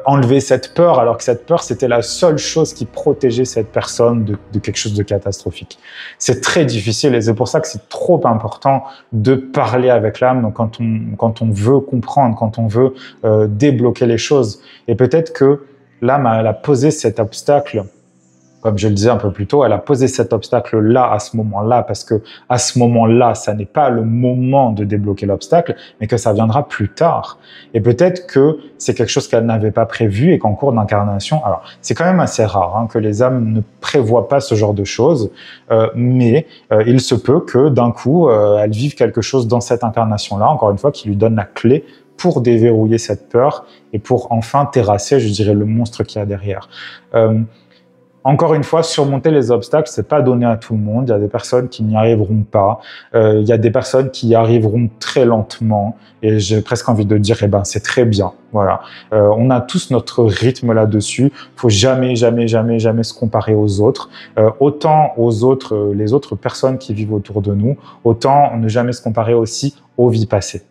enlever cette peur, alors que cette peur, c'était la seule chose qui protégeait cette personne de quelque chose de catastrophique. C'est très difficile et c'est pour ça que c'est trop important de parler avec l'âme quand on veut comprendre, quand on veut débloquer les choses. Et peut-être que l'âme, elle a posé cet obstacle, comme je le disais un peu plus tôt, elle a posé cet obstacle-là à ce moment-là, parce que à ce moment-là, ça n'est pas le moment de débloquer l'obstacle, mais que ça viendra plus tard. Et peut-être que c'est quelque chose qu'elle n'avait pas prévu et qu'en cours d'incarnation, alors c'est quand même assez rare hein, que les âmes ne prévoient pas ce genre de choses, mais il se peut que d'un coup, elles vivent quelque chose dans cette incarnation-là, encore une fois, qui lui donne la clé pour déverrouiller cette peur et pour enfin terrasser, je dirais, le monstre qu'il y a derrière. Encore une fois, surmonter les obstacles, c'est pas donné à tout le monde. Il y a des personnes qui n'y arriveront pas. Il y a des personnes qui y arriveront très lentement. Et j'ai presque envie de dire, eh ben, c'est très bien. Voilà. On a tous notre rythme là-dessus. Faut jamais, jamais, jamais, jamais se comparer aux autres. Autant aux autres, les autres personnes qui vivent autour de nous, autant ne jamais se comparer aussi aux vies passées.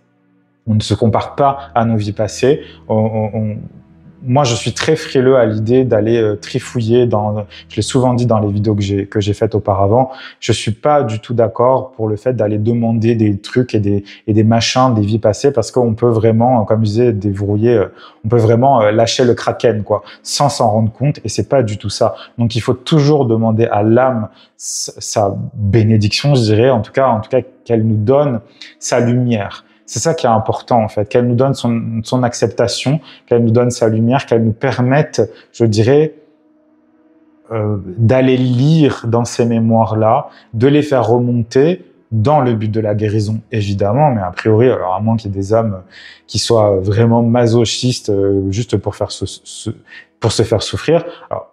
On ne se compare pas à nos vies passées. Moi, je suis très frileux à l'idée d'aller trifouiller je l'ai souvent dit dans les vidéos que j'ai faites auparavant, je suis pas du tout d'accord pour le fait d'aller demander des trucs et des machins des vies passées, parce qu'on peut vraiment, comme je disais, déverrouiller, on peut vraiment lâcher le kraken, quoi, sans s'en rendre compte, et c'est pas du tout ça. Donc, il faut toujours demander à l'âme sa bénédiction, je dirais, en tout cas, qu'elle nous donne sa lumière. C'est ça qui est important, en fait, qu'elle nous donne son acceptation, qu'elle nous donne sa lumière, qu'elle nous permette, je dirais, d'aller lire dans ces mémoires-là, de les faire remonter dans le but de la guérison, évidemment, mais a priori, alors à moins qu'il y ait des âmes qui soient vraiment masochistes, juste pour se faire souffrir. Alors,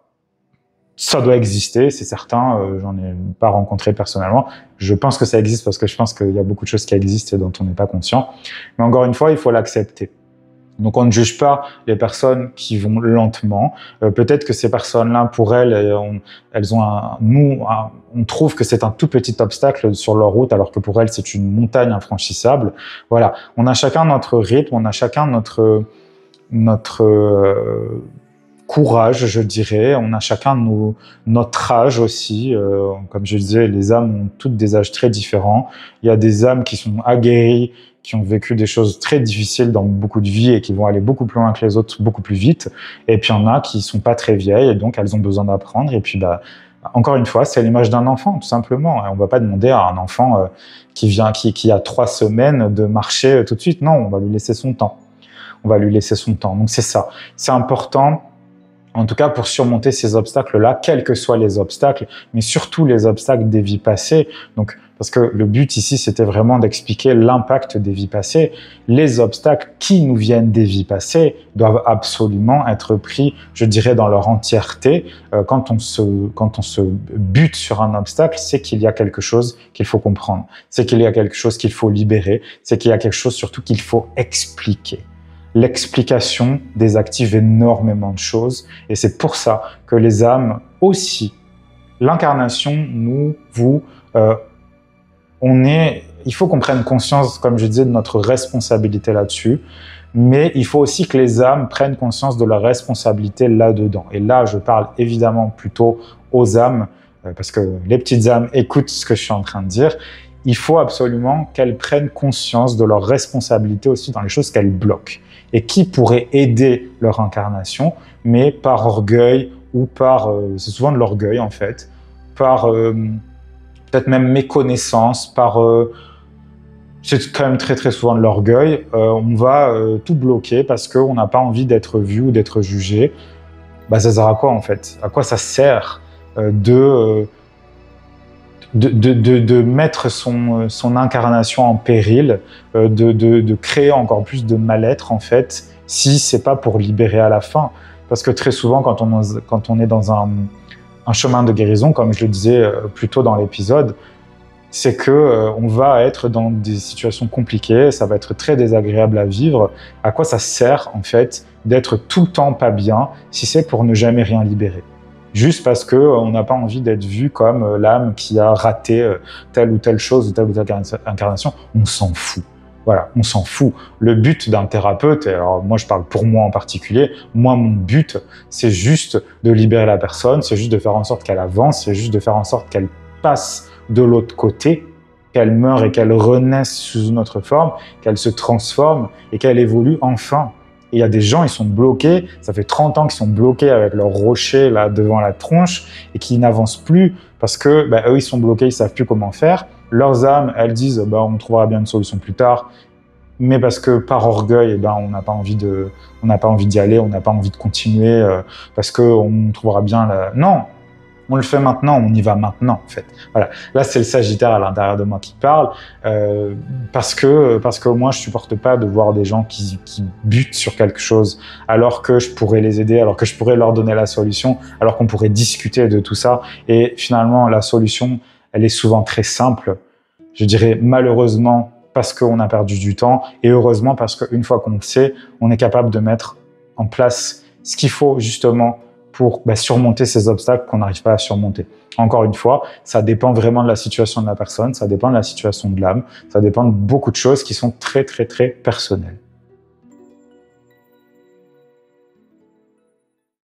ça doit exister, c'est certain, j'en ai pas rencontré personnellement. Je pense que ça existe parce que je pense qu'il y a beaucoup de choses qui existent et dont on n'est pas conscient. Mais encore une fois, il faut l'accepter. Donc on ne juge pas les personnes qui vont lentement. Peut-être que ces personnes-là, pour elles, on trouve que c'est un tout petit obstacle sur leur route, alors que pour elles, c'est une montagne infranchissable. Voilà, on a chacun notre rythme, on a chacun notre courage, je dirais. On a chacun notre âge aussi. Comme je disais, les âmes ont toutes des âges très différents. Il y a des âmes qui sont aguerries, qui ont vécu des choses très difficiles dans beaucoup de vies et qui vont aller beaucoup plus loin que les autres, beaucoup plus vite. Et puis, il y en a qui sont pas très vieilles et donc elles ont besoin d'apprendre. Et puis, encore une fois, c'est l'image d'un enfant, tout simplement. On va pas demander à un enfant qui a 3 semaines de marcher tout de suite. Non, on va lui laisser son temps. On va lui laisser son temps. Donc, c'est ça. C'est important. En tout cas, pour surmonter ces obstacles-là, quels que soient les obstacles, mais surtout les obstacles des vies passées. Donc, parce que le but ici, c'était vraiment d'expliquer l'impact des vies passées. Les obstacles qui nous viennent des vies passées doivent absolument être pris, je dirais, dans leur entièreté. Quand on se bute sur un obstacle, c'est qu'il y a quelque chose qu'il faut comprendre. C'est qu'il y a quelque chose qu'il faut libérer. C'est qu'il y a quelque chose surtout qu'il faut expliquer. L'explication désactive énormément de choses et c'est pour ça que les âmes aussi, l'incarnation, nous, vous, il faut qu'on prenne conscience, comme je disais, de notre responsabilité là-dessus, mais il faut aussi que les âmes prennent conscience de leur responsabilité là-dedans. Et là, je parle évidemment plutôt aux âmes, parce que les petites âmes écoutent ce que je suis en train de dire. Il faut absolument qu'elles prennent conscience de leur responsabilité aussi dans les choses qu'elles bloquent et qui pourraient aider leur incarnation, mais par orgueil ou c'est souvent de l'orgueil en fait, par peut-être même méconnaissance, c'est quand même très très souvent de l'orgueil, on va tout bloquer parce qu'on n'a pas envie d'être vu ou d'être jugé. Ça sert à quoi en fait? À quoi ça sert de mettre son incarnation en péril, de créer encore plus de mal-être en fait, si c'est pas pour libérer à la fin. Parce que très souvent, quand on est dans un chemin de guérison, comme je le disais plus tôt dans l'épisode, c'est que on va être dans des situations compliquées, ça va être très désagréable à vivre. À quoi ça sert en fait d'être tout le temps pas bien si c'est pour ne jamais rien libérer? Juste parce qu'on n'a pas envie d'être vu comme l'âme qui a raté telle ou telle chose ou telle incarnation. On s'en fout. Voilà, on s'en fout. Le but d'un thérapeute, et alors moi je parle pour moi en particulier, moi mon but c'est juste de libérer la personne, c'est juste de faire en sorte qu'elle avance, c'est juste de faire en sorte qu'elle passe de l'autre côté, qu'elle meure et qu'elle renaisse sous une autre forme, qu'elle se transforme et qu'elle évolue enfin. Et il y a des gens, ils sont bloqués, ça fait 30 ans qu'ils sont bloqués avec leur rocher là devant la tronche et qui n'avancent plus parce que eux, ils sont bloqués, ils savent plus comment faire. Leurs âmes, elles disent on trouvera bien une solution plus tard. Mais parce que par orgueil, on n'a pas envie d'y aller, on n'a pas envie de continuer parce qu'on trouvera bien Non, on le fait maintenant, on y va maintenant en fait. Voilà. Là, c'est le Sagittaire à l'intérieur de moi qui parle parce que moi, je supporte pas de voir des gens qui butent sur quelque chose alors que je pourrais les aider, alors que je pourrais leur donner la solution, alors qu'on pourrait discuter de tout ça. Et finalement, la solution, elle est souvent très simple. Je dirais malheureusement parce qu'on a perdu du temps et heureusement parce qu'une fois qu'on le sait, on est capable de mettre en place ce qu'il faut justement pour surmonter ces obstacles qu'on n'arrive pas à surmonter. Encore une fois, ça dépend vraiment de la situation de la personne, ça dépend de la situation de l'âme, ça dépend de beaucoup de choses qui sont très, très, très personnelles.